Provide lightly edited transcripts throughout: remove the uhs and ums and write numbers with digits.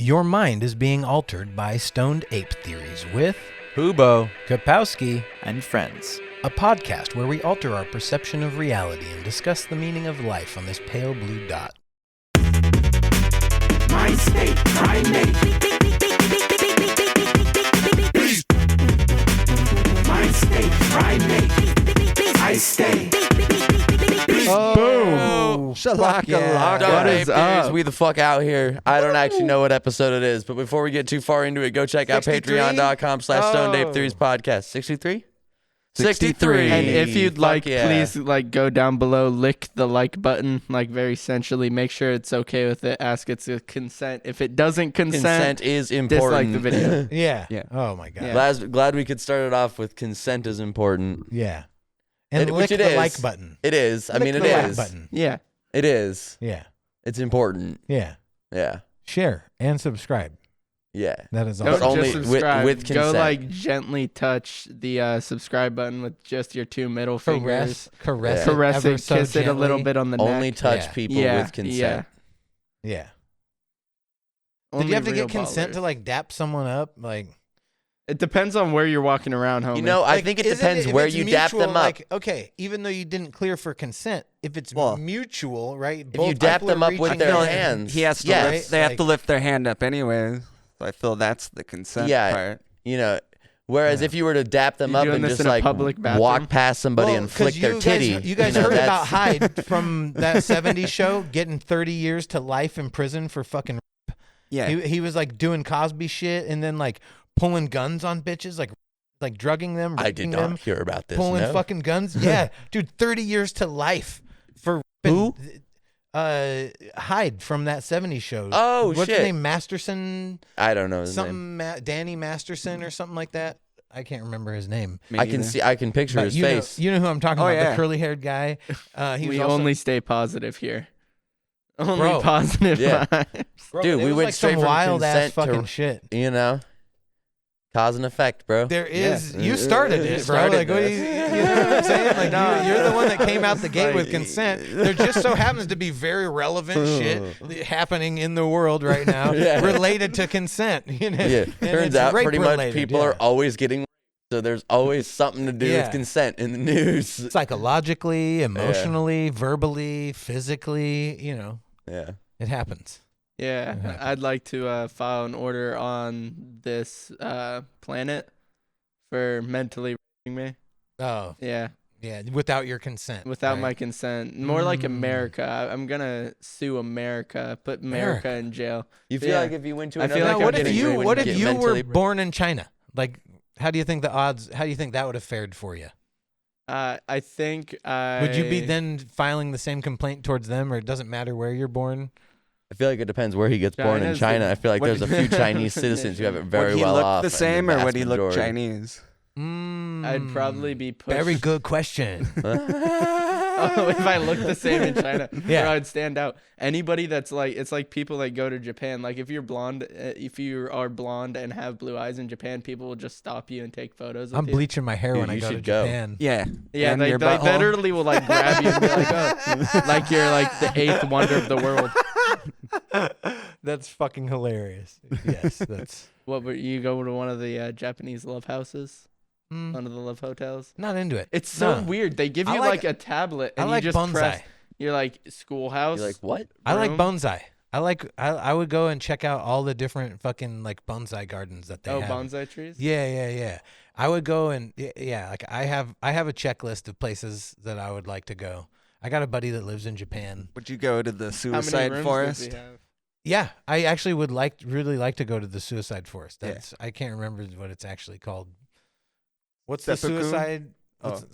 Your mind is being altered by stoned ape theories with Hubo, Kapowski, and friends. a podcast where we alter our perception of reality and discuss the meaning of life on this pale blue dot. My state, primate. My state, primate. I stay. Boom! Shalaka-laka. What is Theories, up? we the fuck out here. I don't actually know what episode it is, but before we get too far into it, go check out 63? patreon.com/StoneDaveTheories podcast. 63? 63. And if you'd Fuck like, yeah. please go down below, lick the like button, very sensually. Make sure it's okay with it. Ask its consent. If it doesn't Consent is important. dislike the video. Yeah. Yeah. Oh my god. Yeah. Glad we could start it off with consent is important. Yeah. And Which lick it the is. like button. It is. I mean, Lick it the like is. button. Yeah. It is. Yeah. It's important. Yeah. Yeah. Share and subscribe. Yeah. That is Don't But awesome. only just with subscribe. Go consent. gently touch the subscribe button with just your two middle fingers. Caress Yeah. it. Caress ever it, so kiss it a little gently. bit on the Only neck. touch Yeah. people Yeah. with consent. Yeah. Did Only you have to real get consent ballers. to dap someone up? It depends on where you're walking around, homie. You know, I Like, think it isn't depends if where it's you dap mutual, them up. Like, okay, even though you didn't clear for consent, if it's Well, mutual, right? if you dap them up with their hands, He has to yes. lift, they have Like- to lift their hand up anyway. So I feel that's the consent Yeah. part. You know, whereas Yeah. if you were to dap them You up doing and this just in a like public bathroom? walk past somebody and flick their titty, You guys know, heard that's- about Hyde from that 70s show getting 30 years to life in prison for fucking. Yeah. He was like doing Cosby shit and then like pulling guns on bitches, like drugging them, I did raping not them, hear about this. pulling no. fucking guns. Yeah, dude, 30 years to life for Who? Hyde from that 70s show. Oh, What's shit. his name? Masterson, I don't know his name. something, Danny Masterson or something like that. I can't remember his name. I can picture But his you know- face. you know who I'm talking Oh, about? yeah. The curly-haired guy. He was we also, only stay positive here. Only Bro. positive Yeah. vibes. Bro, Dude, it we was went like straight some from wild ass consent to- fucking shit. You know, cause and effect, bro. There is, Yeah. you started You it, bro. started Like, what this. you know what I'm saying? Like, you're the one that came out the gate Like- with consent. There just so happens to be very relevant shit happening in the world right now Yeah. related to consent. You know? Yeah, And turns it's out rape pretty much related, people yeah. are always getting. So there's always something to do Yeah. with consent in the news. Psychologically, emotionally, verbally, physically, you know, Yeah. it happens. Yeah, It happens. I'd like to file an order on this planet for mentally raping me. Oh, Yeah, yeah, without your consent. without right? my consent. More like Mm. America. I'm gonna sue America. Put America in jail. You feel Yeah. like if you went to I another feel like Now, I'm what if getting you raped. what if get you were mentally- born in China? Like, how do you think that would have fared for you? I think I Would you be then filing the same complaint towards them, or it doesn't matter where you're born? I feel like it depends where he gets born in China's China. the- I feel like What- there's a few Chinese citizens who have it very would he well look off. the and same or vast would he look majority- Chinese? I'd probably be pushed. Very good question. Oh, if I look the same in China, Yeah. or I'd stand out. Anybody that's like, it's like people that go to Japan. Like if you're blonde, if you are blonde and have blue eyes in Japan, people will just stop you and take photos. I'm with you. bleaching my hair Dude, when I you go to should go. Japan. Yeah. Yeah, And they your they butthole? literally will like grab you and be like, oh, like you're like the eighth wonder of the world. That's fucking hilarious. Yes, that's What would you go to one of the Japanese love houses, mm, one of the love hotels? not into it. It's so No. weird. They give I you like- like a tablet and I like you just bonsai. press. You're like schoolhouse. You're like, what? I like room. bonsai. I would go and check out all the different fucking like bonsai gardens that they Oh, have. bonsai trees. Yeah. I would go and yeah, like I have a checklist of places that I would like to go. I got a buddy that lives in Japan. Would you go to the How many suicide rooms forest? does he have? Yeah, I actually would really like to go to the suicide forest. Yeah. That's I can't remember what it's actually called. What's the Seppuku? suicide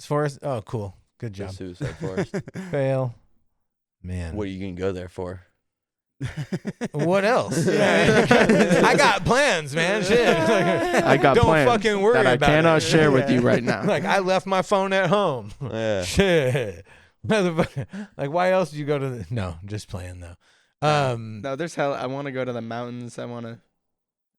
forest? Oh, cool. Good The job. suicide forest. Fail. Man. What are you gonna go there for? What else? I got plans, man. Shit. I got Don't plans fucking worry that I about cannot it. share with you right now. Like I left my phone at home. Yeah. Shit. Motherfucker. Like why else do you go to the No, I'm just playing though. No, there's hell. I want to go to the mountains. I want to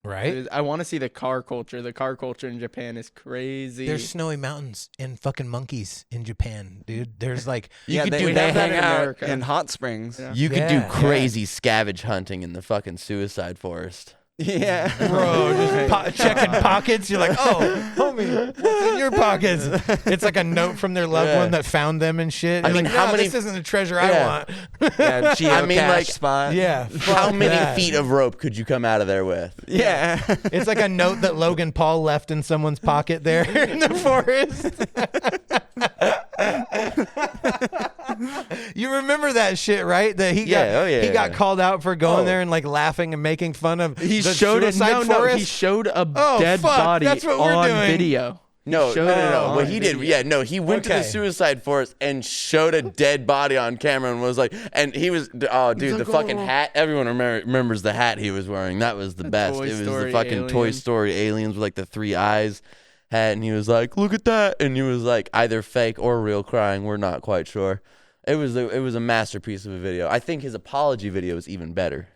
Right? I want to see the car culture. The car culture in Japan is crazy. There's snowy mountains and fucking monkeys in Japan, dude. There's like You could they, do they that hang in out America. in hot springs. Yeah. You could Yeah, do yeah. crazy scavenge hunting in the fucking suicide forest. Yeah. bro, just checking pockets. You're like, oh, homie, what's in your pockets? It's like a note from their loved Yeah. one that found them and shit. I You're mean, like, how no, many- This isn't the treasure Yeah. I want. Yeah, geocache I mean, like- spot. Yeah. How fuck many that. feet of rope could you come out of there with? Yeah. It's like a note that Logan Paul left in someone's pocket there in the forest. You remember that shit, right? That he got Yeah, oh, yeah, he got yeah. called out for going Oh. there and like laughing and making fun of He the showed it. suicide forest. He showed a Oh, dead fuck, body that's what we're on doing. video. No, Showed no, it no. on What he did, video. yeah, no, he went to the Okay. suicide forest and showed a dead body on camera and was like, and he was, oh, dude, the fucking hat. Everyone remembers the hat he was wearing. That was the best. Toy It was the Story fucking Toy alien. Story aliens with like the 3 eyes hat, and he was like, look at that, and he was like either fake or real, crying. We're not quite sure. It was a masterpiece of a video. I think his apology video is even better.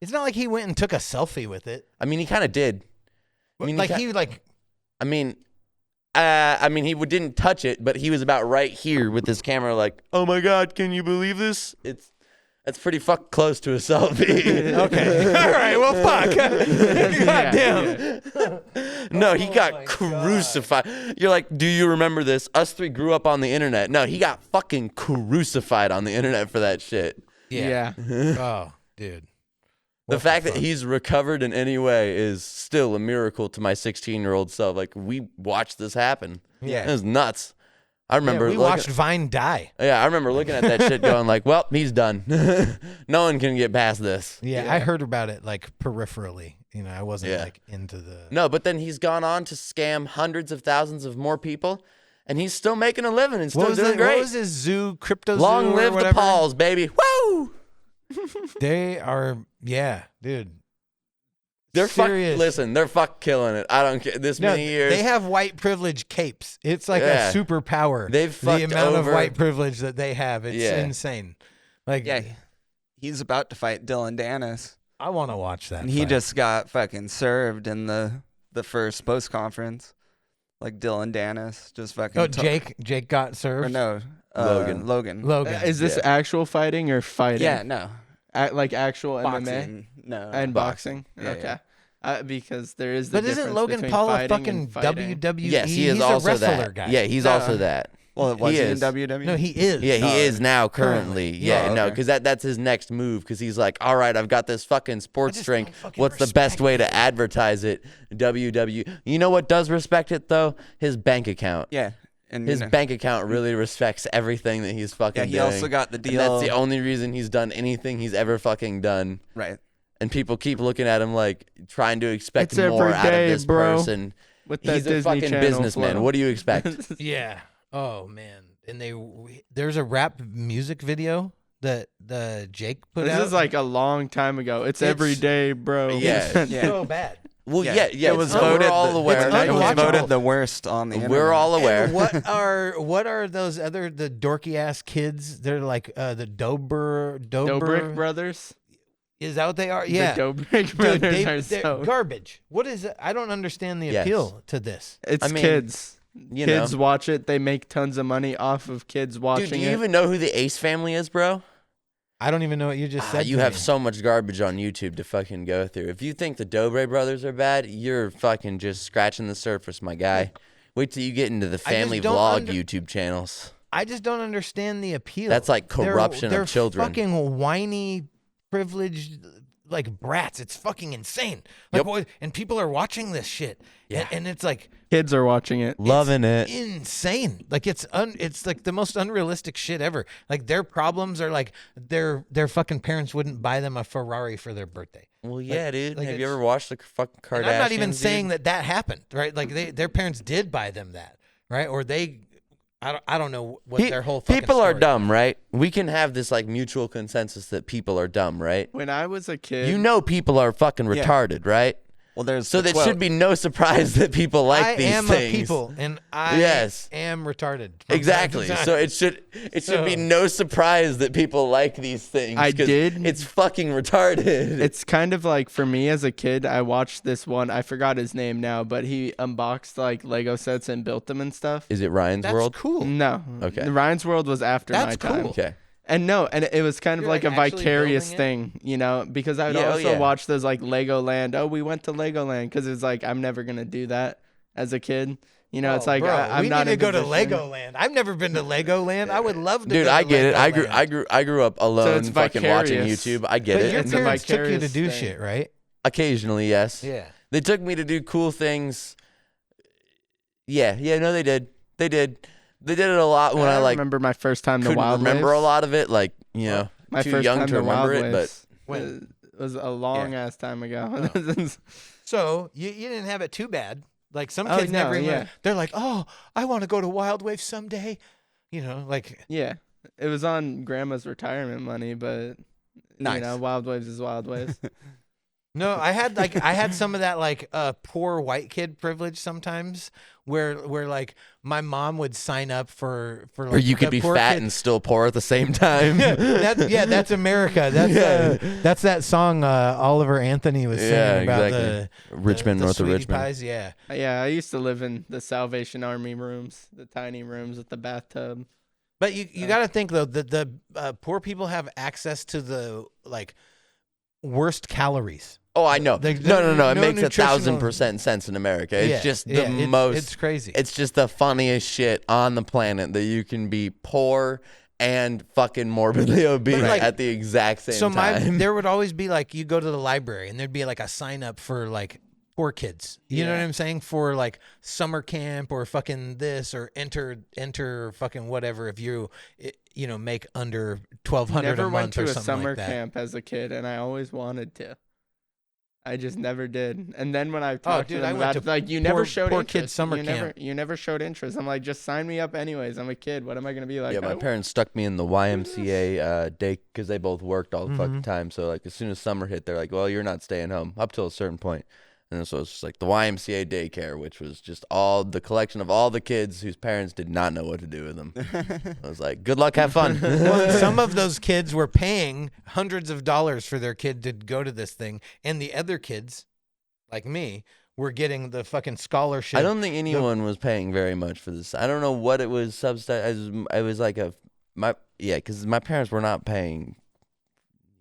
It's not like he went and took a selfie with it. I mean, he kind of did. I mean, Like he like I mean, he didn't touch it, but he was about right here with his camera, like, "Oh my God, can you believe this?" That's pretty fuck close to a selfie. okay. All right. Well, fuck. God damn. No, he got my crucified. You're like, do you remember this? Us 3 grew up on the internet. No, he got fucking crucified on the internet for that shit. Yeah. Oh, dude. The What fact fuck? that he's recovered in any way is still a miracle to my 16-year-old self. Like, we watched this happen. Yeah. It was nuts. I remember we looking- watched Vine die. Yeah, I remember looking at that shit going like, well, he's done. No one can get past this. Yeah, I heard about it like peripherally. You know, I wasn't Yeah. like into the. No, but then he's gone on to scam hundreds of thousands of more people, and he's still making a living and still What was, doing great. what was his zoo, crypto zoo Long or live the whatever? Pauls, baby. Woo! They are, yeah, dude. They're serious. listen, they're killing it. I don't care. This No, many years. they have white privilege capes. It's like Yeah. a superpower. They've the fucked amount over- of white privilege that they have. It's Yeah. insane. Like, Yeah. He's about to fight Dylan Dennis. I want to watch that. And he fight. just got fucking served in the first post conference. Like Dylan Dennis just fucking Oh, Jake got or served. no, Logan. Logan. Is this actual fighting or fighting? Yeah, no. Like actual MMA Boxing. No. and boxing? Yeah, Okay. yeah. Because there is the But isn't difference Logan between Paul a fighting fucking and fighting. WWE? yes, he is He's also a wrestler that. guy. Yeah, he's No. also that. Well, was he in is. WWE? No, he is. Yeah, he Oh, is now currently. Yeah, Oh, no, okay. because that's his next move. Because he's like, all right, I've got this fucking sports just drink. don't fucking What's the best respect way to advertise it? WWE. You know what does respect it though? His bank account. Yeah. And His you know, bank account really respects everything that he's fucking yeah, he doing. also got the And deal. that's the only reason he's done anything he's ever fucking done. right. And people keep looking at him like trying to expect It's more every out of day, this bro. person. With that He's a Disney fucking Channel businessman. flow. What do you expect? Yeah. Oh man. And there's a rap music video that Jake put This out. is like a long time ago. It's every day, bro. Yeah. Yeah. so bad. Well, yeah. It was we're voted. all the, aware. it's it was unwatchable. voted the worst on the internet. We're all aware. And what are those the dorky ass kids? They're like the Dobrik Dobrik brothers. Is that what they are? Yeah. The Dobrik Dude, brothers they're are so. garbage. What is it? I don't understand the Yes. appeal to this. It's I mean, kids. You Kids know. watch it. They make tons of money off of kids watching Dude, do you it. even know who the Ace family is, bro? I don't even know what you just said. You to have me. so much garbage on YouTube to fucking go through. If you think the Dobre brothers are bad, you're fucking just scratching the surface, my guy. Wait till you get into the family don't vlog under- YouTube channels. I just don't understand the appeal. That's like They're- corruption they're of children. Fucking whiny, privileged, like brats. It's fucking insane. Like, Yep. what, and people are watching this shit. Yeah. And it's like Kids are watching it. Loving it. insane. Like it's like the most unrealistic shit ever. Like their problems are like their fucking parents wouldn't buy them a Ferrari for their birthday. Well, yeah, dude. like Have you it's- ever watched the fucking Kardashians? And I'm not even saying dude? that happened, right? Like their parents did buy them that, right? Or I don't know what their whole fucking people are story dumb, right? We can have this like mutual consensus that people are dumb, right? When I was a kid, You know people are fucking Yeah. retarded, right? Well, there's So the that quote. should be no surprise that people like I these am things. a people, and I Yes. am retarded. from Exactly. time to So time. it should be no surprise that people like these things. I 'cause did. It's fucking retarded. It's kind of like for me as a kid, I watched this one. I forgot his name now, but he unboxed like Lego sets and built them and stuff. Is it Ryan's That's World? cool. No. Okay. Ryan's World was after That's my time. cool. Okay. And it was kind of You're, like like, a actually vicarious building thing, you know, because I would Yeah, oh, also yeah. watch those like Legoland. Oh, we went to Legoland because it's like I'm never gonna do that as a kid. You know, it's like bro, I'm we not need to in go to position. Legoland. I've never been to Legoland. I would love to. Dude, go I to get it. Legoland. I grew up alone, it's fucking watching vicarious. YouTube. I get But it. your It's a parents took you to vicarious do thing. shit, right? Occasionally, yes. Yeah. They took me to do cool things. Yeah, no, they did. They did it a lot when I like remember my first time to couldn't Wild remember Waves. a lot of it. Like, you know, My too first young time to remember Wild it, but Waves When? was a long ass time ago. So you didn't have it too bad. Like some Oh, kids no, never even. yeah. They're like, oh, I want to go to Wild Wave someday. You know, like Yeah, it was on grandma's retirement money, but Nice. you know, Wild Waves is Wild Waves. no. I had some of that like poor white kid privilege sometimes, where like my mom would sign up for like or you could the be poor fat kid- and still poor at the same time. that's America. That's that song Oliver Anthony was singing Yeah, about exactly. Richmond, the north of sweetie Richmond. pies. Yeah. Yeah, I used to live in the Salvation Army rooms, the tiny rooms with the bathtub. But you got to think though that the poor people have access to the like worst calories. Oh, I know. Like, No. It no makes nutritional- 1,000% sense in America. It's Yeah, just the yeah, most. It's crazy. It's just the funniest shit on the planet that you can be poor and fucking morbidly obese like, at the exact same so time. there would always be like you go to the library and there'd be like a sign up for like poor kids. You know what I'm saying? For like summer camp or fucking this or enter fucking whatever if you make under $1,200 Never a went month to or a something summer like that. camp as a kid, and I always wanted to. I just never did. And then when I talked dude, to I them went about to it, like you never showed poor interest. kid summer you camp. You never showed interest. I'm like, just sign me up anyways. I'm a kid. What am I gonna be like? Yeah, my Oh, parents stuck me in the YMCA day because they both worked all the fucking time. So like as soon as summer hit, they're like, "Well, you're not staying home up till a certain point." And so it's just like the YMCA daycare, which was just all the collection of all the kids whose parents did not know what to do with them. I was like, "Good luck, have fun." Well, some of those kids were paying hundreds of dollars for their kid to go to this thing, and the other kids, like me, were getting the fucking scholarship. I don't think anyone was paying very much for this. I don't know what it was subsidized. It was like because my parents were not paying.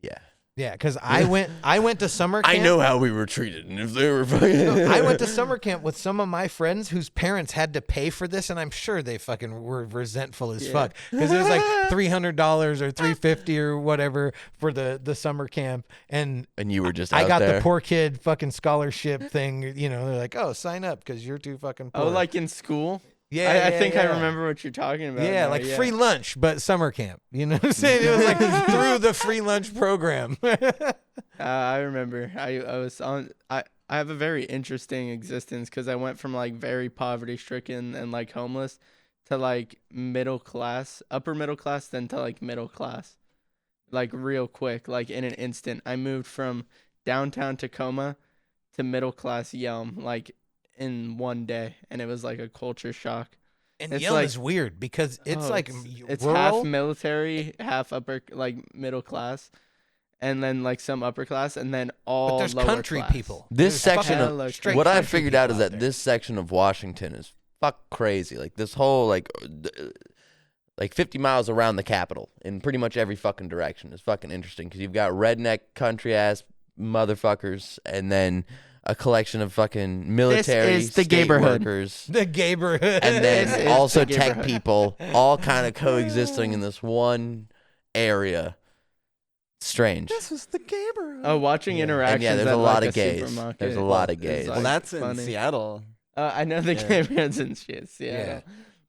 Yeah. Yeah, because I went to summer camp. I know how we were treated, and if they were fucking. I went to summer camp with some of my friends whose parents had to pay for this, and I'm sure they fucking were resentful as fuck because it was like $300 or $350 or whatever for the summer camp, and you were just. I out got there. the poor kid fucking scholarship thing. You know, they're like, oh, sign up because you're too fucking poor. oh, like in school. yeah, I think I yeah. remember what you're talking about. Yeah, now, like free lunch, but summer camp. You know what I'm saying? It was like through the free lunch program. I remember. I was on. I have a very interesting existence because I went from like very poverty stricken and like homeless to like middle class, upper middle class, then to like middle class, like real quick, like in an instant. I moved from downtown Tacoma to middle class Yelm, like in one day, and it was like a culture shock. And It's Yelm like- is weird because it's Oh, like it's rural. half military, half upper, like middle class, and then like some upper class, and then all But there's lower country class. people. This There's section fucking of- straight what I country figured out people is out that there. this section of Washington is fuck crazy. Like this whole like 50 miles around the Capitol in pretty much every fucking direction is fucking interesting because you've got redneck country ass motherfuckers and then a collection of fucking military is the state gayborhood. workers the neighborhood. and This then is also the tech neighborhood. people all kind of coexisting in this one area. Strange. This is the neighborhood. Oh, watching interactions. And yeah, there's at, a lot like, of gays. supermarket There's a lot of is, gays. Well, like, that's in funny. Seattle. I know the Yeah. neighborhoods and shit. Yeah.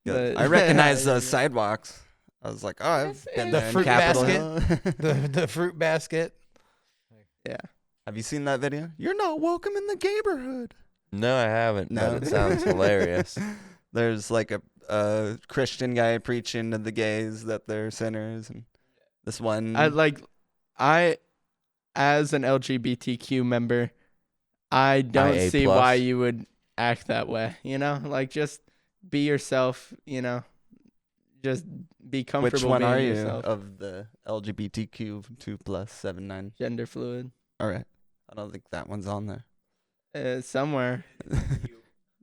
I recognize those sidewalks. I was like, oh, I've been The there in fruit Capitol basket. Hill. the fruit basket. Yeah. Have you seen that video? You're not welcome in the neighborhood. No, I haven't, No. but it sounds hilarious. There's like a Christian guy preaching to the gays that they're sinners, and this one. I as an LGBTQ member, I don't IA see plus. why you would act that way. You know, like just be yourself. You know, just be comfortable. Which one being are you yourself. of the LGBTQ 2+79? Gender fluid? All right. I don't think that one's on there. Somewhere.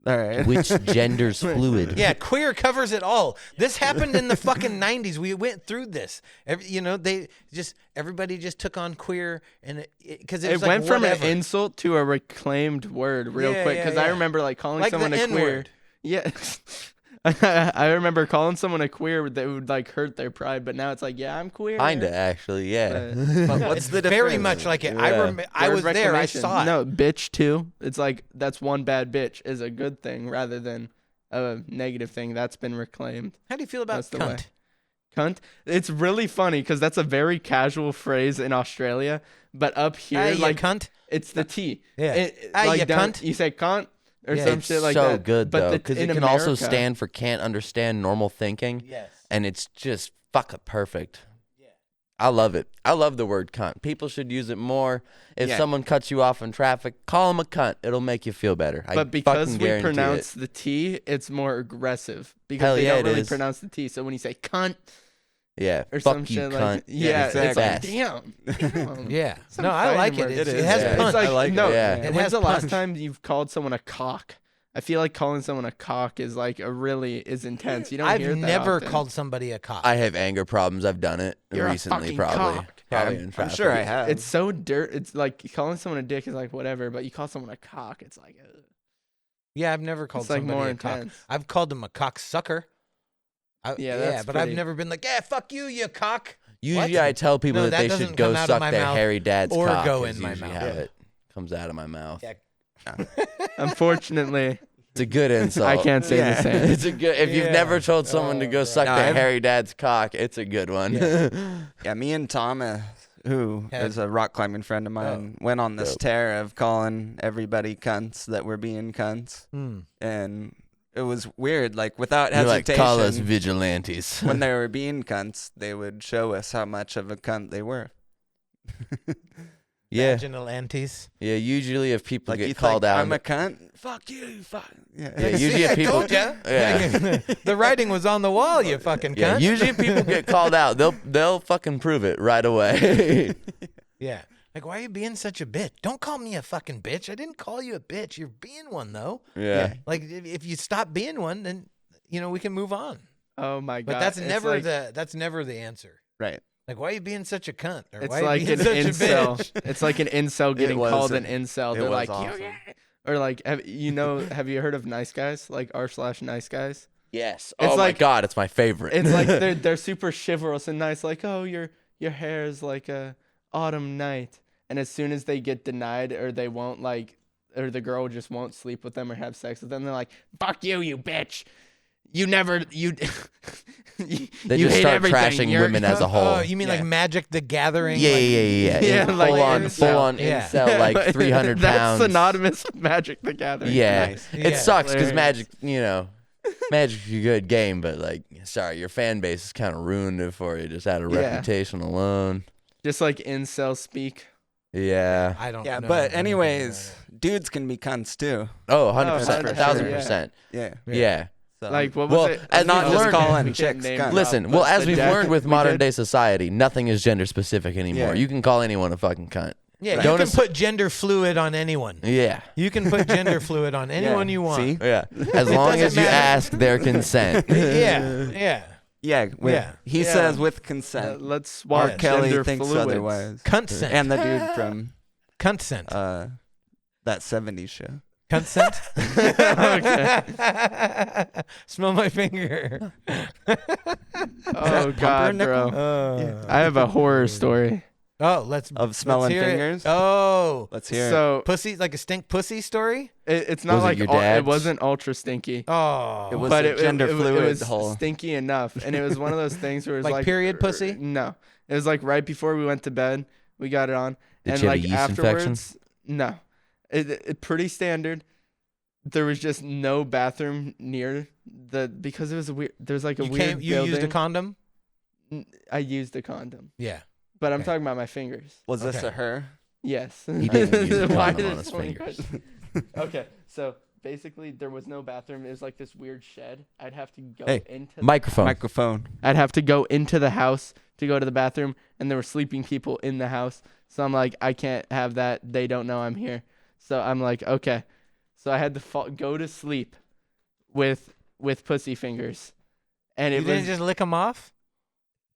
All right. Which gender's fluid? Yeah, queer covers it all. This happened in the fucking 90s. We went through this. Everybody just took on queer, and because it, It was like, went from whatever. an insult to a reclaimed word real Yeah, quick. yeah, Because I yeah. remember like calling like someone the a queer. N-word. Yeah. I remember calling someone a queer that would like hurt their pride, but now it's like, yeah, I'm queer. Kinda, actually, yeah. But It's what's the very difference? much like it. Yeah. I was there. I Reclamation. saw it. No, bitch too. It's like that's one bad bitch is a good thing rather than a negative thing. That's been reclaimed. How do you feel about That's the way. cunt? Cunt. It's really funny because that's a very casual phrase in Australia, but up here, Hey, you like cunt. it's the T. Yeah. It, Hey, like you down- cunt. You say cunt or Yeah. some It's shit like so that. good but though, the- because in it can also America- stand for can't understand normal thinking, Yes. and it's just fucking perfect. I love it. I love the word cunt. People should use it more. If Yeah. someone cuts you off in traffic, call them a cunt. It'll make you feel better. But because fucking we guarantee pronounce it. the T, it's more aggressive because Hell they yeah, don't it really is. pronounce the T. So when you say cunt Yeah, or fuck some you, shit cunt. like yeah, exactly. it's like Best. damn. Yeah. Some No, I like it. fighting It words. It has is, yeah. punch. It's like I like no. it. Yeah. It When's has the last punch. time you've called someone a cock? I feel like calling someone a cock is like is intense. You don't hear I've that never often. called somebody a cock. I have anger problems. I've done it You're a recently, fucking probably. cock. Probably Yeah, in I'm traffic. sure I have. It's so dirt. It's like calling someone a dick is like whatever, but you call someone a cock, it's like ugh. Yeah, I've never called It's like somebody more a cock. intense. I've called them a cocksucker. Yeah, that's but I've pretty- never been like, yeah, fuck you, you cock. Usually, What? I tell people No, that that they doesn't should go come out of suck my their mouth hairy dad's or cock. go is in my usually mouth. how Yeah. it comes out of my mouth. Yeah. Unfortunately, It's a good insult. I can't say the same. It's a good. If you've Yeah. never told someone to Oh, go bro. suck No, their I've- hairy dad's cock, it's a good one. Yeah, me and Thomas, who Had- is a rock climbing friend of mine, went on this Dope. tear of calling everybody cunts that were being cunts. Hmm. And it was weird, like without You're like, hesitation. call us vigilantes. When they were being cunts, they would show us how much of a cunt they were. yeah, Vaginal antes. yeah. Usually, if people Like you get called think out, I'm a cunt? Fuck you, fuck. Yeah. yeah, usually if people, yeah, The writing was on the wall, you fucking cunt. yeah. Usually, if people get called out, they'll fucking prove it right away. Yeah. Like, why are you being such a bitch? Don't call me a fucking bitch. I didn't call you a bitch. You're being one, though. yeah. Like, if you stop being one, then, we can move on. oh my god! But that's It's never like, that's never the answer. Right. Like, why are you being such a cunt? Or It's why are you like being an such a incel. bitch? It's like an incel getting was called a- an incel. it They're was like, awesome. or like, have you heard of nice guys? Like r/nice guys. Yes. It's Oh like- my god, it's my favorite. It's like they're super chivalrous and nice. Like, oh, your hair is like a autumn night. And as soon as they get denied or they won't or the girl just won't sleep with them or have sex with them, they're like, fuck you, you bitch. You never you. They you just hate start everything. trashing You're- women as a whole. Oh, you mean like Yeah. Magic the Gathering? Yeah, like, yeah. Yeah, like full on Yeah. incel, like 300 That's pounds. synonymous with Magic the Gathering. Yeah, Nice. it Yeah. sucks because Hilarious. Magic, Magic's a good game, but like, sorry, your fan base has kind of ruined it for you just out of Yeah. reputation alone. Just like incel speak. Yeah. I don't Yeah, know but anything anyways, about dudes can be cunts too. Oh, 100%, for 1,000%. Yeah. Yeah. So, Like what was Well, it? as not we've just learned- calling We can't chicks name cunts. drop, Listen, but well, as the we've death learned with we modern did. day society, nothing is gender specific anymore. Yeah. You can call anyone a fucking cunt. Yeah, you Don't can ass- put gender fluid on anyone. Yeah. You can put gender fluid on anyone you want. See? Yeah. As long doesn't as you matter. ask their consent. Yeah. Yeah. He Yeah. says with consent. Let's swap R. Kelly gender thinks fluids. otherwise. Consent. And the dude from Consent. that 70s show. Consent. Smell my finger. Oh god, bro. Oh, I have a horror story. let's Of smelling let's hear it. fingers? Oh, Let's hear it. So pussy, like a stink pussy story. it's not Was it like your it dad's? wasn't ultra stinky. Oh, It was But a gender it fluid was hole. stinky enough, and it was one of those things where it was Like like period pussy? No, it was like right before we went to bed, we got it on, Did and you have a like yeast afterwards, infection? no, it pretty standard. There was just no bathroom near because it was a weird. There's like a you weird. you used a building. condom. I used a condom, Yeah. but I'm Okay. talking about my fingers. Was this Okay. a her? Yes. He didn't use a Why condom on did his so many fingers. questions? Okay, so basically there was no bathroom. It was like this weird shed. I'd have to go into Microphone. I'd have to go into the house to go to the bathroom, and there were sleeping people in the house. So I'm like, I can't have that. They don't know I'm here. So I'm like, okay. So I had to go to sleep with pussy fingers, and You didn't just lick them off?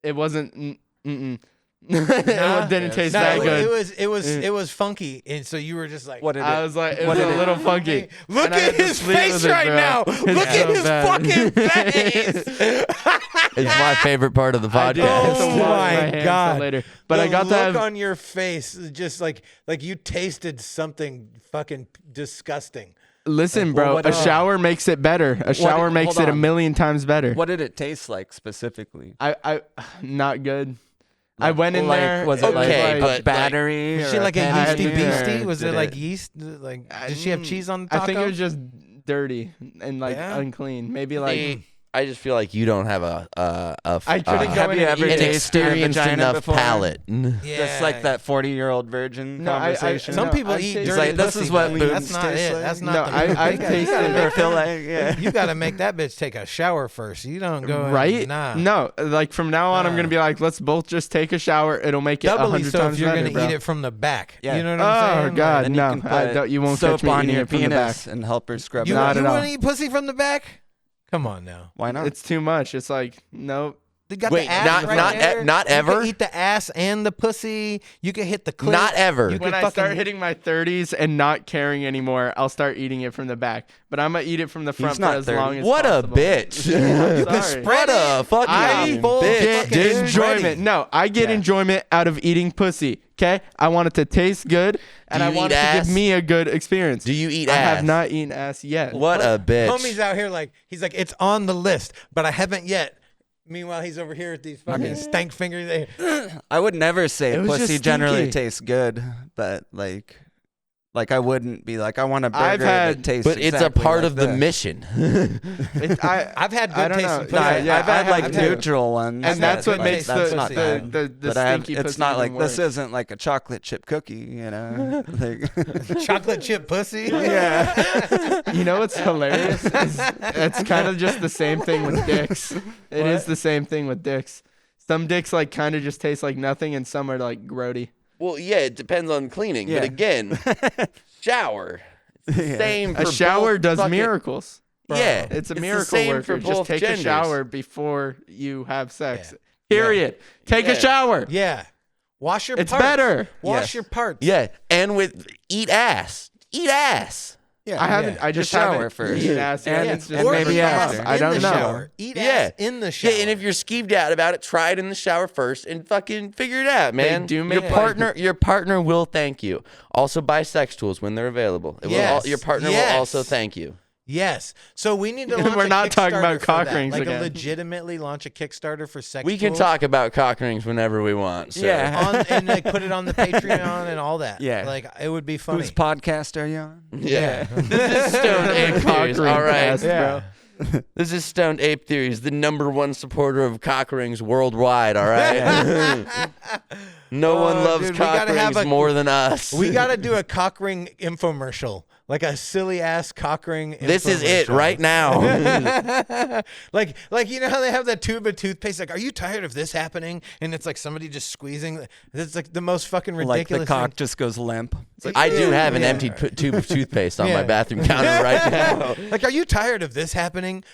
it wasn't. It Nah. didn't taste No, that it, good. it was funky, and so you were just like, What did I it? was like, it what was a did it- little funky. Look And I at had to his sleep face with it, right bro. now. It's Look at so his bad. fucking face. It's my favorite part of the I did. Oh I podcast. had to wash my hands till God. later. But The I got look to have on your face, just like you tasted something fucking disgusting. Listen, Well, bro. what A else? shower makes it better. A shower makes hold it a on. million times better. What did it taste like specifically? I not good. I went in like, there. Was it Okay, like but, a battery? Was or she like a I had yeasty to do that. beastie? Was Did it like yeast? Like, did she have cheese on the taco? I think it was just dirty and like Yeah? unclean. Maybe like See, I just feel like you don't have I couldn't go Have in you and ever eat an it. tasted a experienced vagina enough before? palate. Yeah. Just like that 40-year-old virgin No, conversation. Some No, people I've eat tasted- dirty like, this pussy, is what but boobs that's not taste it. like. That's not No, the I've you tasted gotta or feel like, yeah. You got to make that bitch take a shower first. You don't go in- Right? Nah. No, like from now on, I'm Nah. gonna be like, let's both just take a shower. It'll make it Doubly 100 so times if you're better, gonna bro. eat it from the back. Yeah. You know what I'm Oh saying? God, Then no! you can put You won't soap catch me on eating your it from the back. penis and help her scrub You, it. Not you at all. want to eat pussy from the back? Come on now. Why not? It's too much. It's like nope. They got Wait, the ass not- right not there. not You ever? can eat the ass and the pussy. You can hit the clit. Not ever. You When could I fucking- start hitting my 30s and not caring anymore, I'll start eating it from the back. But I'm gonna eat it from the front for not as I'm long as What a possible. bitch. You could Sorry. spread What a it. fucking I full bitch. fucking get spready. enjoyment. No, I get Yeah. enjoyment out of eating pussy. Okay, I want it to taste good, and Do I you want eat it to ass? give me a good experience. Do you eat I ass? have not eaten ass yet. What a bitch. Homie's out here like he's like it's on the list, but I haven't yet. Meanwhile, he's over here with these fucking stank fingers. I would never say It was pussy just generally stinky. tastes good, but like I wouldn't be like I want a burger I've had- that tastes But it's exactly a part like of the this. mission. I've had I good don't tasting know. pussy. No, Yeah, I've had like I've had- neutral ones, and that's had what good makes tasting the pussy. the but I have, stinky it's pussy not even like worse. this isn't like a chocolate chip cookie, you know. Like, chocolate chip pussy. Yeah. You know what's hilarious? It's kind of just the same thing with dicks. It is the same thing with dicks. Some dicks like kind of just taste like nothing, and some are like grody. Well, yeah, it depends on cleaning. Yeah. But again, shower. It's the same for A shower both does fucking- miracles. Yeah. It's a the miracle same worker. for Just both take genders. a shower before you have sex. Yeah. Period. Take Yeah. a shower. Yeah. Wash your It's parts. better. Wash Yes. your parts. Yeah, and with eat ass. Eat ass. yeah, I haven't. Yeah. I Just just shower haven't first. eaten ass yet. And- It's just and Or maybe eat ass after. I in don't the know. shower. Eat Yeah. ass in the shower. Yeah, and if you're skeeved out about it, try it in the shower first and fucking figure it out, man. do your make, like- partner will thank you. Also buy sex tools when they're available. It will Yes. your partner Yes. will also thank you. Yes. So we need to launch We're a not talking Kickstarter about for cock that. rings like again. legitimately launch a Kickstarter for sex We can tools. talk about cock rings whenever we want. So. Yeah. on and like put it on the Patreon and all that. Yeah. Like it would be funny. Whose podcast are you on? Yeah. This is Stoned Ape Theories, Cock ring all right? cast, bro. This is Stoned Ape Theories, the #1 supporter of cock rings worldwide, all right? No one Oh, loves dude, we cock gotta have rings a- more than us. We got to do a cock ring infomercial. Like a silly ass cock ring infomercial. This is it right now. like you know how they have that tube of toothpaste? Like, are you tired of this happening? And it's like somebody just squeezing. It's like the most fucking Like ridiculous the cock thing. just goes limp. It's like, I do have an Yeah. empty tube of toothpaste on my Yeah. bathroom counter right now. Like, are you tired of this happening?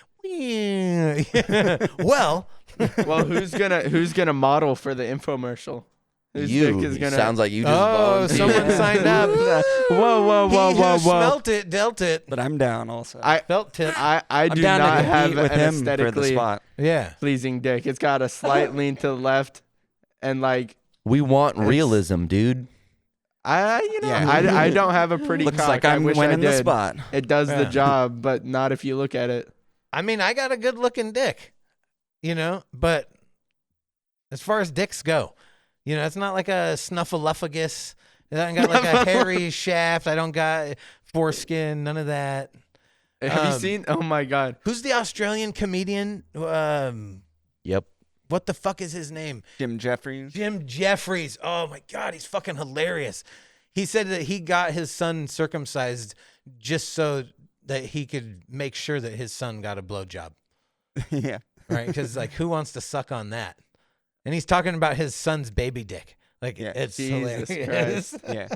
Well, Well, who's gonna model for the infomercial? Whose You dick is gonna? sounds like you just oh, volunteered. someone signed up. Whoa, He who smelt it, dealt it. but I'm down also. Felt tip. I I'm do down not to have compete with an him for the aesthetically spot. Yeah. pleasing dick. It's got a slight lean to the left, and like We want realism, dude. Yeah. I don't have a pretty Looks cock. like I I'm wish winning I did. the spot. It does Yeah. the job, but not if you look at it. I mean, I got a good looking dick, you know, but as far as dicks go, you know, it's not like a snuffleupagus. I don't got like a hairy shaft. I don't got foreskin, none of that. Have you seen? Oh my god. Who's the Australian comedian? Yep. What the fuck is his name? Jim Jeffries. Jim Jeffries. Oh my God, he's fucking hilarious. He said that he got his son circumcised just so that he could make sure that his son got a blowjob. Yeah. Right? Because like, who wants to suck on that? And he's talking about his son's baby dick. Like, Yeah. it's Jesus hilarious. Christ. Yeah.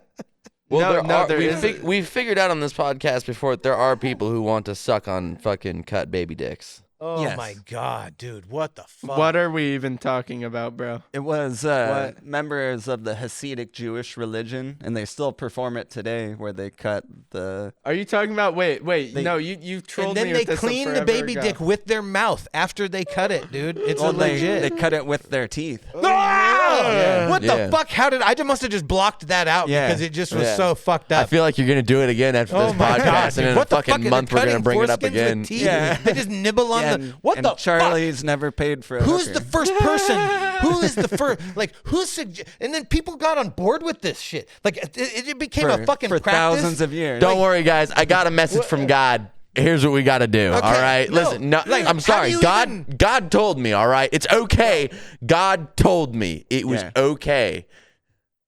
Well, there we've figured out on this podcast before that there are people who want to suck on fucking cut baby dicks. Oh Yes. my God, dude. What the fuck? What are we even talking about, bro? It was What? members of the Hasidic Jewish religion, and they still perform it today, where they cut the. Are you talking about? Wait. They- No, you trolled And then me they with this clean the forever baby ago. dick with their mouth after they cut it, dude. It's Well, a legit. they cut it with their teeth. Ah! What Yeah. the fuck? How did I must have just blocked that out Yeah. because it just was Yeah. so fucked I up. feel like you're gonna do it again after Oh this my podcast, God, and dude. in What a the fucking fuck? month we're gonna Cutting bring it up foreskins with again. teeth? Yeah. They just nibble on Yeah, the. What and the Charlie's never paid for a Who's hooker. the first person? Who is the first? Like, and then people got on board with this shit. Like, it became a fucking for practice. thousands of years. Don't worry, guys. I got a message from God. Here's what we got to do. Okay, All right, no, listen. No, like, I'm how sorry. do you God, even- God told me. All right, it's okay. God told me it was Yeah. okay.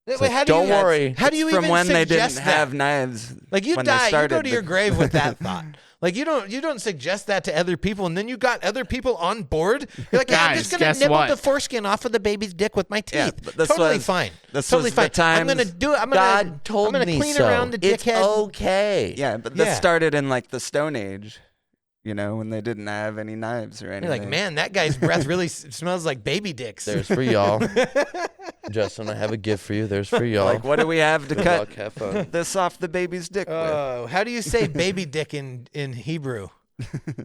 Wait, So how do don't you, worry. How do you From even when they suggest didn't that? have knives. Like, you when they die, you started go to your the- grave with that thought. Like, you don't suggest that to other people, and then you got other people on board. You're like, yeah, I'm Guys, just gonna guess nibble what? the foreskin off of the baby's dick with my teeth. Yeah, but this Totally was- fine. this Totally was the fine. I'm gonna times do it. I'm gonna. God told I'm gonna me clean so. around the It's dickhead. okay. Yeah, but this Yeah. started in like the Stone Age, you know, when they didn't have any knives or anything. You're like, man, that guy's breath really smells like baby dicks. There's for y'all. Justin, I have a gift for you. There's for y'all. Like, what do we have to Good cut luck. Have fun. this off the baby's dick with? Oh, how do you say baby dick in Hebrew?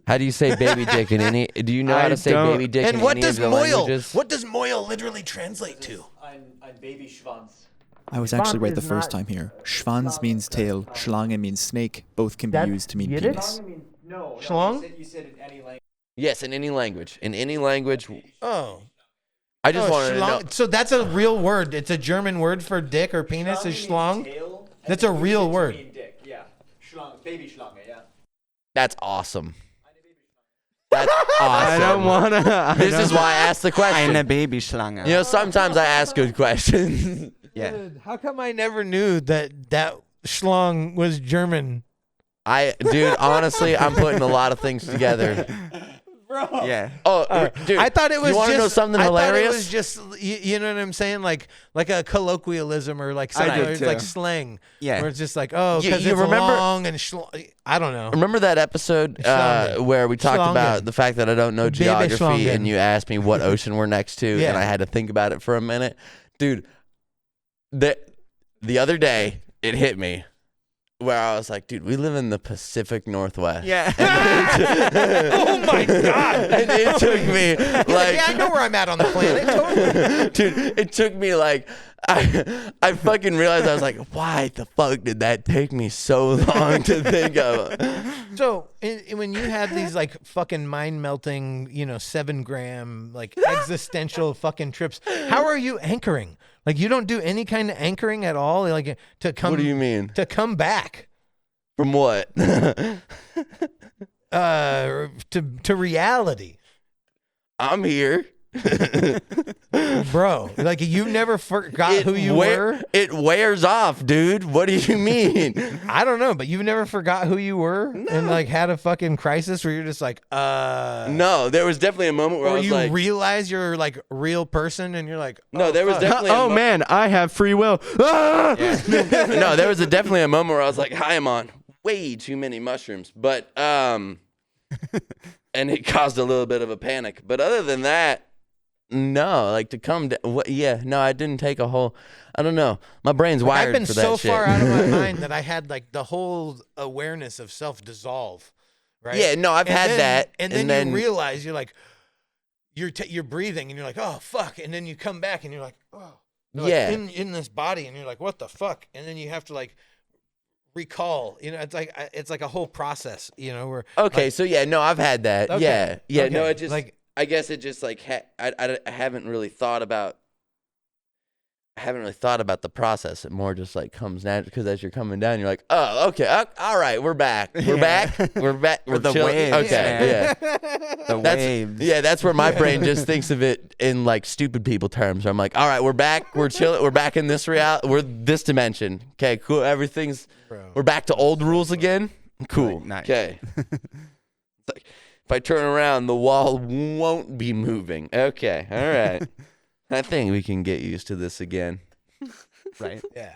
How do you say baby dick in any? Do you know how I to say don't- baby dick And in what any does of the moil? languages? What does moil literally translate to? I was actually right the first time here. Schwanz means tail, Schlange means snake. Both can be used to mean penis. Schlong? Yes, in any language. In any language. Oh. I just Oh, wanted to know. schlong. So that's a real word. It's a German word for dick or penis is schlong. That's a real word. That's awesome. That's awesome. I don't wanna. This is why I asked the question. Eine Babyschlange. You know, sometimes I ask good questions. Yeah. Dude, how come I never knew that schlong was German? Dude, honestly, I'm putting a lot of things together. Yeah. Oh, dude, I thought it was you want to just, know something I hilarious? thought it was just, you know what I'm saying? Like a colloquialism or like I something, did it's like too. slang. Yeah. Where it's just like, oh, You- because you it's remember- long and schlong. I don't know. Remember that episode Schlongen. where we talked Schlongen. about the fact that I don't know Baby geography Schlongen. and you asked me what ocean we're next to Yeah. and I had to think about it for a minute? Dude, the other day it hit me where I was like, dude, we live in the Pacific Northwest. Yeah. Oh my God. And it took me like, yeah, I know where I'm at on the planet. Totally. dude, it took me like, I fucking realized I was like, why the fuck did that take me so long to think of? So when you have these like fucking mind melting, 7-gram like existential fucking trips, how are you anchoring? Like you don't do any kind of anchoring at all, like to come. What do you mean? To come back? From what? To reality, I'm here. bro. Like you never forgot who you were. It wears off, dude. What do you mean? I don't know, but you've never forgot who you were and like had a fucking crisis where you're just like, No, there was definitely a moment where I or was you like, realize you're like real person and you're like, no, oh, there was fuck. definitely. Oh man, I have free will. Ah! No, there was definitely a moment where I was like, I am on way too many mushrooms, but and it caused a little bit of a panic. But other than that, no, like to come. No, I didn't take a whole. I don't know. My brain's Like, wired I've been for that so shit. far out of my mind that I had like the whole awareness of self dissolve. Right? Yeah, no, I've And had then- that, and then you realize you're like, you're breathing, and you're like, oh fuck, and then you come back, and you're like, oh, you're Yeah. like in this body, and you're like, what the fuck, and then you have to like recall. It's like a whole process. Where Okay, like, so yeah, no, I've had that. Okay, Yeah. No, okay, it just like- I guess it just like I haven't really thought about. I haven't really thought about the process. It more just like comes natural because as you're coming down, you're like, oh, okay, all right, we're back. We're back. We're back. We're the chilling. waves, Okay, man. yeah. The waves. Yeah, that's where my brain just thinks of it in like stupid people terms. I'm like, all right, we're back. We're chilling. We're back in this reality. We're this dimension. Okay, cool. Everything's. We're back to old rules again. Cool. Nice. Okay. It's like, if I turn around, the wall won't be moving. Okay. All right. I think we can get used to this again. Right. Yeah.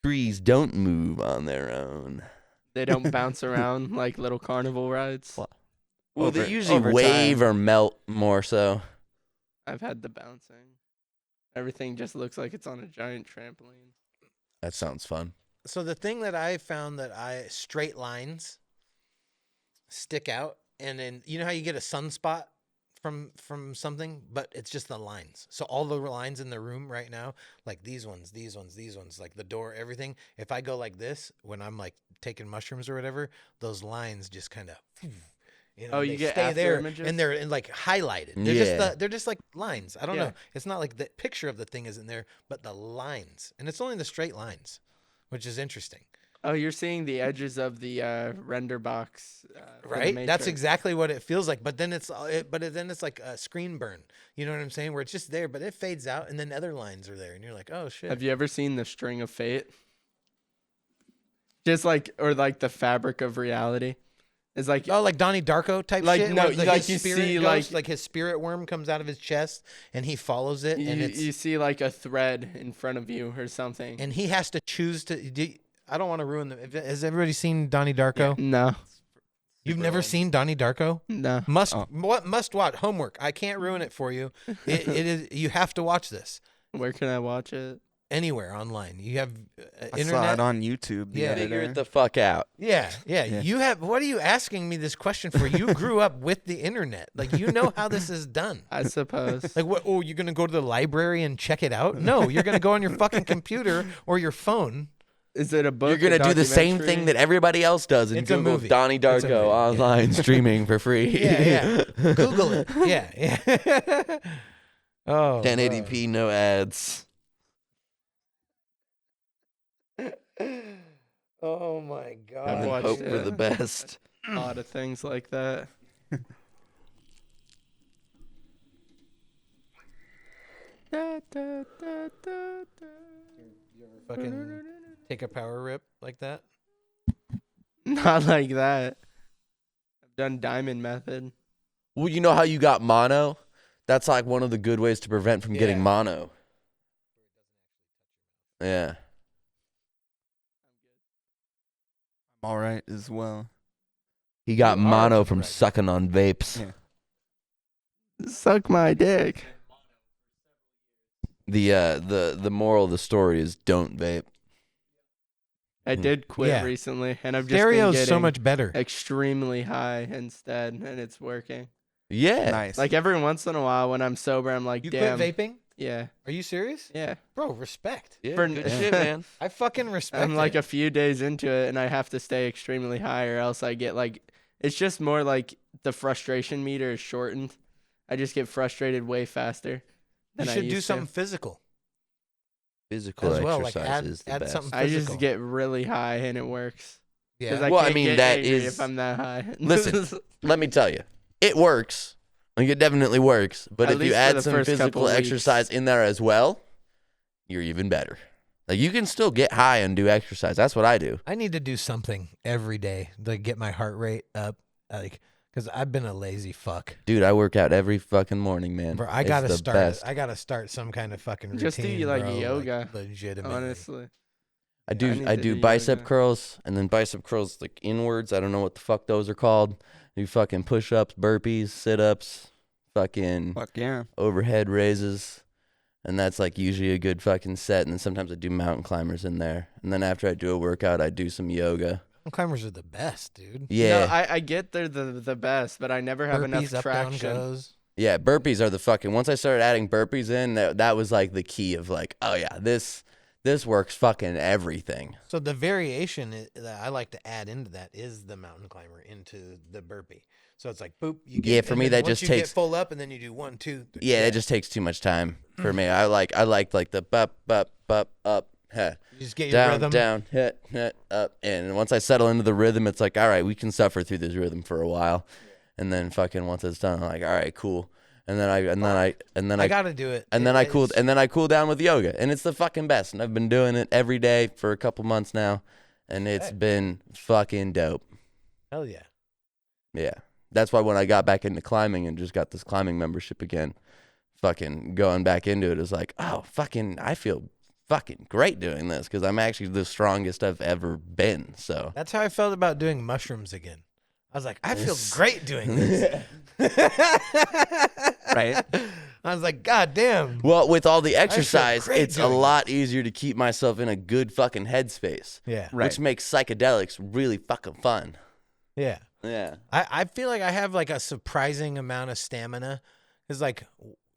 Trees don't move on their own. They don't bounce around like little carnival rides. Well, Over- they usually over wave time. or melt more so. I've had the bouncing. Everything just looks like it's on a giant trampoline. That sounds fun. So the thing that I found that straight lines stick out, and then you know how you get a sunspot from something, but it's just the lines. So all the lines in the room right now, like these ones, like the door, everything. If I go like this when I'm like taking mushrooms or whatever, those lines just kind of, you know, Oh, you they get stay after there images? and they're like highlighted. They're just like lines. I don't Yeah. know. It's not like the picture of the thing isn't there, but the lines, and it's only the straight lines, which is interesting. Oh, you're seeing the edges of the render box, for the Right, that's Matrix. exactly what it feels like. But then it's like a screen burn. You know what I'm saying? Where it's just there, but it fades out, and then other lines are there, and you're like, oh shit. Have you ever seen the String of Fate? Just like, or like the Fabric of Reality. It's like, Oh, like Donnie Darko type Like, shit. no, where, like his you spirit see, goes, like- his spirit worm comes out of his chest, and he follows it, and you see like a thread in front of you or something. and he has to choose to. I don't want to ruin the. Has everybody seen Donnie Darko? No, You've never seen Donnie Darko? no. Must Oh. must watch homework. I can't ruin it for you. It is you have to watch this Where can I watch it? anywhere online. You have I internet. saw it on YouTube the Yeah. other Figure day. it the fuck out. Yeah. Yeah. You have. What are you asking me this question for? You grew up with the internet. Like you know how this is done. I suppose. Like what? Oh, you're gonna go to the library and check it out? No, you're gonna go on your fucking computer or your phone. Is it a book? You're a gonna do the same documentary? thing that everybody else does and It's a Google movie. Donnie It's a movie, Darko yeah. online streaming for free. Yeah. Google it. Yeah. Oh. 1080p, no ads. Oh my I've god. And watched hope for it. the best. A lot of things like that. Da, da, da, da, da. Fucking take a power rip like that. Not like that. I've done diamond method. Well, you know how you got mono? That's like one of the good ways to prevent from getting Yeah. mono. Yeah. I'm all right as well. He got You are mono from right. sucking on vapes. Yeah. Suck my dick. The moral of the story is don't vape. I did quit Yeah. recently, and I've just Stereo's been so getting much better. extremely high instead, and it's working. Yeah. Nice. Like every once in a while, when I'm sober, I'm like, You damn. quit vaping? Yeah, Are you serious? yeah. Bro, respect. Yeah, For- good shit, man. I fucking respect I'm like it. a few days into it, and I have to stay extremely high, or else I get like, it's just more like the frustration meter is shortened. I just get frustrated way faster. You than I should do used something to. physical Physical as well. Like exercise is the add best. something I physical. just get really high, and it works. 'Cause yeah. I Well, I can't mean, get that angry is- if I'm that high. Listen, let me tell you, it works. Like it definitely works. But At if you least for add the some first couple physical weeks. exercise in there as well, you're even better. Like you can still get high and do exercise. That's what I do. I need to do something every day to get my heart rate up. Like, because I've been a lazy fuck. Dude, I work out every fucking morning, man. Bro, I It's gotta the start. best. I gotta start some kind of fucking routine. Just do, like, bro, yoga, legitimately. Honestly. I I do need I to do do bicep yoga. curls and then bicep curls like inwards. I don't know what the fuck those are called. Do fucking push-ups, burpees, sit-ups, fucking Fuck yeah. overhead raises. And that's like usually a good fucking set. And then sometimes I do mountain climbers in there. And then after I do a workout, I do some yoga. Mountain climbers are the best, dude. Yeah. No, I get they're the best, but I never have enough Burpees, up, down traction. goes. Yeah, burpees are the fucking. Once I started adding burpees in, that was like the key of like, oh yeah, this this works fucking everything. So the variation that I like to add into that is the mountain climber into the burpee. So it's like boop. You get, Yeah, for me that just takes get full up, and then you do 1, 2, 3. Yeah, it just takes too much time for me. I like the bup up, heh. You just get your Down, rhythm. down, hit, up, in. And once I settle into the rhythm, it's like, all right, we can suffer through this rhythm for a while. And then fucking once it's done, I'm like, all right, cool. And then I gotta do it. And then I cool down with yoga, and it's the fucking best. And I've been doing it every day for a couple months now, and it's been fucking dope. Hell yeah. Yeah, that's why when I got back into climbing and just got this climbing membership again, fucking going back into it is like, oh fucking, I feel fucking great doing this because I'm actually the strongest I've ever been. So That's how I felt about doing mushrooms again. I was like, I feel great doing this. Right. I was like, God damn. well, with all the exercise, great it's a doing lot easier to keep myself in a good fucking headspace. Yeah. Right. Which makes psychedelics really fucking fun. Yeah. Yeah. I feel like I have like a surprising amount of stamina. It's like,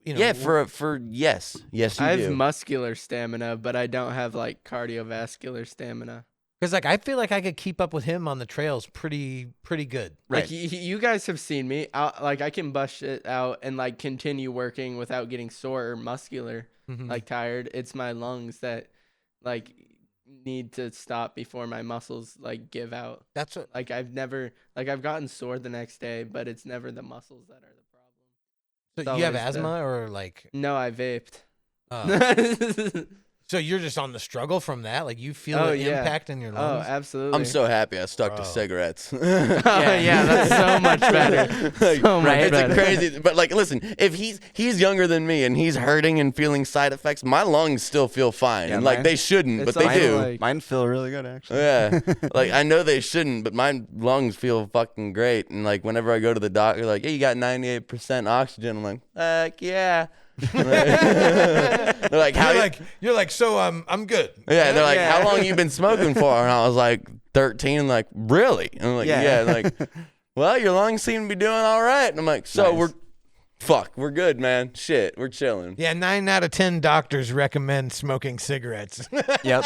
you know. Yeah, for yes, you I have do. muscular stamina, but I don't have like cardiovascular stamina. Because like I feel like I could keep up with him on the trails pretty good. Like you guys have seen me. I can bust it out and like continue working without getting sore or muscular, like tired. It's my lungs that like need to stop before my muscles like give out. That's what. Like I've gotten sore the next day, but it's never the muscles that are the problem. So It's you have always asthma or like? No, I vaped. So you're just on the struggle from that? Like you feel Oh, the yeah. impact in your Oh, lungs? absolutely. I'm so happy I stuck to Bro. cigarettes. yeah, that's so much better. Like, So much it's better. a crazy, but like, listen, if he's younger than me and he's hurting and feeling side effects, my lungs still feel fine, Yeah, and like mine- they shouldn't, It's but they also do. like- Mine feel really good actually. Yeah, like I know they shouldn't, but my lungs feel fucking great. And like whenever I go to the doctor, like, hey, you got 98% oxygen. I'm like, heck yeah. They're like, how? You're like, so I'm good. Yeah, they're like, Yeah. how long you been smoking for? And I was like, 13. And like, really? And I'm like, yeah. Like, well, your lungs seem to be doing all right. And I'm like, so Nice. we're good, man. Shit, we're chilling. Yeah, 9 out of 10 doctors recommend smoking cigarettes. Yep.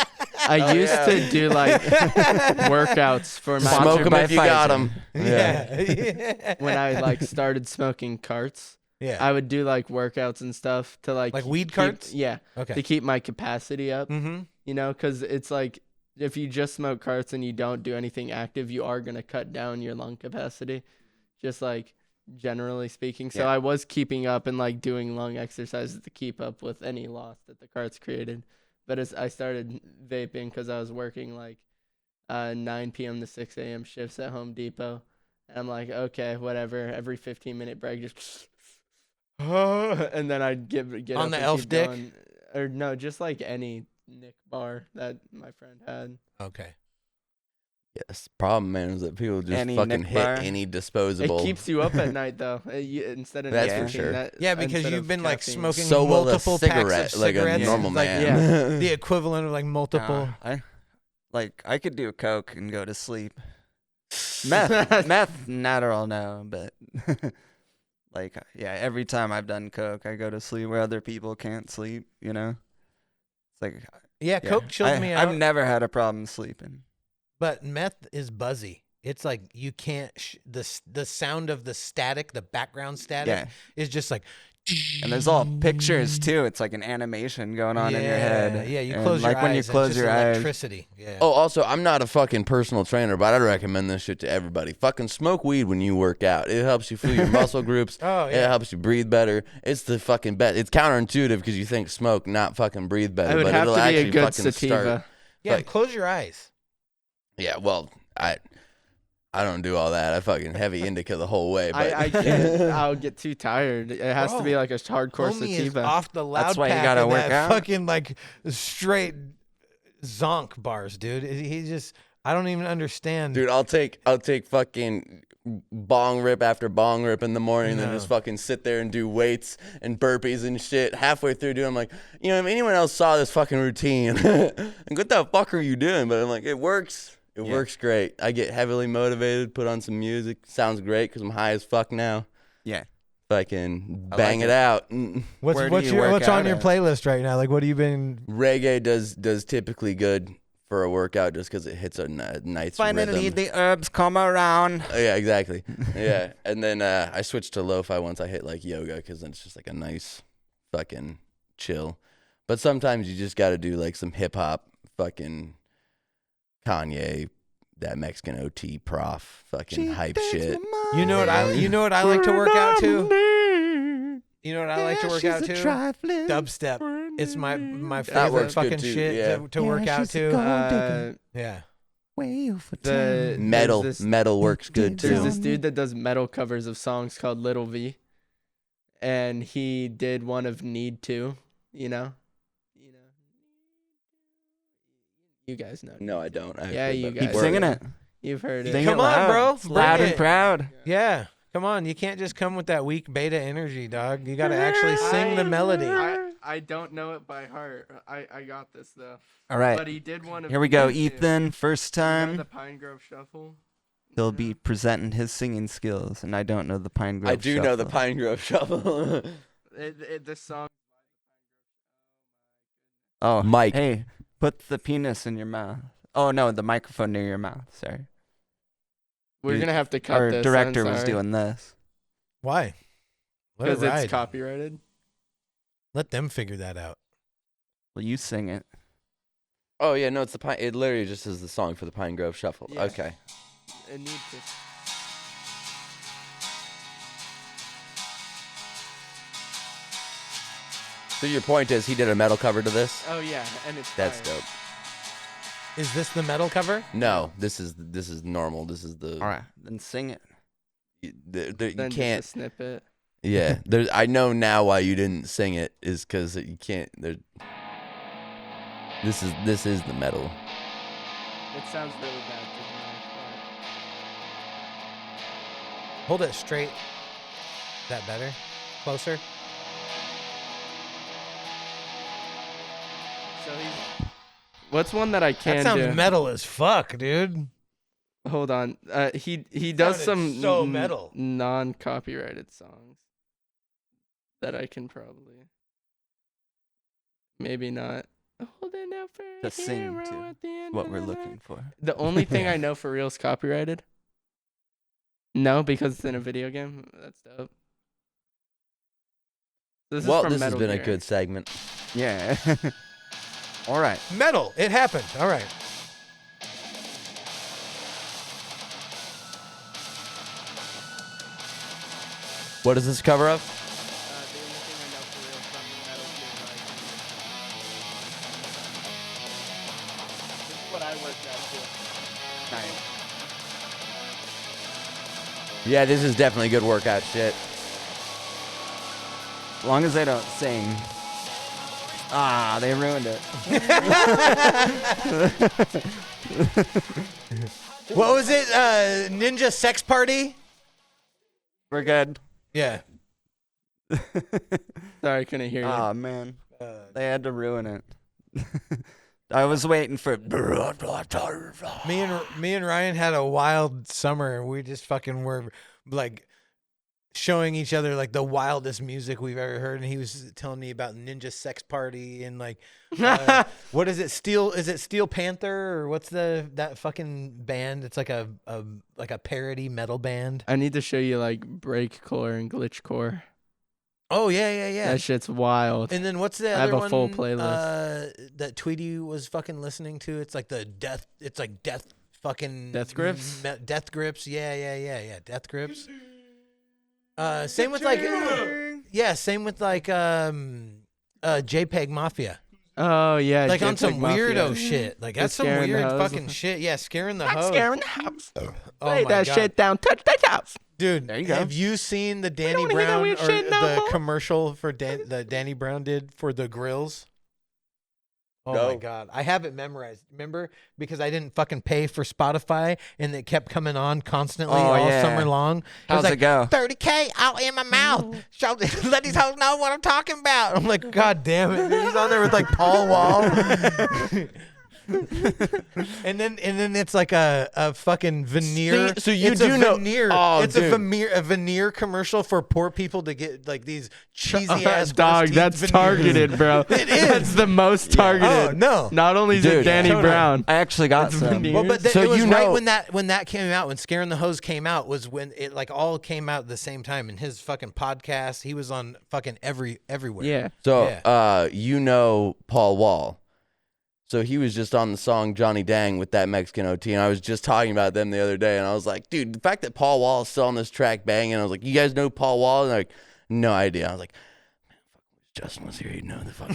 I used yeah. to do like workouts for my Smoke them by if you got Pfizer. them. yeah. when I like started smoking carts. Yeah. I would do like workouts and stuff to like weed keep- carts? Yeah, Okay. to keep my capacity up. Mm-hmm. You know, because it's like if you just smoke carts and you don't do anything active, you are gonna cut down your lung capacity, just like generally speaking. So Yeah. I was keeping up and like doing lung exercises to keep up with any loss that the carts created. But as I started vaping because I was working like 9 p.m. to 6 a.m. shifts at Home Depot, and I'm like, okay, whatever. Every 15-minute break, just and then I'd get On up the and elf keep dick? going. Or no, just like any Nick bar that my friend had. Okay. Yes, the problem, man, is that people just Any fucking Nick hit bar? any disposable. It keeps you up at night though. Instead of That's for nicotine, sure. Yeah, because instead you've of been like caffeine. smoking So will a multiple packs cigarette, of like a cigarettes. normal Like, man. the equivalent of like multiple. I could do coke and go to sleep. Meth, not at all, no, but like, yeah, every time I've done coke, I go to sleep where other people can't sleep, you know? It's like, Yeah, yeah, coke chills me out. I've never had a problem sleeping. But meth is buzzy. It's like you can't. The sound of the static, the background static, Yeah. is just like. And there's all pictures too. It's like an animation going on in your head. Yeah, you And close your like eyes. when you it's close just your eyes. electricity. Yeah. Oh, also, I'm not a fucking personal trainer, but I'd recommend this shit to everybody. Fucking smoke weed when you work out. It helps you feel your muscle groups. Oh, It yeah. helps you breathe better. It's the fucking best. It's counterintuitive because you think smoke, not fucking breathe better. I would but have it'll to be actually a good fucking sativa. start. Yeah, like- close your eyes. Yeah, well, I don't do all that. I fucking heavy indica the whole way. But I can't. I'll get too tired. It has to be Bro, like a hardcore Homie is sativa. off the loud That's why you pack gotta and work that out. fucking like straight zonk bars, dude. He just. I don't even understand. Dude, I'll take fucking bong rip after bong rip in the morning and then No. just fucking sit there and do weights and burpees and shit. Halfway through doing, I'm like, you know, if anyone else saw this fucking routine, like, what the fuck are you doing? But I'm like, it works. It works great. I get heavily motivated, put on some music. Sounds great because I'm high as fuck now. Yeah. fucking I bang like it it. out. What's Where do you work what's on out your at? playlist right now? Like, what have you been? Reggae does typically good for a workout just because it hits a nice Finally, rhythm. the herbs come around. Yeah, exactly. Yeah, and then I switched to lo-fi once I hit like yoga because then it's just like a nice fucking chill. But sometimes you just got to do like some hip hop, fucking Kanye, that Mexican OT prof, fucking hype shit. You know what I like to work out to. You know what I like to work out to? Dubstep. It's my That favorite works good fucking too, shit yeah. to work out to. Yeah. Metal there's this, metal works good There's too. this dude that does metal covers of songs called Little V, and he did one of Need To. You know. You guys know. No, I don't. I've Yeah, heard you that guys. Keep before. singing it. You've heard it. Sing Come it on, loud. bro. It's Bring loud it. and proud. Yeah. Come on. You can't just come with that weak beta energy, dog. You got to actually sing the melody. I don't know it by heart. I got this though. All right. But he did one of Here we go. Need To. Ethan, first You know time. the Pine Grove Shuffle. He'll be presenting his singing skills, and I don't know the Pine Grove I do know the Shuffle. Pine Grove Shuffle. This song. Oh, Mike. Hey, put the penis in your mouth. Oh, no, the microphone near your mouth. Sorry. We're gonna have to cut Our this. director was doing this. Why? Let it because ride. it's copyrighted. Let them figure that out. Well, you sing it. Oh yeah, no, it's the Pine. It literally just is the song for the Pine Grove Shuffle. Yeah. Okay. It needs to. So your point is he did a metal cover to this? Oh yeah, and it's That's fire. dope. Is this the metal cover? No, this is normal. This is the. All right, then sing it. You Then can't. just a snippet. Yeah, I know now why you didn't sing it is because you can't. This is the metal. It sounds really bad. To me, Hold it straight. Is that better? Closer? but- So he's. What's one that I That can sounds do? metal as fuck, dude. Hold on. He does Sounded some so metal. non-copyrighted songs that I can probably. Maybe not. Holding out for To a sing hero to at the end What of we're the looking night. for. The only thing I know for real is copyrighted. No, because it's in a video game. That's dope. This Well, is from this has Metal been a Gear. good segment. Yeah. All right. Metal. It happened. All right. What is this cover of? The only thing I know for real from Metal Gear Rising. This is what I worked out to. Nice. Yeah, this is definitely good workout shit. As long as they don't sing. Ah, they ruined it. What was it? Ninja Sex Party? We're good. Yeah. Sorry, I couldn't hear you. Oh man, they had to ruin it. I was waiting for. Me and Ryan had a wild summer. We just fucking were like showing each other like the wildest music we've ever heard, and he was telling me about Ninja Sex Party and like what is it? Is it Steel Panther or what's that fucking band? It's like a parody metal band. I need to show you like breakcore and glitchcore. Oh yeah. That shit's wild. And then what's the I other have a one? full playlist. That Tweedy was fucking listening to. It's like death fucking Death Grips? Death Grips. Yeah. Death Grips. Same with like same with like JPEG Mafia. Oh yeah, Like on JPEG some Mafia. weirdo shit. Like that's some scaring the weird hoes. fucking shit. Yeah, scaring the hoes. Scaring the house. Oh Lay my that God. shit down. Touch that house. Dude, There you go. have you seen the Danny don't hear that Brown or weird shit no the more. commercial for that Danny Brown did for the grills? Oh my No. God. I have it memorized. Remember? Because I didn't fucking pay for Spotify and it kept coming on constantly Oh, all yeah. summer long. How's it was it go? 30K out in my mouth. Show, let these hoes know what I'm talking about. I'm like, God damn it. Dude. He's on there with like Paul Wall. and then it's like a fucking veneer. So you it's do a know- veneer. Oh, it's dude. a veneer commercial for poor people to get like these cheesy ass Dog, that's targeted, bro. It is. That's the most targeted. Oh no. Not only is it Dude, Danny totally. Brown. I actually got some. veneer. Well, but So it was you right know- when that came out, when Scaring the Hose came out, was when it like all came out at the same time. In his fucking podcast, he was on fucking everywhere. Yeah. So, Yeah. you know Paul Wall. So he was just on the song Johnny Dang with that Mexican OT, and I was just talking about them the other day, and I was like, dude, the fact that Paul Wall is still on this track banging, I was like, you guys know Paul Wall? And they're like, no idea. I was like, man, fuck, Justin was here, he'd know the fuck.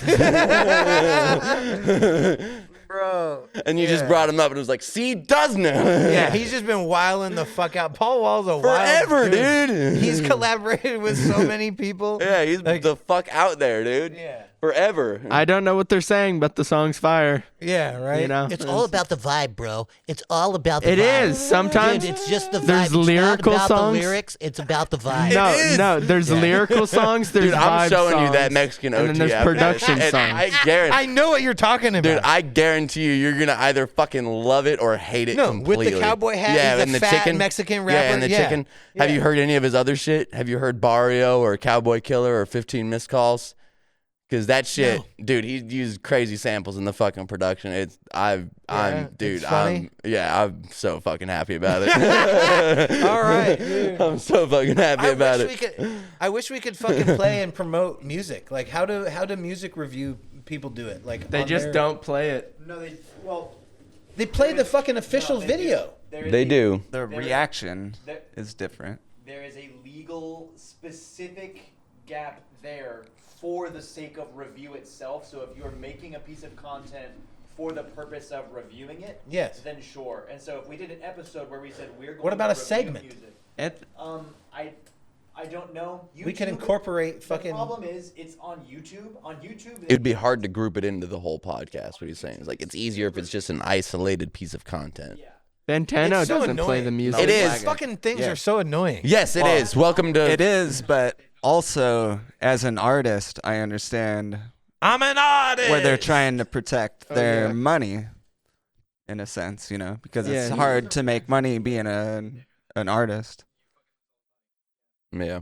Bro. And you just brought him up, and it was like, see, he does know. Yeah, he's just been wilding the fuck out. Paul Wall's a Forever, wild dude. He's collaborated with so many people. Yeah, he's Like- the fuck out there, dude. Yeah. Forever. I don't know what they're saying, but the song's fire. Yeah, right. You know? It's all about the vibe, bro. It's all about the It vibe. is. Sometimes Dude, it's just the vibe. there's It's lyrical not about songs. the lyrics. It's about the vibe. No, is. no. There's lyrical songs. There's Dude, I'm vibe showing you songs, that Mexican OT. and then there's after this, production and songs. I guarantee. I know what you're talking about. Dude, I guarantee you're gonna either fucking love it or hate it No, completely. with the cowboy hat, yeah, he's a and the fat chicken, Mexican Yeah, rapper, and the yeah. chicken. Have Yeah. you heard any of his other shit? Have you heard Barrio or Cowboy Killer or 15 Missed Calls? Because that shit, dude, he used crazy samples in the fucking production. I'm funny. I'm so fucking happy about it. All right, dude. I'm so fucking happy about it. I wish we could fucking play and promote music. Like how do music review people do it? Like They on just their- don't play it. No, they play the fucking official video. They do. The reaction is different. There is a legal specific gap there for the sake of review itself. So if you're making a piece of content for the purpose of reviewing it, Yes. then sure. And so if we did an episode where we said we're going What about to a review segment? music, I don't know. We could YouTube- incorporate fucking. The problem is it's on YouTube. On YouTube, It'd be hard to group it into the whole podcast. What he's saying is like it's easier if it's just an isolated piece of content. Fantano It's so doesn't play annoying. the music. It is. These fucking things Yeah. are so annoying. Yes, it is. Welcome to. It is, but also as an artist, I understand I'm an artist. where they're trying to protect their yeah. money, in a sense, because it's Yeah. hard to make money being an artist. Yeah.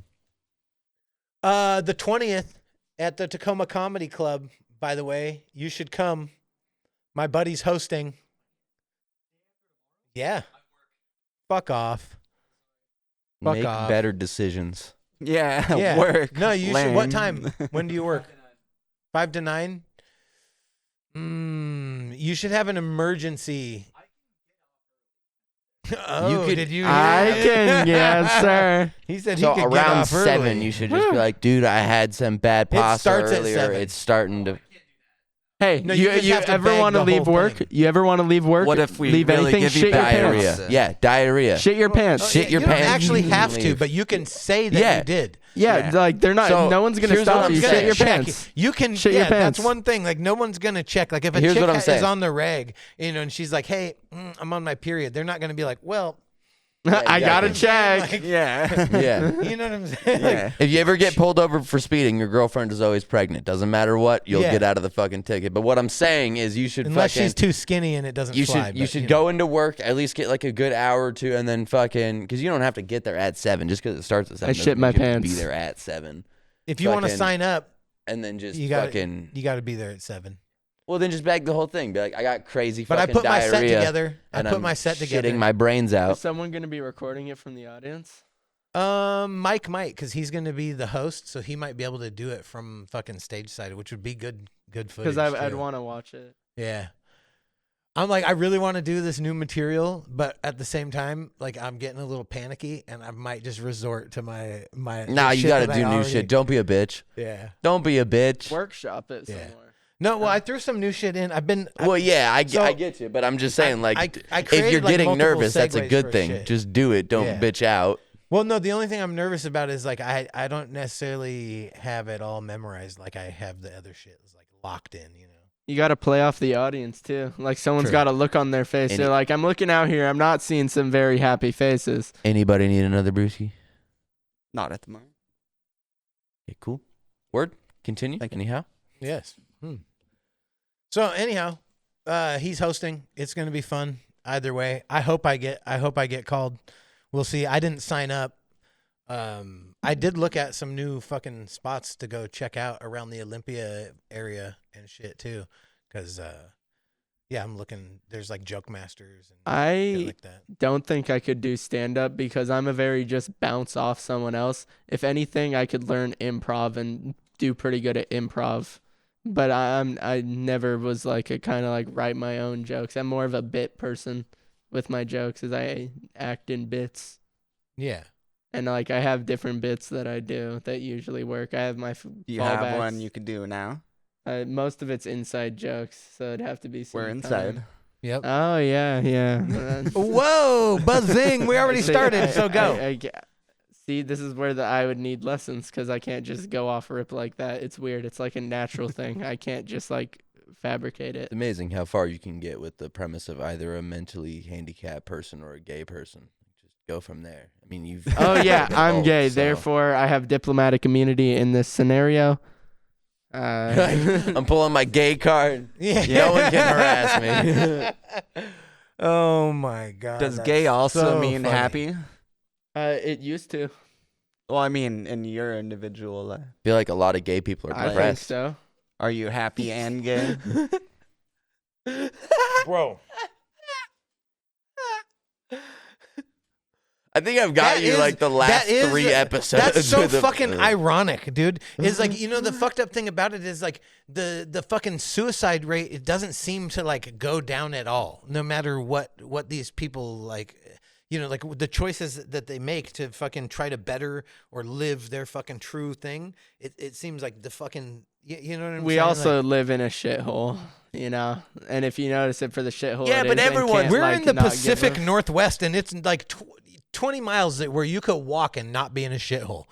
The 20th at the Tacoma Comedy Club. By the way, you should come. My buddy's hosting. Yeah. Fuck off. Fuck Make off. better decisions. Yeah, Yeah. work. No, you should. What lame. time? When do you work? 5 to 9. You should have an emergency. Oh, could- did you? I can, yes, sir. He said So he could get around off 7, early. you should just be like, dude, I had some bad pasta starts at earlier. 7. It's starting to. Hey, No, you you, just you have to ever bag want to the leave whole work? thing. You ever want to leave work? What if we leave really anything? give you Shit your Diarrhea. pants. Yeah, diarrhea. Shit your pants. Shit your you don't pants. actually have to, Leave. but you can say that Yeah. you did. Yeah, like they're not. So, no one's gonna here's what stop I'm you. saying. Shit your Check. pants. You can. Shit yeah, your pants. that's one thing. Like no one's gonna check. Like if a Here's chick what I'm is saying. on the reg, and she's like, "Hey, I'm on my period," they're not gonna be like, "Well, I got a exactly. check. Like, Yeah. Yeah. you know what I'm saying?" Yeah. If you ever get pulled over for speeding, your girlfriend is always pregnant. Doesn't matter what, you'll Yeah. get out of the fucking ticket. But what I'm saying is you should Unless fucking, she's too skinny and it doesn't you fly. should you but, should know. go into work, at least get like a good hour or two, and then fucking, because you don't have to get there at 7 just because it starts at 7. I doesn't shit mean my you have to pants. Be there at 7, If you want to fucking- sign up, and then just you got fucking. you got to be there at 7. Well, then just bag the whole thing. Be like, I got crazy But I fucking put my set diarrhea, together. I and put I'm my set together. shitting my brains Is out. someone gonna be recording it from the audience? Mike might, because he's going to be the host, so he might be able to do it from fucking stage side, which would be good footage. Because I'd too. want to watch it. Yeah. I'm like, I really want to do this new material, but at the same time, like I'm getting a little panicky, and I might just resort to my. Nah, the you shit got to that I do new already- shit. Don't be a bitch. Yeah. Don't be a bitch. Workshop it Yeah. somewhere. No, well, I threw some new shit in. Well, yeah, I So- get you, but I'm just saying, like, I if created, you're like, getting multiple nervous, that's a segues good for thing. shit. Just do it. Don't Yeah. bitch out. Well, no, the only thing I'm nervous about is like I don't necessarily have it all memorized like I have the other shit. It's like locked in, you know. You got to play off the audience too. Like someone's True. got to look on their face. Any- They're like, I'm looking out here. I'm not seeing some very happy faces. Anybody need another brewski? Not at the moment. Okay, cool. Word. Continue. Thank you. Anyhow. Yes. So anyhow, He's hosting. It's gonna be fun either way. I hope I get called. We'll see. I didn't sign up. I did look at some new fucking spots to go check out around the Olympia area and shit too, because yeah, I'm looking. There's like joke masters and shit I like that. don't think I could do stand up because I'm a very just bounce off someone else. If anything, I could learn improv and do pretty good at improv. But I never was like a kind of like write my own jokes. I'm more of a bit person with my jokes as I act in bits. Yeah. And like I have different bits that I do that usually work. I have my Do you have fallbacks. one you could do now? Most of it's inside jokes, so it'd have to be some We're inside. time. Yep. Oh yeah. Whoa, buzzing! We already See, started, so go. See, this is where I would need lessons because I can't just go off rip like that. It's weird. It's like a natural thing. I can't just like fabricate it. It's amazing how far you can get with the premise of either a mentally handicapped person or a gay person. Just go from there. I mean, you've. Oh yeah, I'm both, gay. so. Therefore, I have diplomatic immunity in this scenario. I'm pulling my gay card. Yeah. No one can harass me. Oh my god. Does that's gay also so mean funny. happy? It used to. Well, I mean, in your individual life. I feel like a lot of gay people are I think depressed. so. Are you happy and gay? Bro. I think I've got That you is- like the last that is- 3 episodes. That's so with the- fucking ironic, dude. It's like, you know, the fucked up thing about it is like the fucking suicide rate, it doesn't seem to like go down at all, no matter what these people like, you know, like the choices that they make to fucking try to better or live their fucking true thing. It seems like the fucking, you know what I'm We saying? also Like, live in a shithole, you know. And if you notice it for the shithole, Yeah, it but is, and everyone- can't, we're like, in the not give Pacific a- Northwest, and it's like 20 miles where you could walk and not be in a shithole.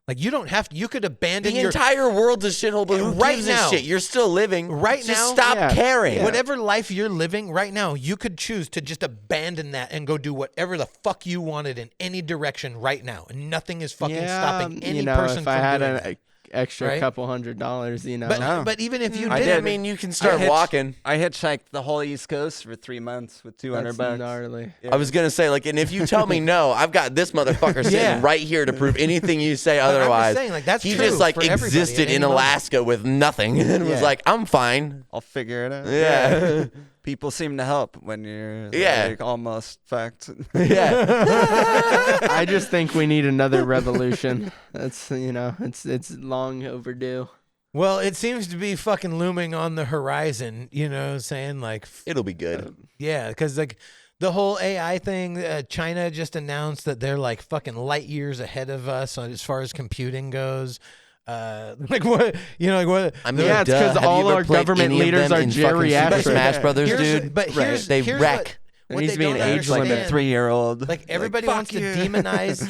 Like you don't have to. You could abandon The your entire world's a shithole, but who Right gives now. a shit? You're still living. Right Just now, stop yeah. caring. whatever life you're living right now. You could choose to just abandon that and go do whatever the fuck you wanted in any direction right now, and nothing is fucking stopping any you know, person if from I had doing an it. extra Right? couple $100, you know. But even if you I did, did. I mean, you can start hitched- walking. I hitchhiked the whole East Coast for 3 months with $200 That's bucks. gnarly. I was gonna say, like, and if you tell me no, I've got this motherfucker sitting Yeah. right here to prove anything you say I'm just otherwise. saying, like, that's he true just like for everybody existed at any in moment. Alaska with nothing and was Yeah. like, I'm fine. I'll figure it out. Yeah. People seem to help when you're Yeah. like almost fucked. Yeah. I just think we need another revolution. That's, you know, it's long overdue. well, it seems to be fucking looming on the horizon. You know, what I'm saying like, It'll be good. yeah, because like the whole AI thing, China just announced that they're like fucking light years ahead of us as far as computing goes. Like what, you know, like what? I mean, Yeah, it's duh. 'cause Have you all ever our played government any of leaders them are in fucking Super geriatric. Smash Brothers, Here's- dude. but here's- they here's wreck. There what needs they to be don't an age limit. understand- 3-year-old. Like everybody fuck wants to you. demonize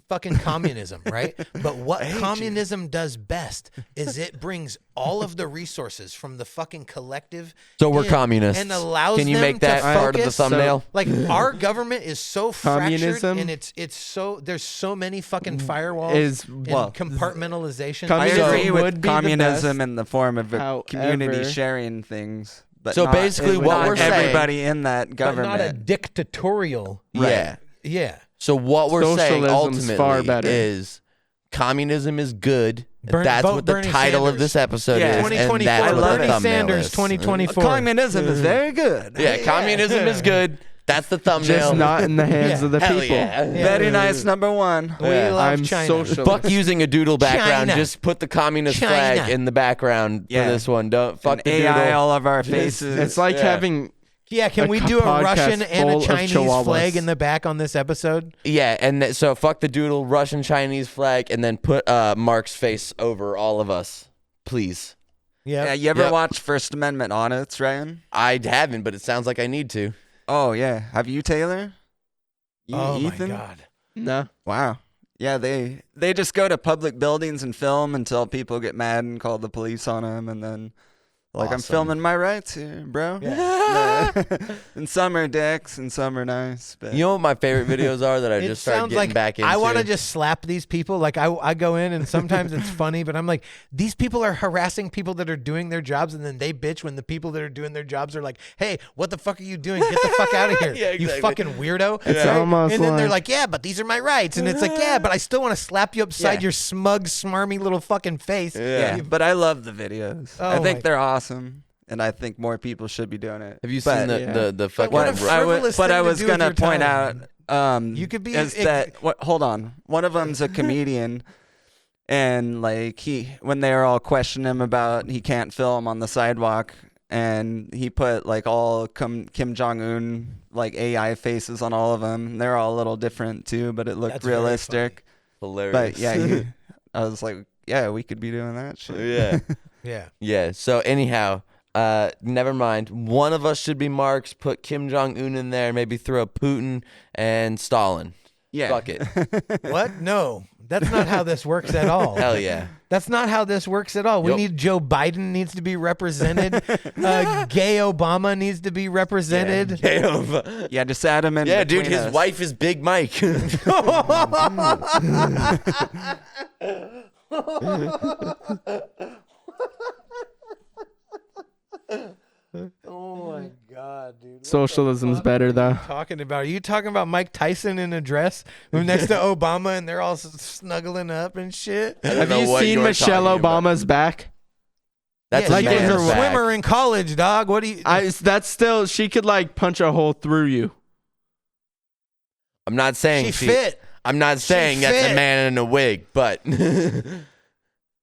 fucking communism, right? But what communism does best is it brings all of the resources from the fucking collective. So we're in communists. and allows Can you them make that to part of the focus. thumbnail? Like our government is so fractured, Communism and it's so there's so many fucking firewalls Is and well, compartmentalization. I Communism agree would with be the communism best. in the form of a community However- sharing things. But So not- basically not what we're saying- everybody in that but government. not a dictatorial. Yeah. Yeah. So what we're saying Socialism's ultimately far better. is communism is good. Burn- That's vote what the Bernie title of Sanders. this episode Yeah. is. 2024. And that's what Bernie the thumbnail Sanders, is. 2024. Communism is very good. Yeah, communism is good. That's the thumbnail. Just not in the hands Yeah. of the Hell people. yeah. Very nice, number one. We Yeah. love I'm China. social. Fuck using a doodle background. China. Just put the communist China. flag in the background Yeah. for this one. Don't fuck And the AI doodle. all of our faces. It's like Yeah. having Yeah, can A we do a podcast Russian and full a of Chinese chihuahuas. flag in the back on this episode? Yeah, and so fuck the doodle, Russian Chinese flag, and then put Mark's face over all of us, please. Yeah, Yeah. you ever Yep. watch First Amendment audits, Ryan? I haven't, but it sounds like I need to. Oh yeah. Have you, Taylor? You, Oh Ethan? my god. no. Wow. Yeah, they just go to public buildings and film until people get mad and call the police on them, and then Like, I'm Awesome. filming my rights here, bro. Yeah. And some are dicks and some are nice. But You know what my favorite videos are that I It just started sounds getting like back into? I want to just slap these people. Like I go in and sometimes it's funny, but I'm like, these people are harassing people that are doing their jobs, and then they bitch when the people that are doing their jobs are like, "Hey, what the fuck are you doing? Get the fuck out of here, Yeah, you exactly. fucking weirdo!" It's Right? almost and then they're like- like, "Yeah, but these are my rights," and it's like, "Yeah, but I still want to slap you upside Yeah. your smug, smarmy little fucking face." yeah, You- but I love the videos. Oh I think my- they're awesome, and I think more people should be doing it. Have you But seen the yeah. the But fucking? what a What frivolous what thing I to was do with gonna your point time. out, You could be is it- that hold on, one of them's a comedian, and like when they were all questioning him about he can't film on the sidewalk, and he put like all Kim Jong Un like AI faces on all of them. They're all a little different too, but it looked That's very realistic. Hilarious. But yeah, I was like, yeah, we could be doing that shit. yeah. yeah. Yeah. So anyhow, never mind. One of us should be Marx. Put Kim Jong Un in there. Maybe throw Putin and Stalin. Yeah. Fuck it. What? No, that's not how this works at all. Hell yeah. That's not how this works at all. We Yup. need Joe Biden needs to be represented. Gay Obama needs to be represented. Yeah, just add him in. Yeah, dude. between His us. wife is Big Mike. Oh my God, dude. Socialism's better though. Talking about? Are you talking about Mike Tyson in a dress next to Obama and they're all snuggling up and shit? I don't Have know you what seen you're Michelle talking about. Obama's back? That's yeah, a like in man's her back. swimmer in college, dog. What do you? That's still, she could like punch a hole through you. I'm not saying she fit, I'm not saying that's fit. a man in a wig, but it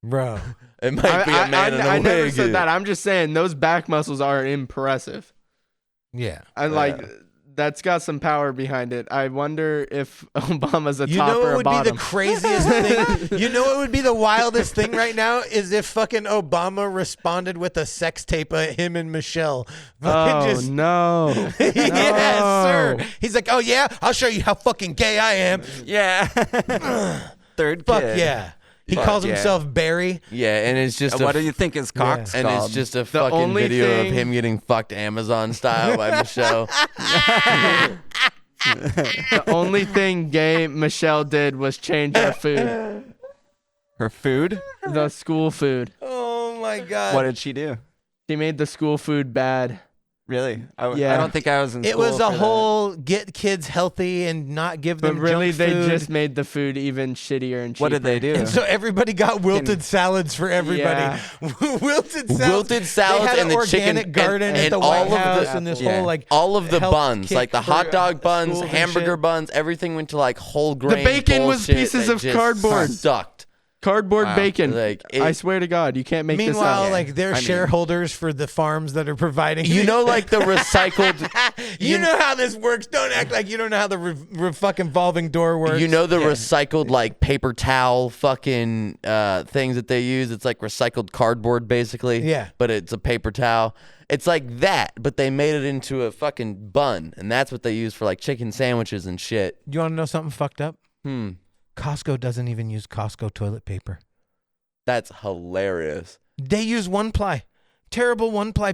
bro. might be a man in a I wig. never said that. I'm just saying those back muscles are impressive. Yeah. I like that's got some power behind it. I wonder if Obama's a You top know or what a would be bottom. the craziest thing? You know what would be the wildest thing right now is if fucking Obama responded with a sex tape of him and Michelle. Fucking Oh just- no! yes, sir. No. He's like, oh yeah, I'll show you how fucking gay I am. Yeah. Third Fuck kid. yeah. He Fuck calls yeah. himself Barry. Yeah, and it's just What do you think his cock's and called? it's just a fucking only video thing- of him getting fucked Amazon style by Michelle. The only thing gay Michelle did was change our food, her food. the school food. Oh my God. What did she do? She made the school food bad. Really? Yeah. I don't think I was in It school was a for that. whole get kids healthy and not give But them really, junk they food. just made the food even shittier and cheaper. What did they do? And so everybody got wilted salads for everybody. Yeah. wilted salads. Wilted salads they had and an the chicken organic garden and at the all White of the- House and this yeah. whole like All of the health buns, kick like the for, hot dog buns, schools and hamburger shit. buns, everything went to like whole The grain. bacon was bullshit pieces that of just cardboard. Sucked. Cardboard Wow. bacon. Like, I it- swear to God, you can't make this Meanwhile, up. like they're I mean- shareholders for the farms that are providing. You know, like the recycled. you know how this works. Don't act like you don't know how the fucking revolving door works. You know the recycled like paper towel fucking things that they use. It's like recycled cardboard basically. Yeah. But it's a paper towel. It's like that, but they made it into a fucking bun, and that's what they use for like chicken sandwiches and shit. You want to know something fucked up? Costco doesn't even use Costco toilet paper. That's hilarious. They use one ply. Terrible one ply.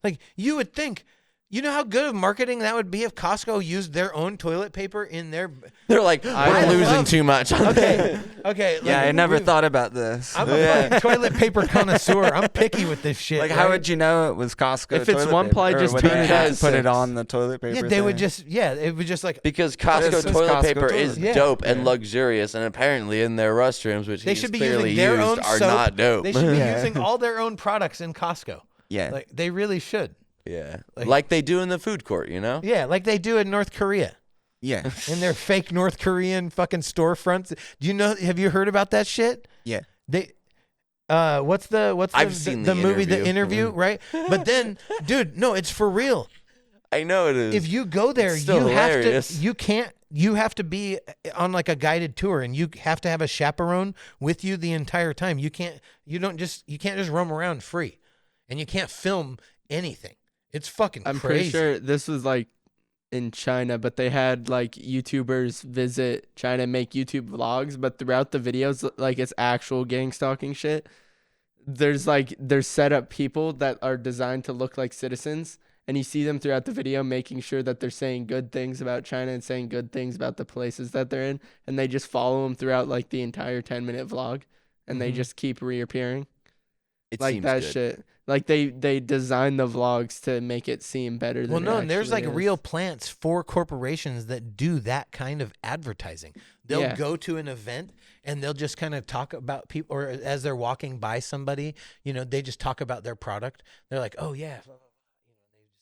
Like you would think. You know how good of marketing that would be if Costco used their own toilet paper in their. They're like, I we're losing love- too much. On Okay. Okay. Yeah, like, I never we- thought about this. I'm a fucking toilet paper connoisseur. I'm picky with this shit. Like, right? how would you know it was Costco? If it's toilet one paper? ply, Or just would turn they it have at to put it 6. on the toilet paper. Yeah, they would thing? just. Yeah, it was just like. Because This Costco is toilet Costco paper toilet is paper. dope and luxurious, and apparently in their restrooms, which They he's should be clearly using their used, own are soap. not dope. They should be Yeah. using all their own products in Costco. Yeah. Like they really should. Yeah, Like- like they do in the food court, you know. Yeah, like they do in North Korea. Yeah. In their fake North Korean fucking storefronts. Do you know? Have you heard about that shit? Yeah. They, what's the I've seen the the movie, The interview. Interview, right? But then, dude, no, it's for real. I know it is. If you go there, It's still you hilarious. have to. You can't. You have to be on like a guided tour, and you have to have a chaperone with you the entire time. You can't. You can't just roam around free, and you can't film anything. It's fucking I'm crazy. pretty sure this was like in China, but they had like YouTubers visit China and make YouTube vlogs, but throughout the videos, like it's actual gang stalking shit. there's set up people that are designed to look like citizens, and you see them throughout the video making sure that they're saying good things about China and saying good things about the places that they're in, and they just follow them throughout like the entire 10-minute vlog, and they just keep reappearing. It Like seems that good. shit. Like they design the vlogs to make it seem better than Well, no, it and there's like actually is. real plants for corporations that do that kind of advertising. They'll Yeah. go to an event and they'll just kind of talk about people, or as they're walking by somebody, they just talk about their product. They're like, oh yeah, blah, blah, blah. They just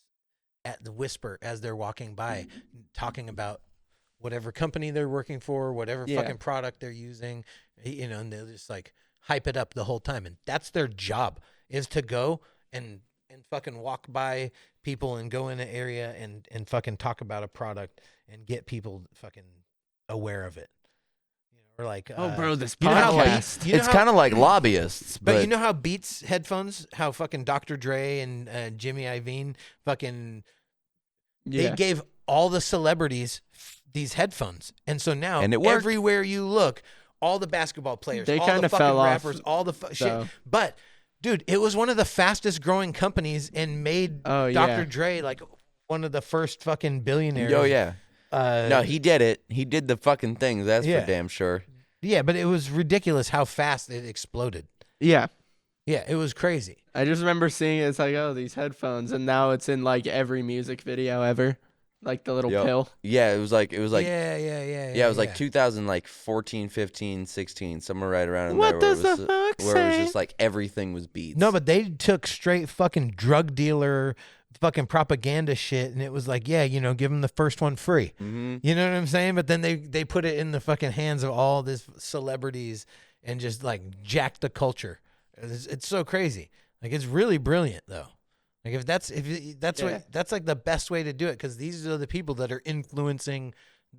at the whisper as they're walking by, talking about whatever company they're working for, whatever fucking product they're using, and they'll just like hype it up the whole time. And that's their job, is to go and fucking walk by people and go in an area and fucking talk about a product and get people fucking aware of it. Or like, Oh, bro, this you know how podcast. Beats- you know It's how- kind of like lobbyists, But you know how Beats headphones, how fucking Dr. Dre and Jimmy Iovine fucking, they gave all the celebrities these headphones. And so now And it worked. everywhere you look, all the basketball players, They all the kinda fucking fell off, rappers, all the shit. though. But, dude, it was one of the fastest growing companies and made Oh, Dr. yeah. Dre like one of the first fucking billionaires. Oh yeah. No, he did it. He did the fucking things. That's Yeah. for damn sure. Yeah, but it was ridiculous how fast it exploded. Yeah. Yeah, it was crazy. I just remember seeing it. It's like, oh, these headphones, and now it's in like every music video ever, like the little Yep. pill. Yeah, it was like yeah, it was like 2014, 15, 16, somewhere right around in What there. does where the it was, fuck where it was say? just like everything was Beats. No, but they took straight fucking drug dealer fucking propaganda shit, and it was like, yeah, give them the first one free. Mhm. You know what I'm saying? But then they put it in the fucking hands of all these celebrities and just like jacked the culture. It's so crazy. Like, it's really brilliant though. Like if that's what that's like the best way to do it, because these are the people that are influencing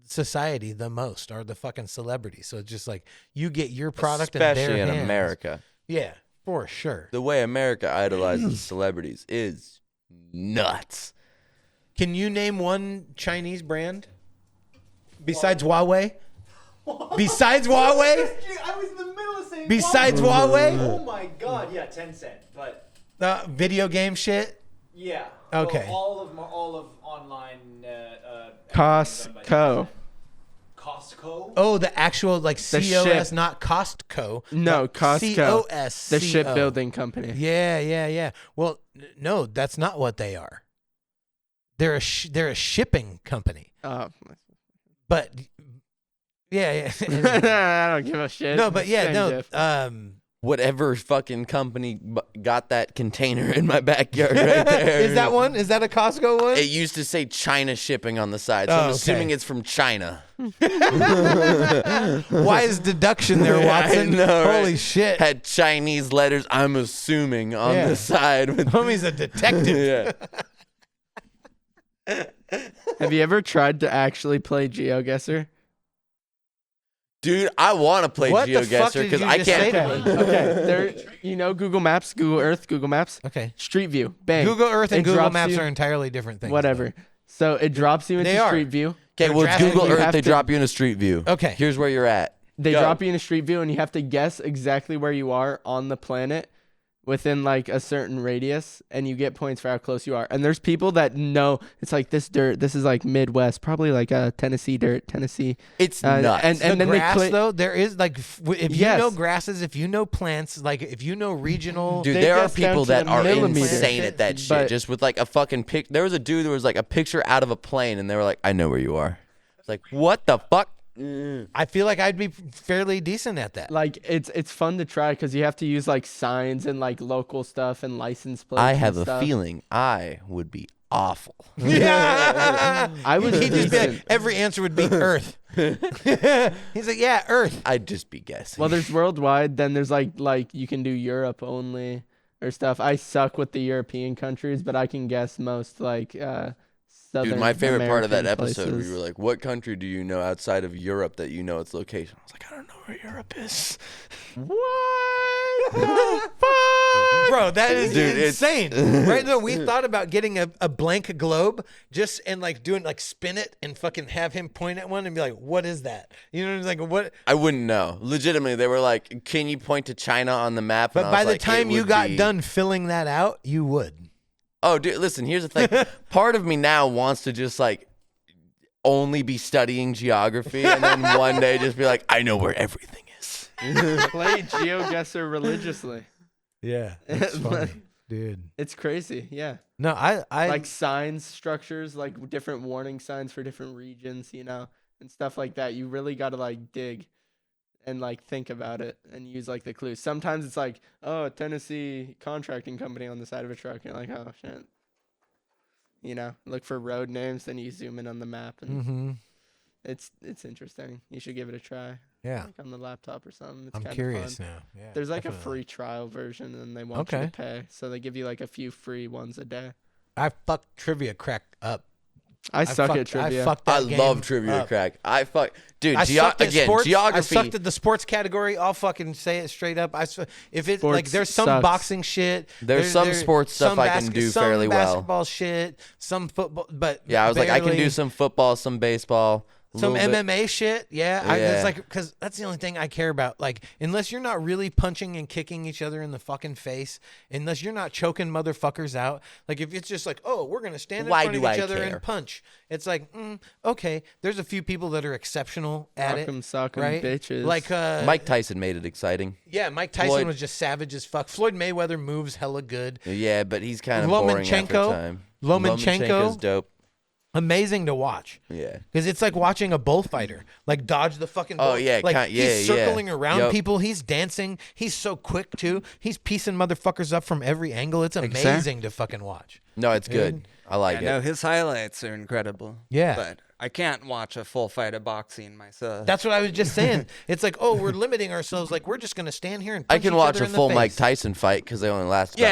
society the most, are the fucking celebrities. So it's just like you get your product especially in their in hands. America. Yeah, for sure. The way America idolizes celebrities is nuts. Can you name one Chinese brand besides Huawei? Besides Huawei? I was in the middle of saying. Besides Huawei? Oh my god, yeah, Tencent, but Video game shit? yeah. Okay. Well, all of online. Costco. Costco. Oh, the actual like The COS, ship. not Costco. No, but Costco. COS. The shipbuilding company. Yeah. Well, no, that's not what they are. They're a shipping company. Oh. But yeah. I don't give a shit. No, but yeah, Same no. diff. Whatever fucking company got that container in my backyard right there. Is that one? Is that a Costco one? It used to say China shipping on the side, so Oh, I'm okay. assuming it's from China. Wise deduction there, Watson. I know, Holy right? shit. Had Chinese letters, I'm assuming, on Yeah. the side. With Homie's a detective. yeah. Have you ever tried to actually play Geoguesser? Dude, I want to play What the fuck GeoGuesser did because you I just say can't. to me? Okay. Google Maps, Google Earth, Google Maps, Okay. Street View, bang. Google Earth and It Google drops Maps you- are entirely different things. Whatever. So it drops you into They are. Street View. Okay, well, it's drastically- Google you Earth. have They to- drop you in a street view. Okay. Here's where you're at. They Go. drop you in a Street View, and you have to guess exactly where you are on the planet within like a certain radius, and you get points for how close you are. And there's people that know it's like this dirt. This is like Midwest, probably like Tennessee dirt, Tennessee. It's Uh, nuts. and- The then they grass, click- though, there is like, if you Yes. know grasses, if you know plants, like if you know regional. Dude, They there are guess down people to that the are millimeter. insane at that shit. But- Just with like a fucking pic. There was a dude that was like a picture out of a plane, and they were like, "I know where you are." It's like, what the fuck? I feel like I'd be fairly decent at that. Like it's fun to try because you have to use like signs and like local stuff and license plates. I and have a stuff. feeling I would be awful. Yeah. I was He'd just be like, decent. every answer would be Earth. He's like, yeah, Earth. I'd just be guessing. Well, there's worldwide. Then there's like you can do Europe only or stuff. I suck with the European countries, but I can guess most like Southern Dude, my favorite part of that American episode, places. we were like, "What country do you know outside of Europe that you know its location?" I was like, "I don't know where Europe is." What? Bro, that is Dude, it's- insane. Right? No, we thought about getting a blank globe just and like doing like spin it and fucking have him point at one and be like, what is that? You know, it's like what? I wouldn't know. Legitimately, they were like, "Can you point to China on the map?" And But I by was the like, time "It you would got be-" done filling that out, you would. Oh, dude, listen. Here's the thing. Part of me now wants to just like only be studying geography, and then one day just be like, "I know where everything is." Play Geoguesser religiously. Yeah, that's funny, dude. It's crazy. Yeah. No, I Like signs, structures, like different warning signs for different regions, you know, and stuff like that. You really got to like dig and like think about it and use like the clues. Sometimes it's like, oh, Tennessee contracting company on the side of a truck. You're like, oh shit. You know, look for road names, then you zoom in on the map, and Mm-hmm. it's interesting. You should give it a try. Yeah, Like on the laptop or something. It's I'm kinda curious fun. now. Yeah, There's like definitely. a free trial version, and they want you Okay. to pay, so they give you like a few free ones a day. I fucked trivia crack up. I suck fucked, at trivia. I fucked that I game love trivia up. crack. Dude. I sucked at sports. Geography. I sucked at the sports category. I'll fucking say it straight up. If it's like Sports there's some sucks. boxing shit. There's some sports stuff some I can do some fairly well. basketball shit. Some football, but Yeah, I was like, I can do barely. some football, some baseball, a Some little bit. MMA shit, yeah. Yeah. It's like because that's the only thing I care about. Like, unless you're not really punching and kicking each other in the fucking face, unless you're not choking motherfuckers out. Like, if it's just like, oh, we're gonna stand in Why front of do each I other care? and punch. It's like, okay. There's a few people that are exceptional at it, Sock 'em, right? bitches. Like, Mike Tyson made it exciting. yeah, Mike Tyson Floyd- was just savage as fuck. Floyd Mayweather moves hella good. Yeah, but he's kind of boring after time. Lomachenko? dope. Amazing to watch. Yeah. Because it's like watching a bullfighter, like dodge the fucking bull. Oh, yeah, like yeah, he's circling around Yup. people. He's dancing. He's so quick too. He's piecing motherfuckers up from every angle. It's amazing to fucking watch. No, it's good. I like I it. know his highlights are incredible. Yeah. But I can't watch a full fight of boxing myself. That's what I was just saying. It's like, oh, we're limiting ourselves. Like we're just gonna stand here and I punch can each watch other a in the full Mike face. Tyson fight because they only last. About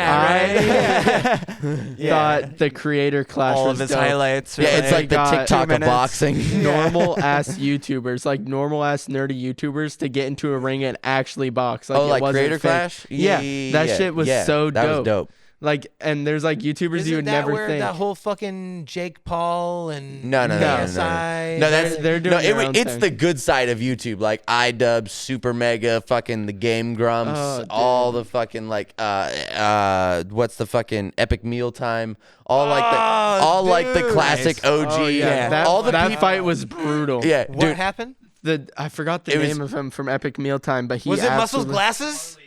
Yeah, thought the creator clash all was of his dope. highlights. Yeah, it's like the got TikTok 2 of minutes. boxing. Normal ass YouTubers, like normal ass nerdy YouTubers, to get into a ring and actually box. Like Oh, it like wasn't Creator fake. Clash? Yeah, that shit was so that dope. was dope. Like, and there's like YouTubers Isn't you would that never where think. that whole fucking Jake Paul and No. No, KSI? No, that's They're doing their own it's thing. the good side of YouTube, like iDub, Super Mega, fucking the Game Grumps, Oh, dude. all the fucking like what's the fucking Epic Mealtime, all like the dude. classic Nice. OG, Oh, yeah, that, all the that people, fight was brutal. yeah, What dude, happened? I forgot the It was- name of him from Epic Mealtime, but he Was it Muscles absolutely- Glasses?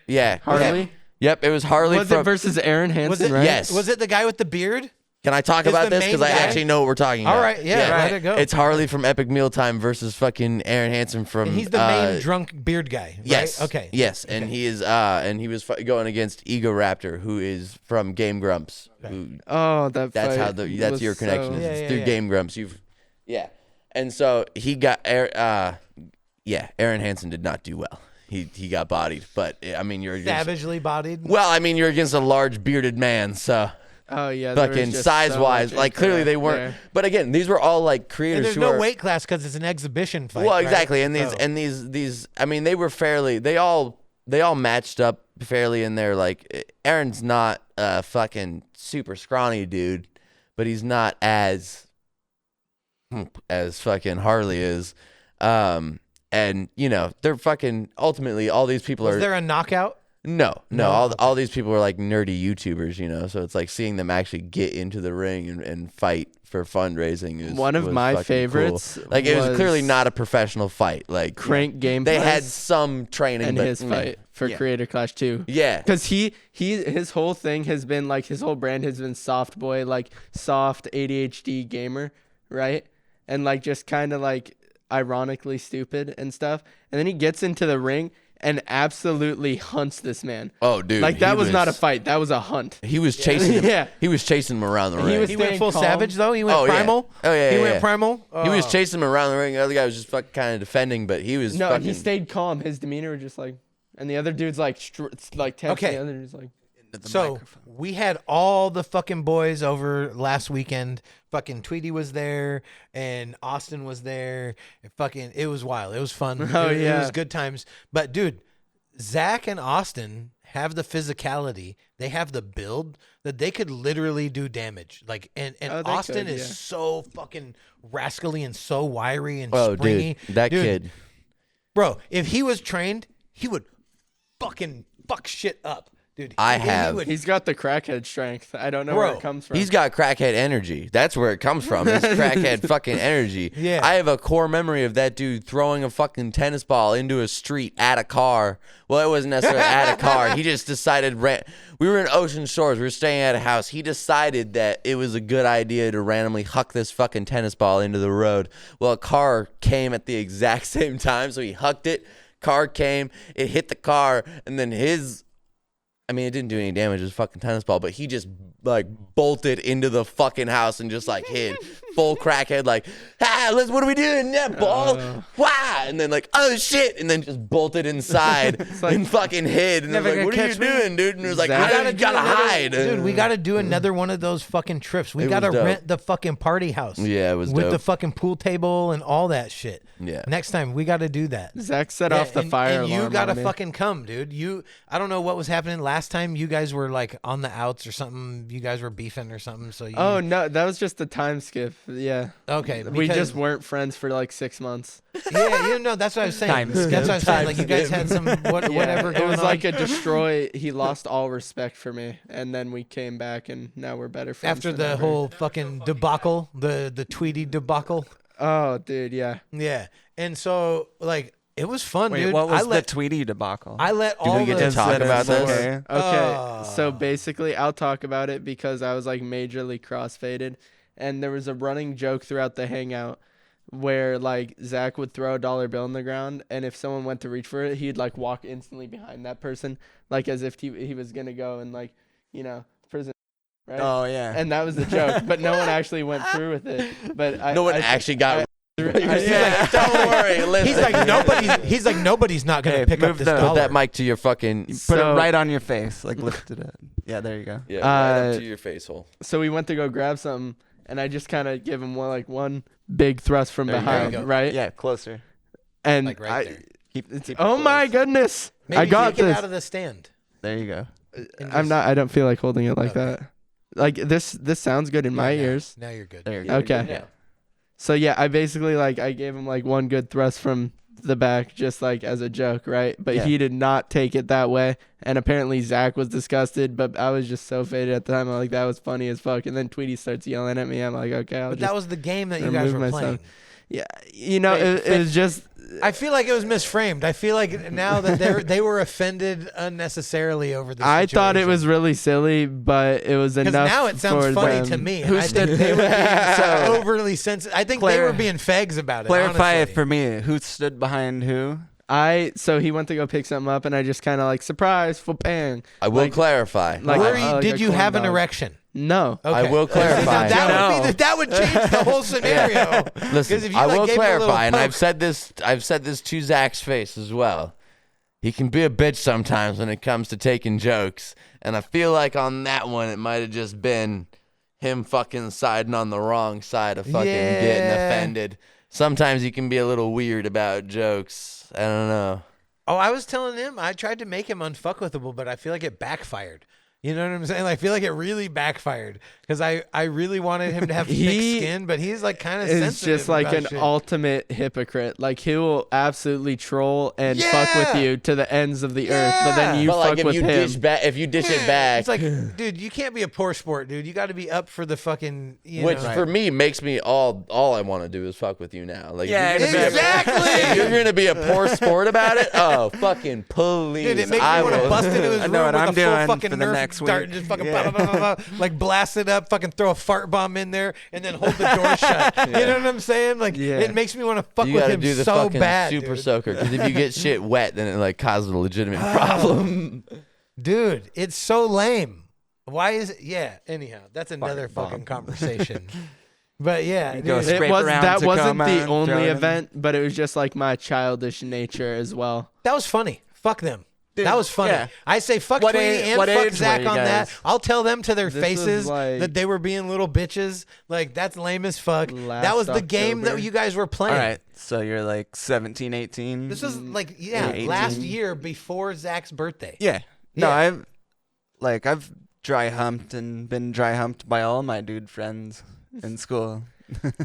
yeah, Harley? yeah. Yep, it was Harley Was from. it versus Aaron Hansen, Was it? right? Yes. Was it the guy with the beard? Can I talk Is about the this? Because main I guy- actually know what we're talking about. All right, yeah, let it go. It's Harley from Epic Mealtime versus fucking Aaron Hansen from. And he's the main drunk beard guy. Right? Yes. Okay. Yes, and he is. And he was going against Ego Raptor, who is from Game Grumps. Who, Oh, that that's fight how that's was your connection. so- Is Yeah, it's yeah, through yeah. Game Grumps. Yeah. And so he got. Aaron Hansen did not do well. He got bodied, but I mean, you're against, Savagely bodied. well, I mean, you're against a large bearded man, so. Oh yeah, there was Fucking just size so wise, much like clearly they incorrect weren't. there. But again, these were all like And creators there's who no are. weight class because it's an exhibition fight. Well, right? exactly, and So- these. I mean, they were fairly. They all matched up fairly in there. Like Aaron's not a fucking super scrawny dude, but he's not as fucking Harley is. And you know they're fucking ultimately all these people Was are. there a knockout? No. No? All these people are like nerdy YouTubers, you know. So it's like seeing them actually get into the ring and fight for fundraising is One of was my fucking favorites cool. Like it was clearly was not a professional fight. Like Crank Gameplays they had some training, and but his fight for yeah. Creator Clash 2. Yeah. Because his whole thing has been like his whole brand has been soft boy, like soft ADHD gamer, right? And like just kind of like ironically stupid and stuff. And then he gets into the ring and absolutely hunts this man. Oh, dude. Like that he was not a fight. That was a hunt. He was chasing him. Yeah. He was chasing him around the He ring. was He went staying full calm. savage though. He went Oh, yeah. primal. Oh, yeah, He yeah, went yeah. primal. He was chasing him around the ring. The other guy was just fucking kind of defending, but he was No, fucking. he stayed calm. His demeanor was just like, and the other dude's like, like tense. Okay. The other dude's like, So we had all the fucking boys over last weekend. Fucking Tweedy was there and Austin was there. And fucking, it was wild. It was fun. Oh, it yeah. was good times. But dude, Zach and Austin have the physicality, they have the build that they could literally do damage. Like, and Austin is so fucking rascally and so wiry and springy. Dude, that kid. Bro, if he was trained, he would fucking fuck shit up. Dude, He's got the crackhead strength. I don't know where it comes from. He's got crackhead energy. That's where it comes from. It's crackhead fucking energy. Yeah. I have a core memory of that dude throwing a fucking tennis ball into a street at a car. Well, it wasn't necessarily at a car. He just decided. We were in Ocean Shores. We were staying at a house. He decided that it was a good idea to randomly huck this fucking tennis ball into the road. Well, a car came at the exact same time, so he hucked it. Car came. It hit the car, and then it didn't do any damage. It was a fucking tennis ball, but he just like bolted into the fucking house and just like hid full crackhead, like, what are we doing? Yeah, ball. Wow. And then like, oh shit. And then just bolted inside and fucking hid. And I was like, what are you doing, dude? And it was like, we gotta hide. Dude, we gotta do another one of those fucking trips. We gotta rent the fucking party house. Yeah, it was with dope. the fucking pool table and all that shit. Yeah. Next time we gotta do that. Zach set off the fire and alarm. you gotta on me. fucking come, dude. I don't know what was happening last time. You guys were like on the outs or something. You guys were beefing or something. So Oh no, that was just a time skip. Yeah. Okay. We just weren't friends for like 6 months. Yeah, that's what I was saying. That's what I was saying. Like you guys had some whatever going on. It was like a destroy. He lost all respect for me, and then we came back, and now we're better friends. After than the ever. whole fucking debacle, the Tweedy debacle. Oh, dude, yeah. Yeah, and so like it was fun, Wait, dude. what was the Tweedy debacle? I let Do we get to talk about this? Okay, so basically, I'll talk about it because I was like majorly crossfaded, and there was a running joke throughout the hangout where like Zach would throw a dollar bill on the ground, and if someone went to reach for it, he'd like walk instantly behind that person, like as if he was gonna go and like prison, right? Oh yeah. And that was the joke, but no one actually went through with it. But No one actually got. He's like, don't worry. Listen. He's like nobody's not gonna pick up this dollar. Put that mic to your fucking. Put it right on your face, like lift it up. Yeah, there you go. Yeah, right up to your face hole. So we went to go grab something, and I just kind of give him one big thrust from behind, right? Yeah, closer. And Like right there. Keep oh it my close. goodness, Maybe I got take it this. out of the stand. There you go. I don't feel like holding it like that. Like this sounds good in my ears. Now you're good. There you go. Okay. Yeah. So yeah, I basically I gave him like one good thrust from the back, just like as a joke, right? But he did not take it that way, and apparently Zach was disgusted. But I was just so faded at the time. I'm like, that was funny as fuck. And then Tweedy starts yelling at me. I'm like, okay, But that was the game that you guys were playing. Yeah, it was just. I feel like it was misframed. I feel like now that they were offended unnecessarily over this. I thought it was really silly, but it was enough. Now it sounds for funny them. to me. And I think they were being so overly sensitive. I think they were being fags about it. Clarify honestly. it for me. Who stood behind who? So he went to go pick something up, and I just kind of like surprise for bang. I will clarify. Did you have an erection? No. Okay. I will clarify. That would change the whole scenario. Listen, if you, I like, will gave him a little clarify, and I've poke- said this to Zach's face as well. He can be a bitch sometimes when it comes to taking jokes, and I feel like on that one it might have just been him fucking siding on the wrong side of fucking getting offended. Sometimes he can be a little weird about jokes. I don't know. Oh, I was telling him I tried to make him unfuckwithable, but I feel like it backfired. You know what I'm saying? I feel like it really backfired because I really wanted him to have thick skin, but he's like kind of sensitive. It's just like about an shit. ultimate hypocrite. Like he will absolutely troll and fuck with you to the ends of the earth, but then you But fuck like with him. if you dish it back, It's like, dude, you can't be a poor sport, dude. You got to be up for the fucking. which for me makes me all I want to do is fuck with you now. Like Yeah, if you're gonna be a poor sport about it, oh fucking please. Dude, it makes me want to bust into his I room know what with I'm a full doing fucking for the Nerf next dart week. and just fucking Yeah. blah, blah, blah, blah, like blast it up, fucking throw a fart bomb in there, and then hold the door shut. You know what I'm saying? Like it makes me want to fuck You with gotta him do the so fucking bad, super dude. soaker because if you get shit wet, then it like causes a legitimate problem. Dude, it's so lame. Why is it? Yeah. Anyhow, that's another fucking conversation. But yeah, You go dude, scrape around that wasn't Tacoma the and throw only it in. event, but it was just like my childish nature as well. that was funny. Fuck them. That was funny. yeah. I say fuck What Tweedy age- and what fuck age Zach were you on that. guys? I'll tell them to their This was faces like- that they were being little bitches. Like, that's lame as fuck. That Last was the game that October. you guys were playing. All right, so you're like 17, 18. This was like, Yeah, last 18. year before Zach's birthday. Yeah. No, Yeah. I've dry humped and been dry humped by all my dude friends in school.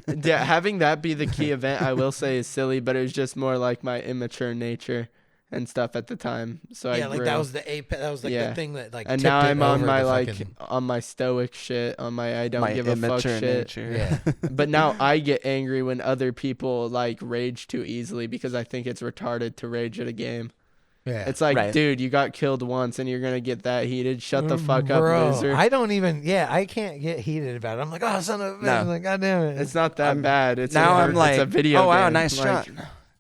Yeah, having that be the key event, I will say, is silly, but it was just more like my immature nature and stuff at the time. So I Yeah, like grew. that was the apex. That was like Yeah. the thing that like. And tipped now it I'm on over my the like fucking- on my stoic shit, on my I don't My give a fuck immature shit. nature. Yeah. But now I get angry when other people like rage too easily because I think it's retarded to rage at a game. Yeah. It's like, Right. dude, you got killed once and you're gonna get that heated. Shut the fuck Bro, up, loser. I don't even. Yeah, I can't get heated about it. I'm like, oh, son of a bitch. No. I'm like, God damn it. It's not that bad. It's Now I'm like, it's a video oh wow, game. nice Like, shot.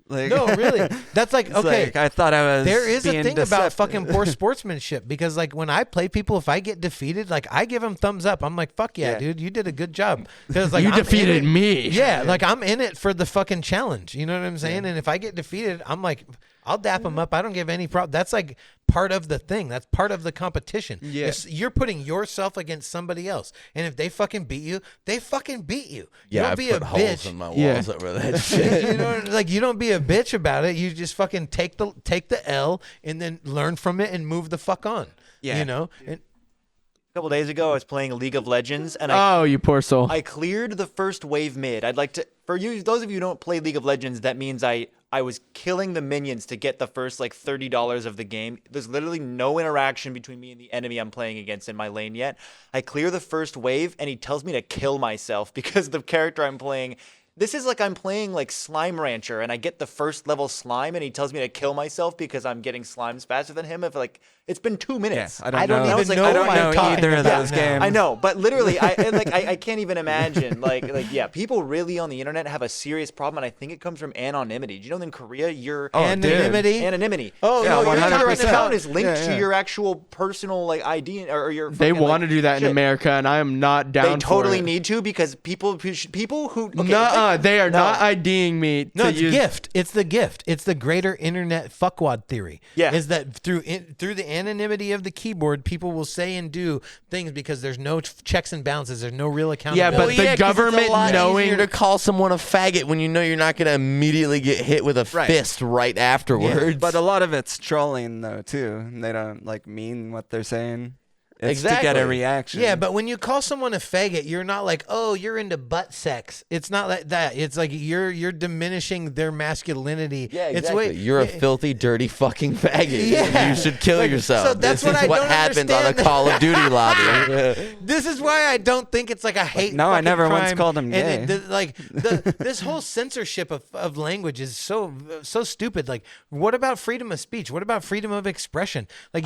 Like, No, really. That's like, it's okay. like, I thought I was. There is a being thing about deceptive. fucking poor sportsmanship because, like, when I play people, if I get defeated, like, I give them thumbs up. I'm like, fuck yeah, Yeah. dude, you did a good job. Because, like, You I'm in defeated it- me. Yeah, like, I'm in it for the fucking challenge. You know what I'm saying? And if I get defeated, I'm like, I'll dap them up. I don't give any problem. That's like part of the thing. That's part of the competition. Yeah. You're putting yourself against somebody else. And if they fucking beat you, they fucking beat you. You Yeah, don't I be put a holes bitch. in my walls Yeah. over that shit. You know, like, you don't be a bitch about it. You just fucking take the L and then learn from it and move the fuck on. Yeah. You know? And, A couple days ago, I was playing League of Legends, and Oh, you poor soul. I cleared the first wave mid. I'd like to, for you, those of you who don't play League of Legends, that means I was killing the minions to get the first like $30 of the game. There's literally no interaction between me and the enemy I'm playing against in my lane yet. I clear the first wave, and he tells me to kill myself because the character I'm playing. This is like I'm playing like Slime Rancher, and I get the first level slime, and he tells me to kill myself because I'm getting slimes faster than him. If like it's been 2 minutes, I don't know. I was like, know I don't what know you're talking either of about those now. games. I know, but literally, I can't even imagine. Like, yeah, people really on the internet have a serious problem, and I think it comes from anonymity. Do you know in Korea, your anonymity. anonymity? Oh, Yeah, no, you're talking 100%. Your account is linked Yeah, to yeah. your actual personal like ID or your. They fucking, want to do that in shit. America, and I am not down They totally for it. need to because people who. Okay, Nuh-uh, they are No. not IDing me No, to it's use. gift. It's the gift. It's the greater internet fuckwad theory. Yeah. Is that through the anonymity of the keyboard, people will say and do things because there's no checks and balances. There's no real accountability. but the 'cause government it's a lot knowing- easier to call someone a faggot when you know you're not going to immediately get hit with a Right. fist right afterwards. But a lot of it's trolling though too. They don't like mean what they're saying. It's to get Exactly. a reaction. Yeah, but when you call someone a faggot, you're not like, oh, you're into butt sex. It's not like that. It's like you're diminishing their masculinity. yeah, It's exactly. You're a filthy, dirty fucking faggot. Yeah. You should kill Like, yourself. so that's this what is I what don't happens on a understand. Call of Duty lobby. This is why I don't think it's like a hate. no, I fucking never once crime. called him And gay. this whole censorship of language is so stupid. Like, what about freedom of speech? What about freedom of expression? Like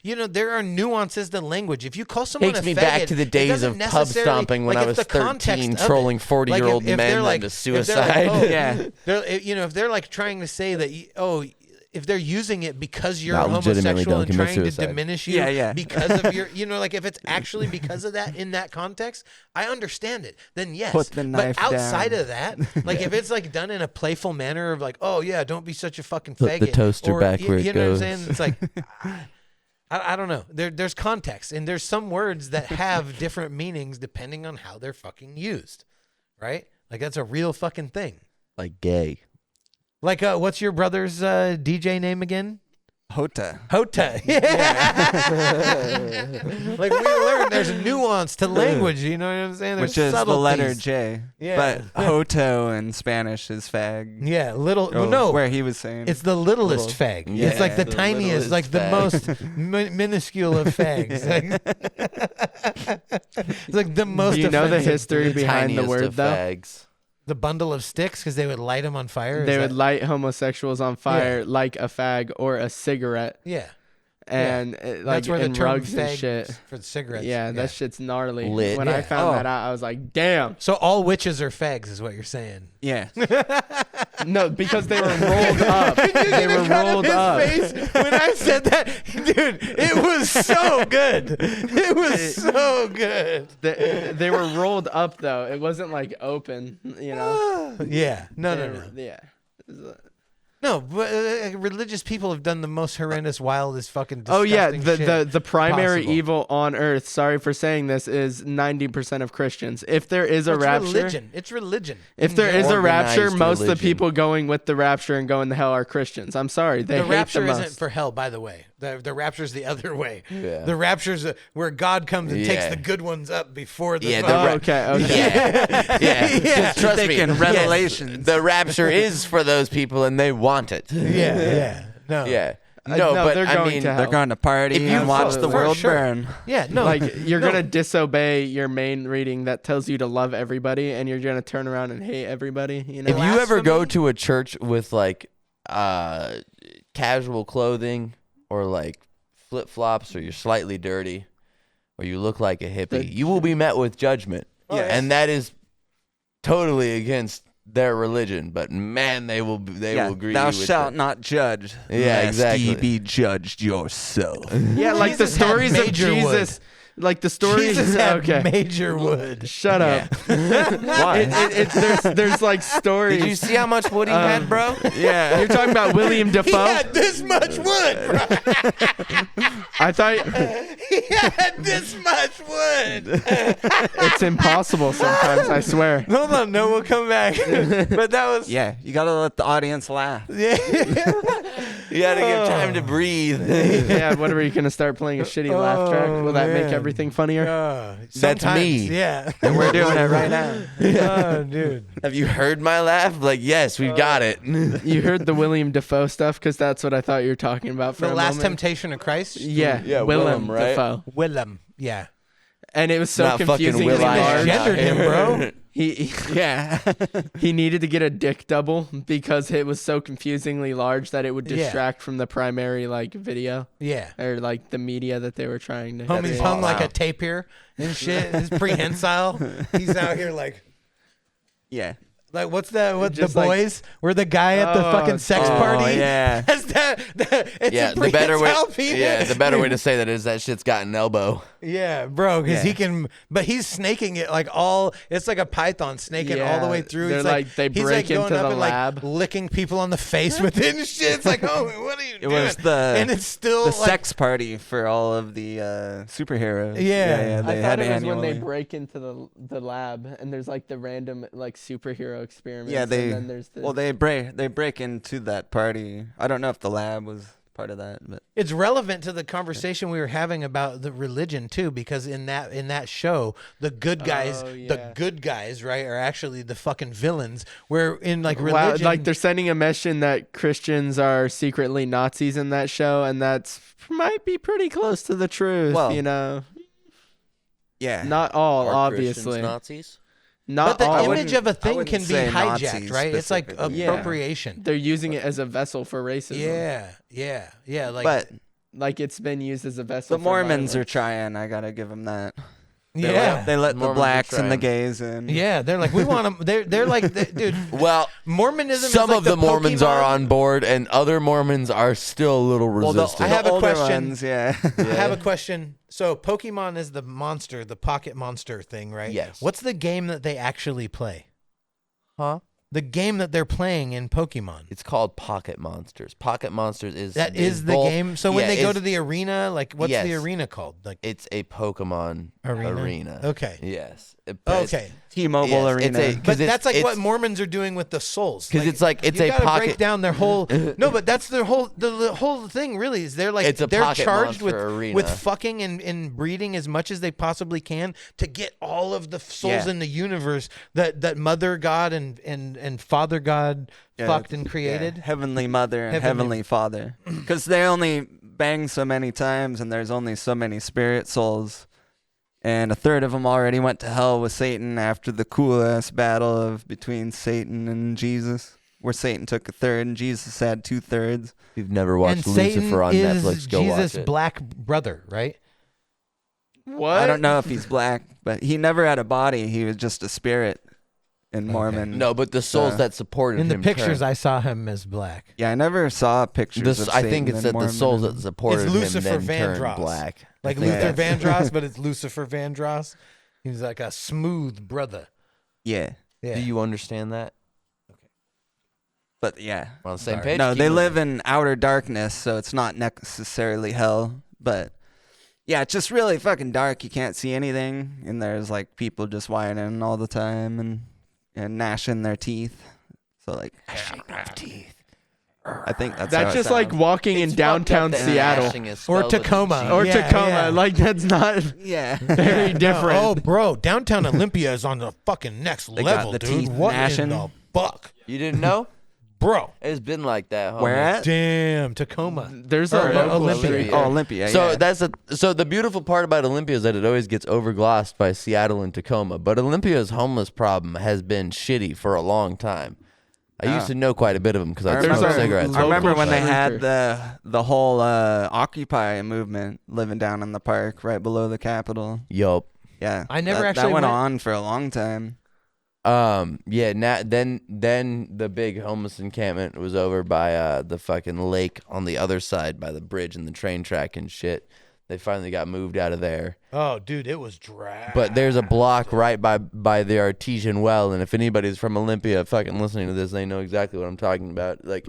you know, there are nuances to language. If you call someone Takes a me faggot, back to the it days doesn't of pub necessarily- stomping when like, I if was the context 13, of it- trolling 40-year-old if men they're like, into if they're like, suicide. oh, Yeah. if they're like trying to say that, if they're using it because you're Not legitimately homosexual don't and commit trying to suicide. diminish you Yeah, yeah. because of your, like if it's actually because of that in that context, I understand it. Then yes. Put the knife but outside down. of that, like if it's like done in a playful manner of like, oh yeah, don't be such a fucking Put faggot. the toaster or, back where it you know goes. what I'm saying? It's like, I don't know. There's context, and there's some words that have different meanings depending on how they're fucking used, right? Like that's a real fucking thing. Like gay. Like, what's your brother's DJ name again? Hota. Hota. Like we learned, there's nuance to language. You know what I'm saying? There's Which is the letter subtleties. J. Yeah. But hoto in Spanish is fag. Yeah, little. Oh, no, where he was saying it's the littlest fag. Yeah, It's like the the tiniest, littlest like the fag. most minuscule of fags. It's like the most. Do you know the offensive. history behind the Tiniest word of though? fags. The bundle of sticks because they would light them on fire. They Is would that- light homosexuals on fire like a fag or a cigarette, Yeah, and that's like where the in term rugs and fag shit. for the cigarettes. Yeah, that shit's gnarly. Lit. When Yeah. I found that out, I was like, damn. So all witches are fags, is what you're saying. Yeah. No, because they were rolled up. They were rolled up. When I said that, dude, it was so good. It was so good. They were rolled up though. It wasn't like open, you know. Yeah. No. They were- Yeah. No, but religious people have done the most horrendous, wildest, fucking. Oh yeah, disgusting shit the primary possible. evil on earth. Sorry for saying this. Is 90% of Christians. If there is a It's rapture, religion. It's religion. if there is a rapture, Organized most of the religion. people going with the rapture and going to hell are Christians. I'm sorry, they The hate rapture the most. isn't for hell, by the way. The rapture's the other way. Yeah. The rapture's where God comes and takes Yeah. the good ones up before the. Yeah, fucking- Okay. Yeah. Trust me. Thinking Yes, Revelations. the rapture is for those people, and they want it. Yeah. No. Yeah. No, No, but they're I going mean, to hell. They're going to party If you and watch for the world sure. burn. Yeah. No. Like you're no. gonna disobey your main reading that tells you to love everybody, and you're gonna turn around and hate everybody. You know. if you ever go Blasphemy? to a church with like casual clothing or like flip flops, or you're slightly dirty, or you look like a hippie, you will be met with judgment. Yeah. And that is totally against their religion. But man, they will agree. Thou with shalt it. not judge. Yeah, lest ye exactly. be judged yourself. Yeah, like the Jesus had stories of major Jesus. Like the stories. Jesus had Okay. major wood. Shut up. Why? There's like stories. Did you see how much wood he had, bro? Yeah. You're talking about William He Dafoe. had this much wood, bro. I thought He had this much wood. it's impossible sometimes. I swear. Hold on, no, we'll come back. But that was Yeah, you gotta let the audience laugh. yeah. You gotta give time to breathe. Yeah. What are you gonna start playing a shitty laugh track? Will that make man. everything funnier? That's Sometimes, me. Yeah. And we're doing it right now. Oh, dude. Have you heard my laugh? Like, yes, we've got it. You heard the William Dafoe stuff because that's what I thought you were talking about for The a Last moment. Temptation of Christ. Yeah. Yeah, Willem Willem, right? Dafoe. Willem. Yeah. And it was so Not fucking confusing. Will He I large. Am. Misgendered him, bro. He Yeah. he needed to get a dick double because it was so confusingly large that it would Yeah. distract from the primary like video Yeah. or like the media that they were trying to. Homie's create. hung like a tapir and shit. He's prehensile. He's out here like Yeah. what's that? What the Just like- boys? We're the guy at the Oh, fucking sex oh, party. yeah. That's it's Yeah, a the better way. prehensile penis. Yeah, the better way to say that is that shit's got an elbow. Yeah, bro, because he Yeah. can, but he's snaking it like all. It's like a python snaking all the way Yeah, through. they're He's like- they he's break like going into up the and lab. like licking people on the face with it and shit. It's like, oh, what are you It doing? was the and it's still the like, sex party for all of the superheroes. Yeah. they I had thought it was when they annually. break into the lab and there's like the random like superhero experiments. Yeah, they and then there's the, well they break into that party. I don't know if the lab was part of that, but It's relevant to the conversation we were having about the religion too, because in that show, the good guys, Oh, yeah. the good guys, right, are actually the fucking villains. Where in like wow, religion, like they're sending a mission that Christians are secretly Nazis in that show, and that's might be pretty close to the truth. Well, you know, yeah. not all Are Christians obviously. Nazis? Not but the all. image of a I thing wouldn't can be say hijacked, Nazis right? It's like specifically. Yeah. appropriation. They're using it as a vessel for racism. Yeah. Like, but like it's been used as a vessel. the for Mormons are violence. trying. I gotta give them that. yeah, They let the Mormons are blacks and the trying. gays in. yeah. They're like, we want them. They're like, dude. Well, Mormonism. some is like of the Mormons Pokemon. are on board, and other Mormons are still a little Well, the, resistant. I have a older question. ones, yeah. I have a question. So Pokemon is the monster, the pocket monster thing, right? Yes. What's the game that they actually play? Huh? The game that they're playing in Pokemon. It's called Pocket Monsters. Pocket Monsters is That is the both- game. So when yeah, they go it's- to the arena, like what's the Yes. arena called? Like it's a Pokemon arena. Okay. Yes. Okay. T-Mobile Yes, Arena. it's a- But 'cause that's like what it's- Mormons are doing with the souls. 'Cause it's like- it's you a gotta break pocket- down their whole. No, but that's their whole. The whole thing really is they're like It's a they're pocket charged with monster arena. with fucking and breeding as much as they possibly can to get all of the souls Yeah. in the universe that Mother God and Father God Yeah, fucked and yeah, created. Heavenly Mother and Heavenly- Heavenly Father. Because they only bang so many times, and there's only so many spirit souls. And a third of them already went to hell with Satan after the cool-ass battle of between Satan and Jesus, where Satan took a third and Jesus had 2/3. If you've never watched And Lucifer Satan on is Netflix, go Jesus' watch it. black brother, right? What? I don't know if he's black, but he never had a body. He was just a spirit in Mormon. No, but the souls Uh, that supported In the him pictures, turned. I saw him as black. Yeah, I never saw pictures of I Satan think it's in that the souls Mormonism. that supported him Lucifer then Vandross. turned black. Like I think Luther that's- Vandross, but it's Lucifer Vandross. He's like a smooth brother. Yeah. Yeah. Do you understand that? But yeah. We're on the same page. No, Keep they moving. live in outer darkness, so it's not necessarily hell. But yeah, it's just really fucking dark. You can't see anything, and there's like people just whining all the time and gnashing their teeth. So like, I think that's how That's it just like sounds. walking in downtown Seattle Or Tacoma. or Yeah, Tacoma. yeah. Like that's not Yeah. very different. Oh, bro, downtown Olympia is on the fucking next They got level, the dude. teeth What gnashing. in the fuck, You didn't know? bro? It's been like that. Homie. Where at? Damn, Tacoma. There's Or, a local Olympia. street. Oh, Olympia. So yeah. so the beautiful part about Olympia is that it always gets overglossed by Seattle and Tacoma. But Olympia's homeless problem has been shitty for a long time. I used to know quite a bit of them because I There's smoked a cigarettes. I remember when they shelter. had the whole Occupy movement living down in the park right below the Capitol. Yup. Yeah, I never that actually went went- on for a long time. Yeah. Then the big homeless encampment was over by the fucking lake on the other side by the bridge and the train track and shit. They finally got moved out of there. Oh, dude, it was dry. But there's a block right by the artesian well, and if anybody's from Olympia fucking listening to this, they know exactly what I'm talking about. Like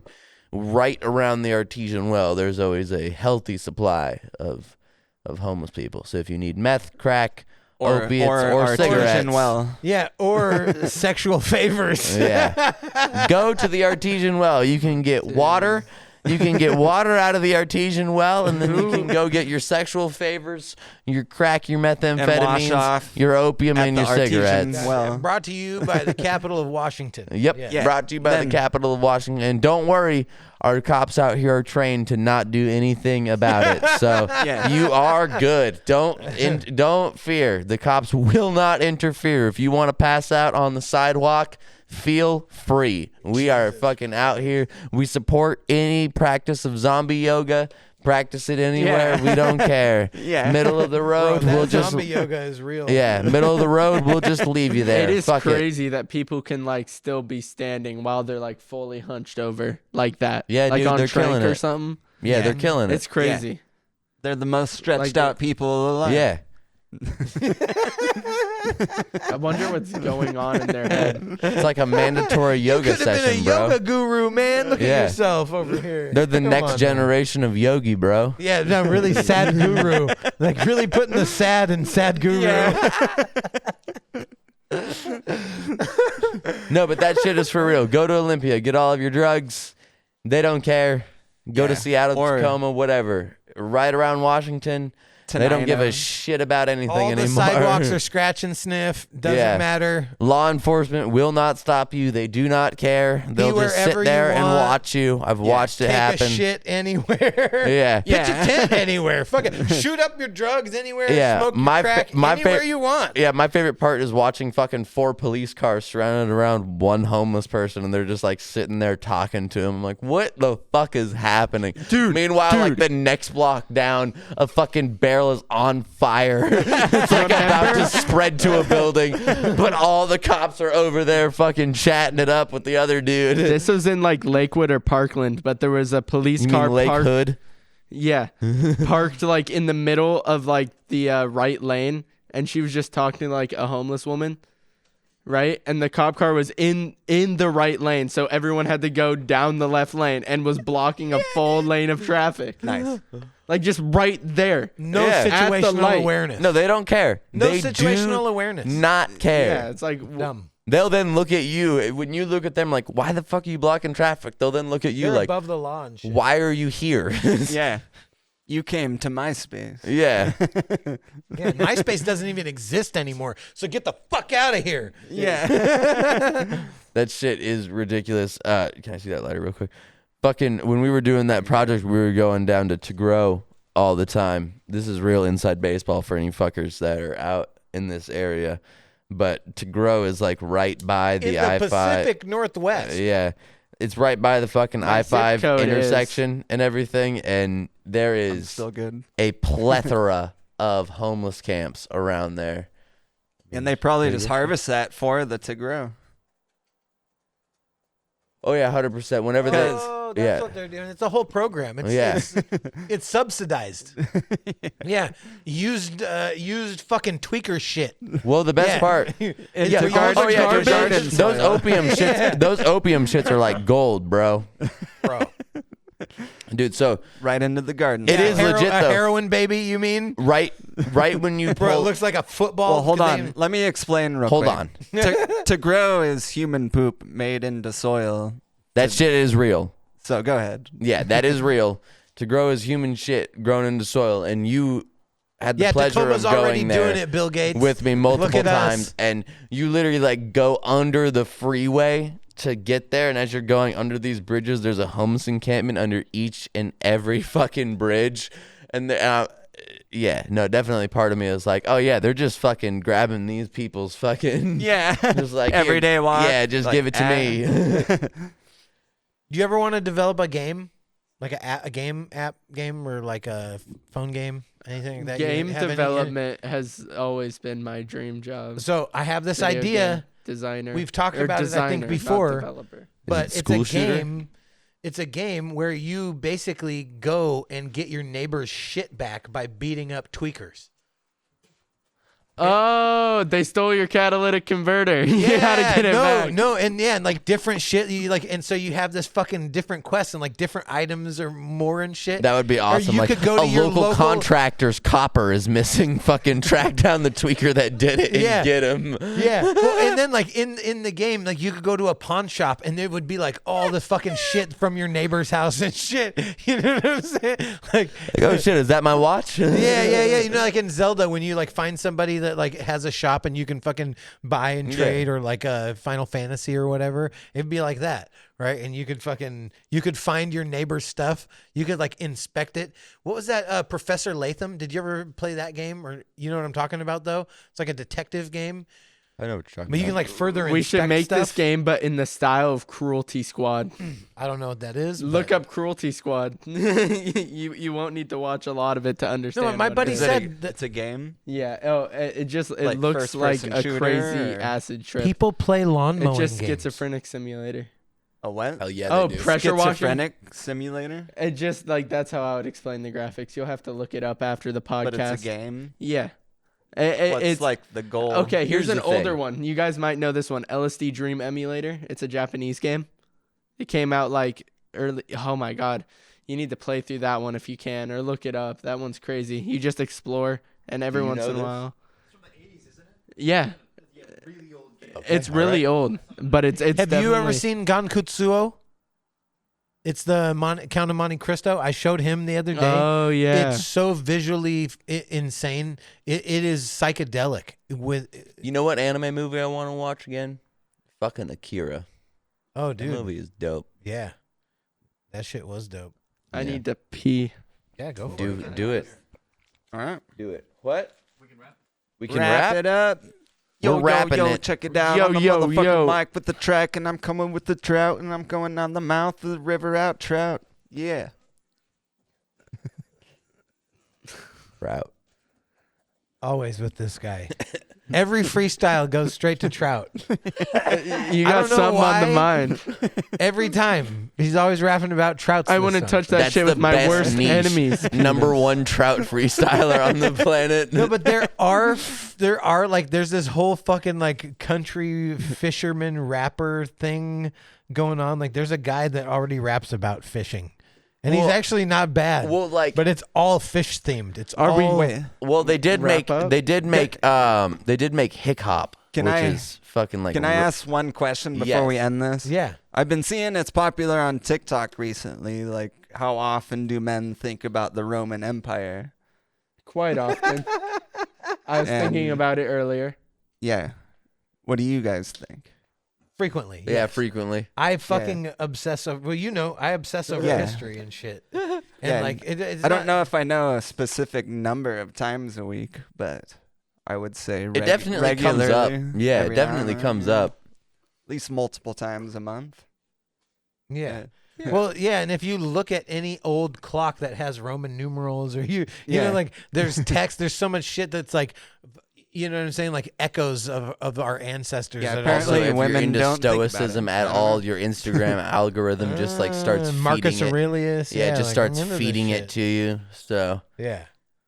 right around the artesian well, there's always a healthy supply of homeless people. So if you need meth, crack, opiates, or artesian cigarettes, well. yeah, or sexual favors. yeah, go to the artesian well. You can get water. You can get water out of the artesian well, and then you can go get your sexual favors, your crack, your methamphetamines, off your opium, at and the your artesian cigarettes. well. Brought to you by the capital of Washington. Yep, Yeah. brought to you by the capital of Washington. And don't worry, our cops out here are trained to not do anything about it. So Yeah. you are good. Don't fear. The cops will not interfere. If you want to pass out on the sidewalk, feel free. We are fucking out here. We support any practice of zombie yoga. Practice it anywhere. Yeah. We don't care. Yeah. Middle of the Bro, road, that we'll just zombie yoga is real. yeah. Middle of the road, we'll just leave you there. It is Fuck crazy that people can like still be standing while they're like fully hunched over like that. Yeah, like dude, on they're Trank killing or it. something. Yeah, they're killing it. It's crazy. They're the most stretched Like out people alive. Yeah. I wonder what's going on in their head. It's like a mandatory yoga Could have been a session, bro. yoga guru, man. Look Yeah. at yourself over here. They're the Come next on, man. generation of yogi, bro. Yeah, no, really sad guru. Like really putting the sad in sad guru. No, but that shit is for real. Go to Olympia, get all of your drugs. They don't care. Go to Seattle, Or- Tacoma, whatever. Right around Washington. They don't give a shit about anything All the anymore. sidewalks are scratch and sniff. Doesn't Yeah. matter. Law enforcement will not stop you. They do not care. They'll just sit wherever you there and want. watch you. I've watched it Take happen. a shit anywhere. Yeah. Pitch a tent anywhere. Fucking shoot up your drugs anywhere. Yeah, Smoke your my crack my anywhere you want. Yeah, my favorite part is watching fucking 4 police cars surrounded around one homeless person, and they're just like sitting there talking to him. I'm like, what the fuck is happening, dude? Meanwhile, like the next block down, a fucking barrel is on fire. It's like about to spread to a building, but all the cops are over there fucking chatting it up with the other dude. This was in like Lakewood or Parkland, but there was a police You car mean Lake parked. Hood? Yeah, parked like in the middle of like the right lane, and she was just talking to like a homeless woman, right? And the cop car was in the right lane, so everyone had to go down the left lane and was blocking a full lane of traffic. Nice. Like just right there. No Yeah. At the situational light. awareness. No, they don't care. No They situational do awareness. not care. Yeah, it's like Dumb. They'll then look at you when you look at them like, why the fuck are you blocking traffic? They'll then look at you They're like, above the law and shit. why are you here? Yeah. You came to MySpace. Yeah. Yeah, MySpace doesn't even exist anymore. So get the fuck out of here. Yeah. That shit is ridiculous. Can I see that lighter real quick? Fucking, when we were doing that project, we were going down to grow all the time. This is real inside baseball for any fuckers that are out in this area. But to grow is like right by the In the I-5. Pacific Northwest. Yeah. It's right by the fucking My zip I-5 code intersection and everything. And there is Still good. a plethora of homeless camps around there. And they probably just harvest that for the to grow. Oh yeah, 100%. Whenever they, Oh, Oh, that's what they're doing. It's a whole program. It's subsidized. Yeah, used fucking tweaker shit. Well, the best part, those opium shits. Those opium shits are like gold, bro. Dude, so Right into the garden. it is legit A though. heroin baby, you mean? Right when you Bro, it pull. looks like a football. Well, hold 'cause on. Let me explain real Hold quick. on. To grow is human poop made into soil. That shit is real. So go ahead. Yeah, that is real. To grow is human shit grown into soil, and you had the pleasure Tacoma's of already going there doing it, Bill Gates. with me multiple Look at us. times, and you literally like go under the freeway to get there, and as you're going under these bridges, there's a homeless encampment under each and every fucking bridge, and definitely part of me is like, oh yeah, they're just fucking grabbing these people's fucking just like everyday walk. Yeah, just Like, give it to me. Do you ever want to develop a game, like a game or like a phone game, anything like that? Game You have any- development has always been my dream job. So I have this Video idea. game designer. We've talked Or about it, I think, designer, not before. developer. But it it's a school shooter? game. It's a game where you basically go and get your neighbor's shit back by beating up tweakers. Oh, they stole your catalytic converter. You gotta get it back. And like different shit. You like, and so you have this fucking different quests and like different items or more and shit. That would be awesome. you Like could go to a your local contractor's copper is missing. Fucking track down the tweaker that did it and Yeah. get him. Yeah. Well, and then like in the game, like you could go to a pawn shop and there would be like all the fucking shit from your neighbor's house and shit. You know what I'm saying? Like, Oh shit, is that my watch? yeah. You know, like in Zelda, when you like find somebody that like has a shop and you can fucking buy and trade, or like a Final Fantasy or whatever, it'd be like that, right? And you could find your neighbor's stuff. You could like inspect it. What was that? Professor Latham. Did you ever play that game? Or you know what I'm talking about though? It's like a detective game. I know what you're talking But you can about. like further We should inspect make stuff. this game, but in the style of Cruelty Squad. I don't know what that is. Look but- up Cruelty Squad. you won't need to watch a lot of it to understand. No, my what it buddy is. said that It's a game. Yeah. Oh, it Like looks like first-person a shooter, crazy or- acid trip. people play lawn It's mowing just games. schizophrenic simulator. A what? Oh yeah. Oh, they do. pressure washing. Schizophrenic simulator. It just like that's how I would explain the graphics. You'll have to look it up after the podcast. But it's a game. Yeah. What's It's like the goal? okay. Here's an the older thing. one. You guys might know this one. LSD Dream Emulator. It's a Japanese game. It came out like early. Oh my god. You need to play through that one if you can, or look it up. That one's crazy. You just explore, and every you once know in a this? while. Yeah. It's really old, but it's. Have you ever definitely- seen Gankutsuo? It's the Count of Monte Cristo. I showed him the other day. Oh yeah. It's so visually insane. It is psychedelic. With You know what anime movie I want to watch again? Fucking Akira. oh, That dude, movie is dope. yeah, that shit was dope. I Yeah. need to pee. Yeah, go for it. Do it. All right. Do it. What? We can Wrap rap. it up. We're Yo, wrapping yo, it. check it out. Yo, on the yo, motherfucking yo. mic with the track, and I'm coming with the trout, and I'm going down the mouth of the river out trout. Yeah. Route. Always with this guy. Every freestyle goes straight to Trout. You I got don't know something on the why. mind. Every time he's always rapping about Trout's. I this wouldn't song. touch that That's shit the with my best worst niche. enemies. Number one trout freestyler on the planet. No, but there are like there's this whole fucking like country fisherman rapper thing going on. Like there's a guy that already raps about fishing, and he's Well- actually not bad. well, like, but it's all fish themed. It's Are we- all Wait. well, they did Wrap make, up? they did make Hick Hop, Can which I- is fucking like. Can I ask one question before we Yes. end this? yeah. I've been seeing it's popular on TikTok recently. Like, how often do men think about the Roman Empire? Quite often. I was thinking And- about it earlier. Yeah. What do you guys think? Frequently. Yeah, yes. frequently. I fucking obsess over. Well, you know, I obsess over Yeah. history and shit. And Yeah, like, it's I don't not- know if I know a specific number of times a week, but I would say It definitely comes up. regularly, Yeah, it every definitely hour, comes yeah. up. At least multiple times a month. Yeah. Well, yeah, and if you look at any old clock that has Roman numerals, or you Yeah. know, like there's text, there's so much shit that's like, you know what I'm saying? Like echoes of our ancestors. Yeah, that apparently Also, if women you're into don't think about stoicism it. at I don't all, know. your Instagram algorithm just like starts Marcus feeding it. Aurelius. Yeah, it just like, starts I'm into this feeding it shit. to you. So Yeah.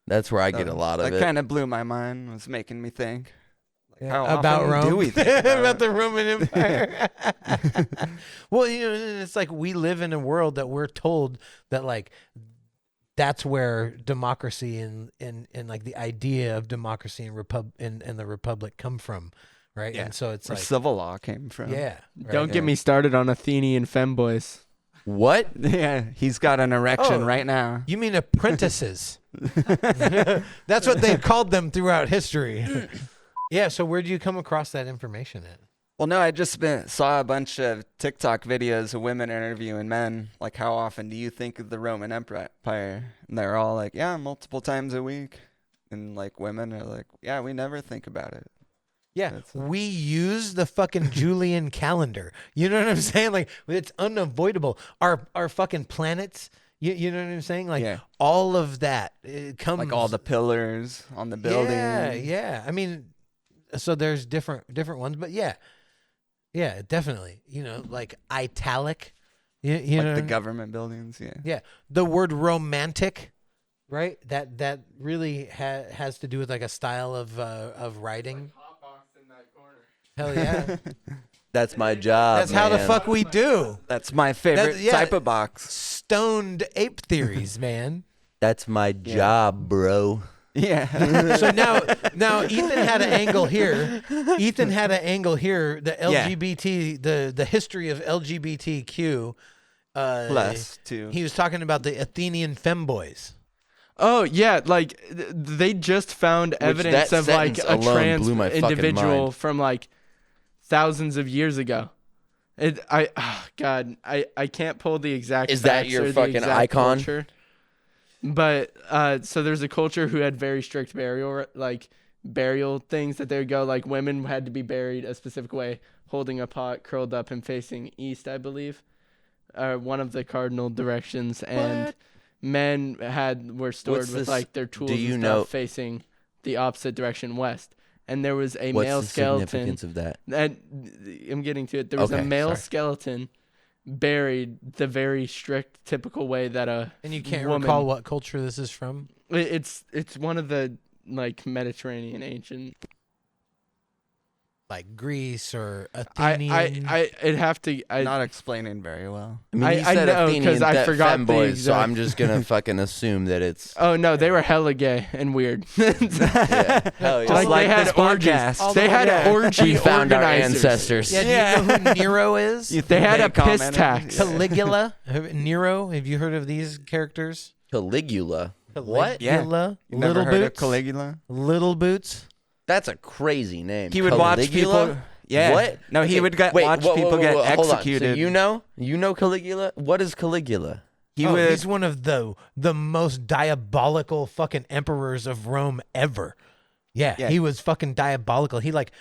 that's where I get a lot of that it. kind of blew my mind. Was making me think. Like, how About often Rome. do we think about, about it? the Roman Empire. Well, you know, it's like we live in a world that we're told that like that's where democracy and like the idea of democracy and the republic come from, right? Yeah. And so it's Where like civil law came from. yeah. Right? Don't get me started on Athenian femboys. What? Yeah, he's got an erection Oh. right now. You mean apprentices? That's what they called them throughout history. Yeah. So where did you come across that information at? Well, no, I just saw a bunch of TikTok videos of women interviewing men. Like, how often do you think of the Roman Empire? And they're all like, yeah, multiple times a week. And like women are like, yeah, we never think about it. Yeah, That's- we use the fucking Julian calendar. You know what I'm saying? Like it's unavoidable. Our fucking planets. You know what I'm saying? Like Yeah. all of that it comes Like all the pillars on the building. Yeah. I mean, so there's different ones, but yeah, definitely. You know, like italic. You Like know, the what I'm- government buildings. Yeah. yeah, the word romantic, right? That really has to do with like a style of writing. Hell yeah. That's my job. That's how the man. fuck we do. That's my favorite yeah. type of box. Stoned ape theories, man. That's my job, bro. Yeah. So now Ethan had an angle here. The LGBT, the history of LGBTQ. Plus, too. He was talking about the Athenian femboys. Oh yeah, like they just found evidence that of like sentence a alone trans blew my fucking individual mind. from like thousands of years ago. I can't pull the exact. Is that facts your or the fucking exact icon? culture. But so there's a culture who had very strict burial things that they would go like women had to be buried a specific way, holding a pot, curled up and facing east, I believe, one of the cardinal directions, and men were stored What's with this- like their tools do and you stuff know- facing the opposite direction, west. And there was a What's male the skeleton. significance of that? And I'm getting to it. There was a Okay, male sorry. skeleton buried the very strict, typical way that a And you can't woman, recall what culture this is from? It's one of the like Mediterranean ancient. Like Greece or Athenian. I'd have to. Not explaining very well. I mean, he I said know, 'cause Athenian I forgot the femboys, so exact- I'm just gonna fucking assume that it's Oh no, they were hella gay and weird. yeah. Hell yeah. Like, like they had this orgies. podcast. They had orgy We found our organizers. ancestors. Yeah, do you know who Nero is? They had a piss commented. tax. Caligula. Nero. Have you heard of these characters? Caligula. What? Caligula. You never Little heard Boots. of Caligula? Little Boots. That's a crazy name. He would watch Caligula? people. Yeah. What? No, he Okay, would wait, watch whoa, people whoa, get whoa, hold on. executed. So you know Caligula? What is Caligula? He Oh, would. he's one of the most diabolical fucking emperors of Rome ever. Yeah, Yeah. he was fucking diabolical. He like,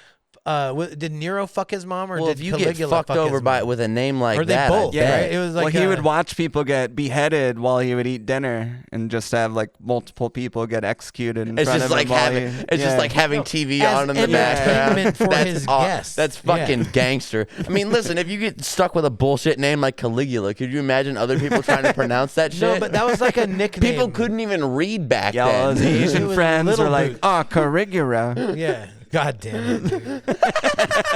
did Nero fuck his mom or Well, did if you Caligula get fucked fuck over his by mom? with a name like Or they that, both, I bet. right? It was Well, like he would watch people get beheaded while he would eat dinner, and just have like multiple people get executed in It's front just of like him. while having he- it's just yeah. like having TV as on in the background. entertainment for That's his aw- guests. That's Yeah. fucking gangster. I mean, listen, if you get stuck with a bullshit name like Caligula, could you imagine other people trying to pronounce that shit? No, but that was like a nickname. people couldn't even read back Yeah, all then. his It Asian was friends Little were like, Boots. "Oh, Caligula." Yeah. God damn it, dude.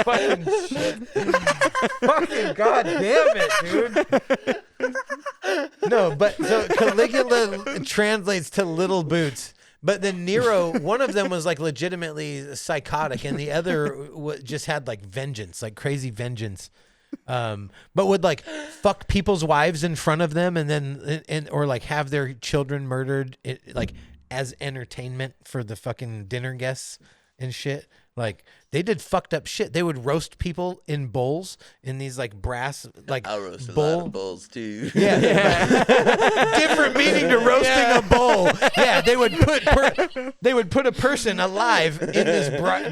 Fucking shit. Fucking god damn it, dude. No, but so Caligula translates to little boots. But then Nero, one of them was like legitimately psychotic, and the other just had like vengeance, like crazy vengeance. But would like fuck people's wives in front of them, and then or like have their children murdered, like as entertainment for the fucking dinner guests and shit. Like they did fucked up shit. They would roast people in bowls, in these like brass like I roast a bowl. lot of bulls too. Yeah. Different meaning to roasting a bowl. Yeah, they would put a person alive in this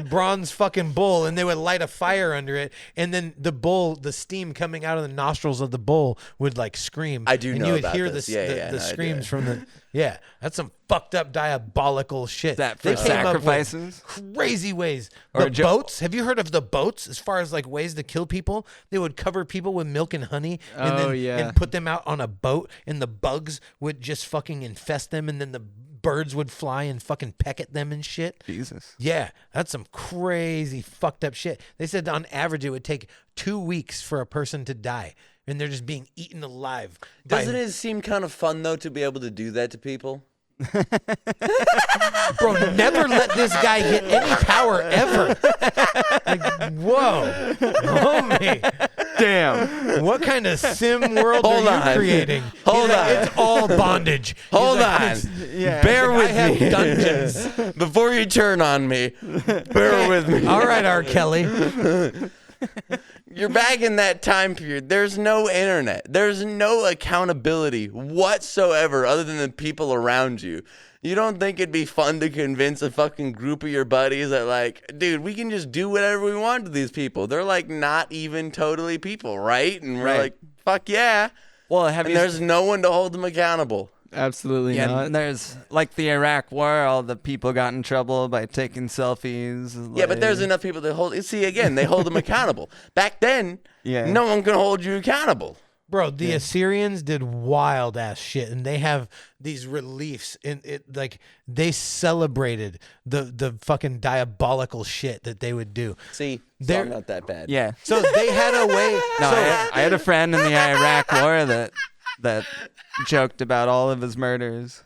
bronze fucking bowl, and they would light a fire under it, and then the steam coming out of the nostrils of the bowl would like scream. I do and know you would about hear this. the screams from the. Yeah, that's some fucked up diabolical shit. That They for came up with sacrifices? crazy ways. Or The boats. Have you heard of the boats? As far as like ways to kill people, they would cover people with milk and honey, and and put them out on a boat, and the bugs would just fucking infest them, and then the birds would fly and fucking peck at them and shit. Jesus. Yeah, that's some crazy fucked up shit. They said on average it would take 2 weeks for a person to die, and they're just being eaten alive. Doesn't it seem kind of fun though to be able to do that to people? Bro, never let this guy get any power ever. Like, whoa, homie. Damn. What kind of sim world Hold are you on. creating? Hold He's like, on. It's all bondage. He's Hold like, on. Yeah. Bear I with have me. dungeons. Before you turn on me, bear with me. All right, R. Kelly. You're back in that time period. There's no internet. There's no accountability whatsoever other than the people around you. You don't think it'd be fun to convince a fucking group of your buddies that, like, dude, we can just do whatever we want to these people. They're, like, not even totally people, right? And we're Right. like, fuck yeah. Well, And there's no one to hold them accountable. Absolutely yeah, not. and there's like the Iraq War. All the people got in trouble by taking selfies. Yeah, but there's like- enough people to hold. See, again, they hold them accountable. Back then, Yeah. no one can hold you accountable. Bro, the Assyrians did wild ass shit, and they have these reliefs in it. Like they celebrated the fucking diabolical shit that they would do. See, so They're- I'm not that bad. Yeah. So they had a way. No, so, I had a friend in the Iraq War that joked about all of his murders.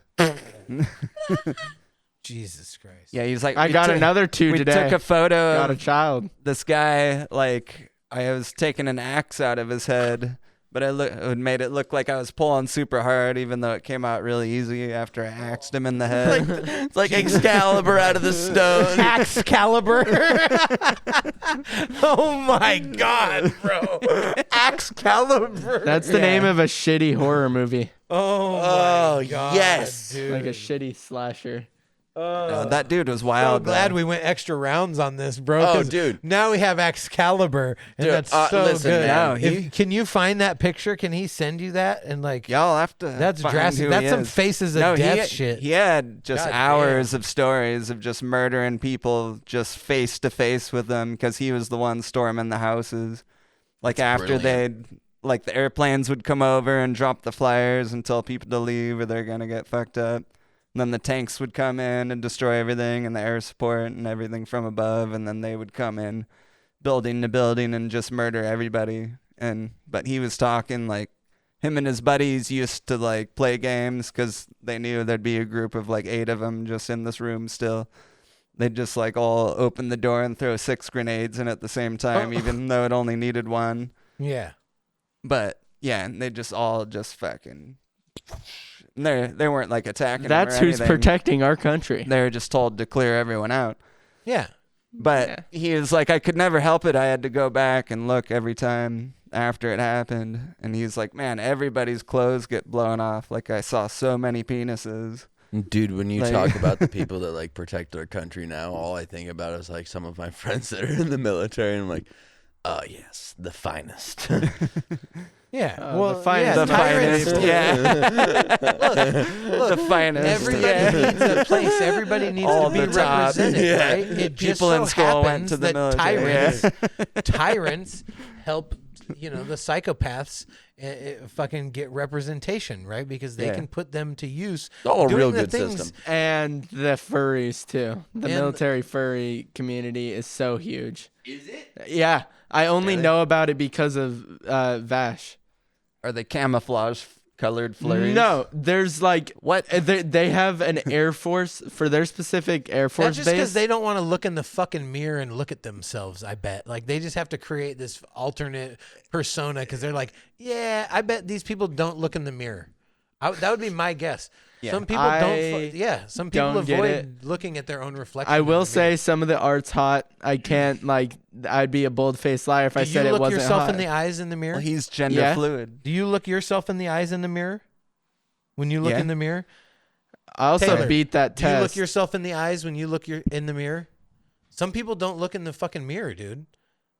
Jesus Christ. Yeah, he's like, I we got took- another two We today. took a photo Got a of child. this guy. Like, I was taking an axe out of his head, but it made it look like I was pulling super hard, even though it came out really easy after I axed him in the head. It's like Excalibur out of the stone. Excalibur. Oh my God, bro. Excalibur. That's the name of a shitty horror movie. Oh my God, yes. dude. Like a shitty slasher. That dude was So wild. glad though. we went extra rounds on this, bro. Oh, 'cause dude. Now we have Excalibur, and Dude, that's so listen, good. man. Can you find that picture? Can he send you that? And like, Y'all have to. that's find drastic. who That's he some is. faces of No, death shit. He had just God hours of stories of just murdering people just face to face with them because he was the one storming the houses. Like after like the airplanes would come over and drop the flyers and tell people to leave or they're gonna get fucked up. And then the tanks would come in and destroy everything and the air support and everything from above, and then they would come in building to building and just murder everybody. But he was talking like him and his buddies used to like play games because they knew there'd be a group of like 8 of them just in this room still. They'd just like all open the door and throw 6 grenades in at the same time, even though it only needed 1. Yeah. But yeah, and they just all just fucking. They weren't like attacking. That's him or who's anything. protecting our country. They were just told to clear everyone out. Yeah. But Yeah. he was like, I could never help it. I had to go back and look every time after it happened. And he's like, man, everybody's clothes get blown off. Like I saw so many penises. Dude, when you Like- talk about the people that like protect their country now, all I think about is like some of my friends that are in the military, and I'm like, oh yes, the finest. Yeah. Oh, well, the finest. yeah, The tyrants- finest. Yeah. Look, The finest. everybody Yeah. needs a place. Everybody needs All to be the top. represented, Yeah. right? It just People in so school went happens to the that military. tyrants help, the psychopaths fucking get representation, right? Because they Yeah. can put them to use. Oh, a doing real the good things- system. And the furries too. The And- military furry community is so huge. Is it? Yeah. I only know about it because of Vash. Are they camouflage colored flurries? No, there's like What? they have an Air Force for their specific Air That's Force just base. because they don't want to look in the fucking mirror and look at themselves, I bet. Like, they just have to create this alternate persona because they're like, yeah, I bet these people don't look in the mirror. That would be my guess. Yeah. Some people some people don't get avoid it. looking at their own reflection. I in will the say mirror. some of the art's hot. I can't I'd be a bold-faced liar if I Do said you it look wasn't yourself hot. in the eyes in the mirror? Well, he's gender Yeah. fluid. Do you look yourself in the eyes in the mirror? When you look Yeah. in the mirror? I also Taylor, beat that Do you look test. yourself in the eyes when you look in the mirror? Some people don't look in the fucking mirror, dude.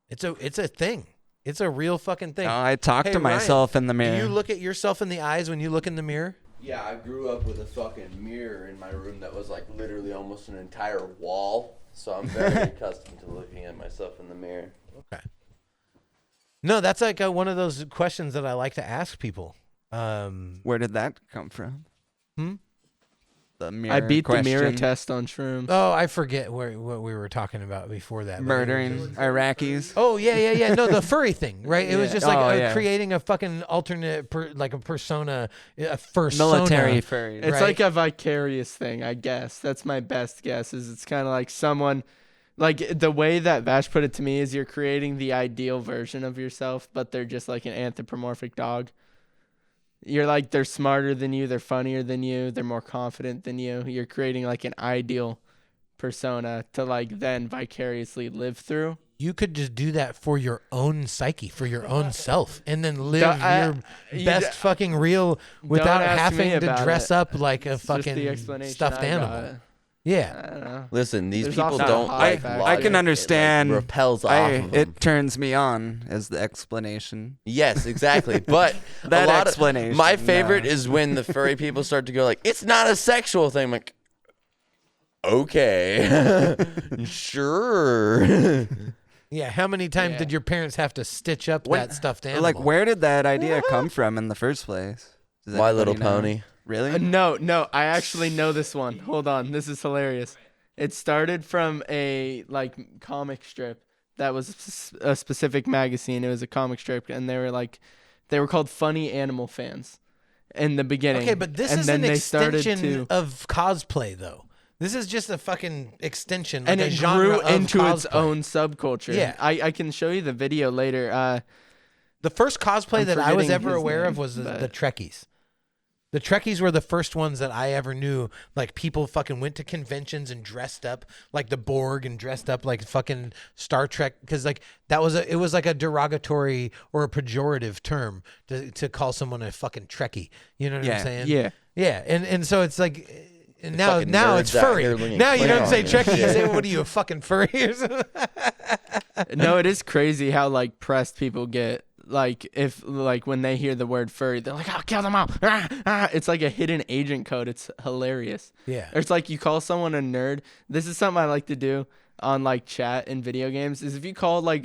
It's a thing. It's a real fucking thing. No, I talk Hey, to myself Ryan, in the mirror. Do you look at yourself in the eyes when you look in the mirror? Yeah, I grew up with a fucking mirror in my room that was like literally almost an entire wall. So I'm very accustomed to looking at myself in the mirror. Okay. No, that's like one of those questions that I like to ask people. Where did that come from? The mirror I beat the mirror question. test on shrooms. Oh, I forget what we were talking about before that. but Murdering it was- Iraqis. Oh yeah. No, the furry thing, right? It was Yeah. just like Oh, yeah. creating a fucking alternate, like a persona, a fursona. Military furries. It's right. like a vicarious thing, I guess. That's my best guess. Is it's kind of like someone, like the way that Vash put it to me is you're creating the ideal version of yourself, but they're just like an anthropomorphic dog. You're like, they're smarter than you, they're funnier than you, they're more confident than you. You're creating like an ideal persona to like then vicariously live through. You could just do that for your own psyche, for your own self, and then live you your best fucking real without ask me having to about dress it. up like a It's just the fucking explanation stuffed I animal. got. Yeah. I don't know. Listen, these There's people also don't high like factor. I logic. can understand. It like, repels off of them. It turns me on as the explanation. Yes, exactly. But That a lot explanation, Of, my favorite no. is when the furry people start to go like, "It's not a sexual thing." I'm like, okay, sure. Yeah. How many times did your parents have to stitch up that stuffed animal? Like, where did that idea come from in the first place? Does My anybody Little know? Pony. Really? No, I actually know this one. Hold on, this is hilarious. It started from a like comic strip that was a specific magazine. It was a comic strip, and they were called Funny Animal Fans in the beginning. Okay, but this and is then an they started extension to, of cosplay, though. This is just a fucking extension, like and a it genre grew of into its cosplay. own subculture. Yeah. I can show you the video later. The first cosplay I'm that I was forgetting ever his aware name, of was the but- Trekkies. The Trekkies were the first ones that I ever knew. Like, people fucking went to conventions and dressed up like the Borg and dressed up like fucking Star Trek, because like it was like a derogatory or a pejorative term to call someone a fucking Trekkie. You know what I'm saying? Yeah. Yeah, and so it's like. And now fucking it's nerds out furry. here looking Now you don't say Klingons Trekkie. and You shit. say, "What are you, a fucking furry?" or something? No, it is crazy how like pressed people get. Like if like when they hear the word furry, they're like, "I'll kill them all." It's like a hidden agent code. It's hilarious. Yeah. Or it's like you call someone a nerd. This is something I like to do on like chat in video games. Is if you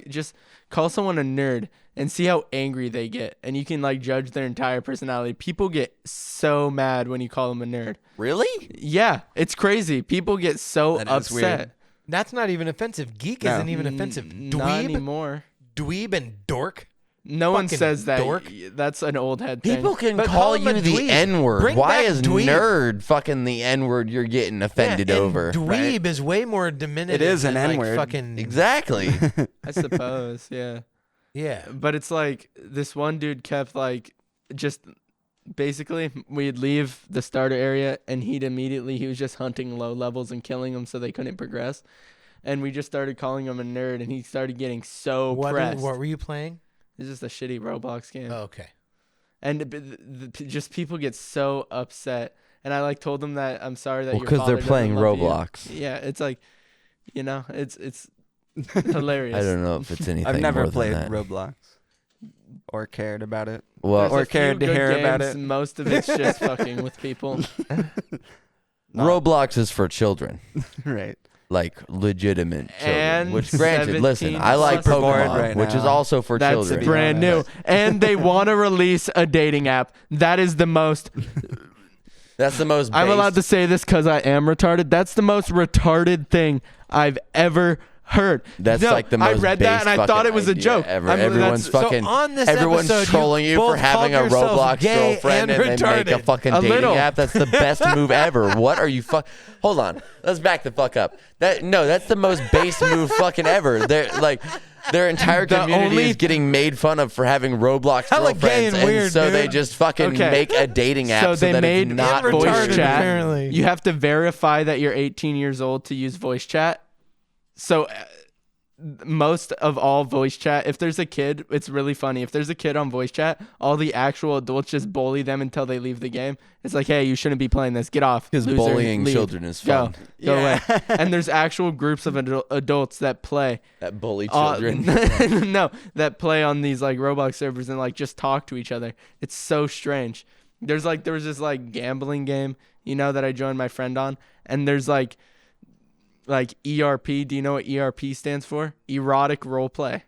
just call someone a nerd and see how angry they get, and you can like judge their entire personality. People get so mad when you call them a nerd. Really? Yeah, it's crazy. People get so That is weird. upset. That's not even offensive. Geek No. isn't even offensive. Not Dweeb, anymore. dweeb, and dork. No one Fucking says that. dork. That's an old head thing. People can But call call him you a the dweeb. N-word. Bring Why back is dweeb. nerd fucking the N-word you're getting offended Yeah, and over? Dweeb is way more diminutive. It is an than, like, N-word. Fucking Exactly. I suppose, yeah. Yeah. But it's like this one dude kept like just basically we'd leave the starter area and he was just hunting low levels and killing them so they couldn't progress. And we just started calling him a nerd and he started getting so What pressed. were you playing? It's just a shitty Roblox game. Oh, okay. And just people get so upset. And I like told them that I'm sorry that Well, your because father they're doesn't playing love you. Roblox. Yeah, it's like, it's hilarious. I don't know if it's anything I've never more played than that. Roblox or cared about it. Well, There's or a few cared to good hear about games, it. Most of it's just fucking with people. Roblox is for children, Right. like legitimate children. And Which, granted, listen, 17 I like plus. Bored Pokemon, right which is now. also for That's children. brand new. And they want to release a dating app. That is the most. That's the most. I'm allowed to based- say this because I am retarded. That's the most retarded thing I've ever heard. That's No, like the most. I read that and I base thought it fucking was a idea joke. Ever. I mean, Everyone's that's- fucking. So on this everyone's episode, trolling you for both having a called yourself Roblox gay girlfriend and they make a retarded. fucking A dating little. app. That's the best move ever. What are you Hold on. Let's back the fuck up. That's the most base move fucking ever. They're like. Their entire The community only- is getting made fun of for having Roblox Hella gay girlfriends, and weird, so they dude. just fucking Okay. make a dating app So they that made it's not and voice retarded, weird. chat. apparently. You have to verify that you're 18 years old to use voice chat. So most of all voice chat, if there's a kid, it's really funny. If there's a kid on voice chat, all the actual adults just bully them until they leave the game. It's like, hey, you shouldn't be playing this. Get off. Because loser, bullying leave. children is Go. fun. Go away. And there's actual groups of adults that play. That bully children. No, that play on these like Roblox servers and like just talk to each other. It's so strange. There was this like gambling game, that I joined my friend on, and there's like ERP. Do you know what ERP stands for? Erotic roleplay.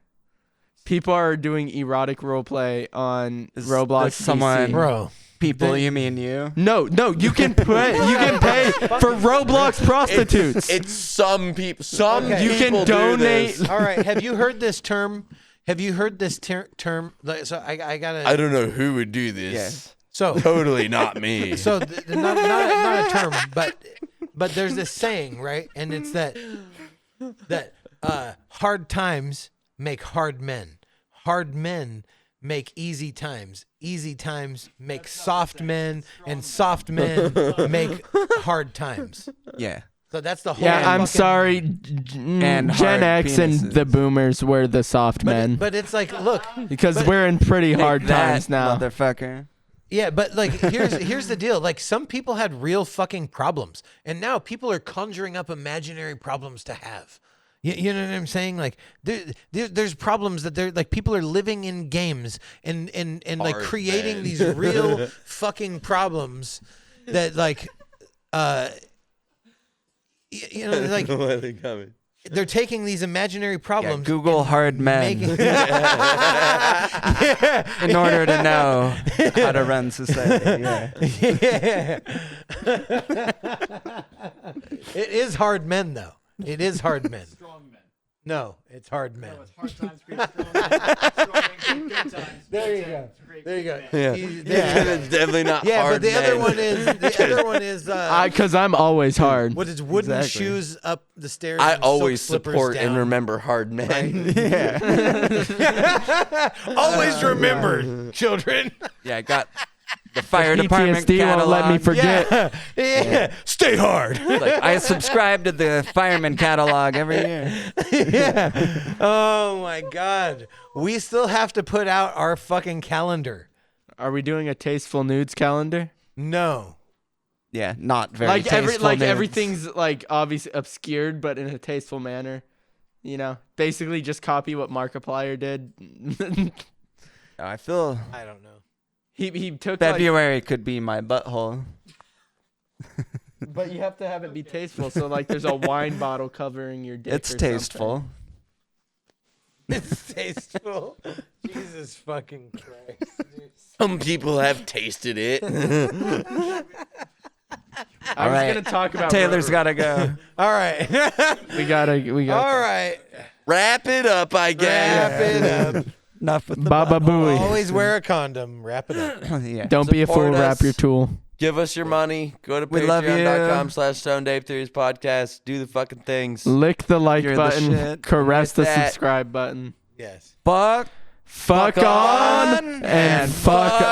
People are doing erotic roleplay on Roblox. Someone, Bro. people, you mean you? No, you can pay. You can pay for Roblox prostitutes. It's some people. You can donate. All right. Have you heard this term? Have you heard this term? So I gotta. I don't know who would do this. Yes. So Totally not me. So not a term, but there's this saying, right? And it's that hard times make hard men. Hard men make easy times. Easy times make soft men, and soft men make hard times. Yeah. So that's the whole. Yeah, I'm fucking- sorry. And Gen hard X and penises. the boomers were the soft men But it's like, look, because but- we're in pretty hard Take that, times now. motherfucker. yeah, but like here's the deal. Like some people had real fucking problems, and now people are conjuring up imaginary problems to have. You know what I'm saying? Like there's problems that they're like people are living in games and like Hard creating men. these real fucking problems that like like Why are they coming? they're taking these imaginary Yeah, problems. Google and hard men making- in order to know how to run society. Yeah. Yeah. It is hard men though. It is hard men. Strong men. No, it's hard men. No, it's hard times create strong men. Good times. There you go. There you go. Yeah. It's definitely not Yeah, hard but the other men. one is Because I'm always hard. what is wooden Exactly. shoes up the stairs. I and silk always slippers support down. and remember hard men. Always remember, children. Yeah, I got the fire department PTSD catalog. won't let me forget. Yeah. Stay hard. Like, I subscribe to the fireman catalog every year. Yeah. Oh my God. We still have to put out our fucking calendar. Are we doing a tasteful nudes calendar? No. Yeah, not very Like tasteful nudes. everything's like obviously obscured, but in a tasteful manner. Basically just copy what Markiplier did. I feel I don't know. He took like, February could be my butthole. but you have to have it be tasteful. So like, there's a wine bottle covering your dick. It's or something. tasteful. It's tasteful. Jesus fucking Christ. Dude. Some people have tasted it. I was right. gonna talk about Taylor's got to go. All right. We gotta. All right. Wrap it up, I guess. Wrap it up. Enough with the Baba Booey. Always wear a condom. Wrap it up. yeah. Don't be a fool. Support Wrap us. your tool. Give us your money. Go to We love you. patreon.com/StoneDaveTheories podcast. Do the fucking things. Lick the like You're the button. shit. Caress Like the that. subscribe button. Yes. Fuck Fuck on and fuck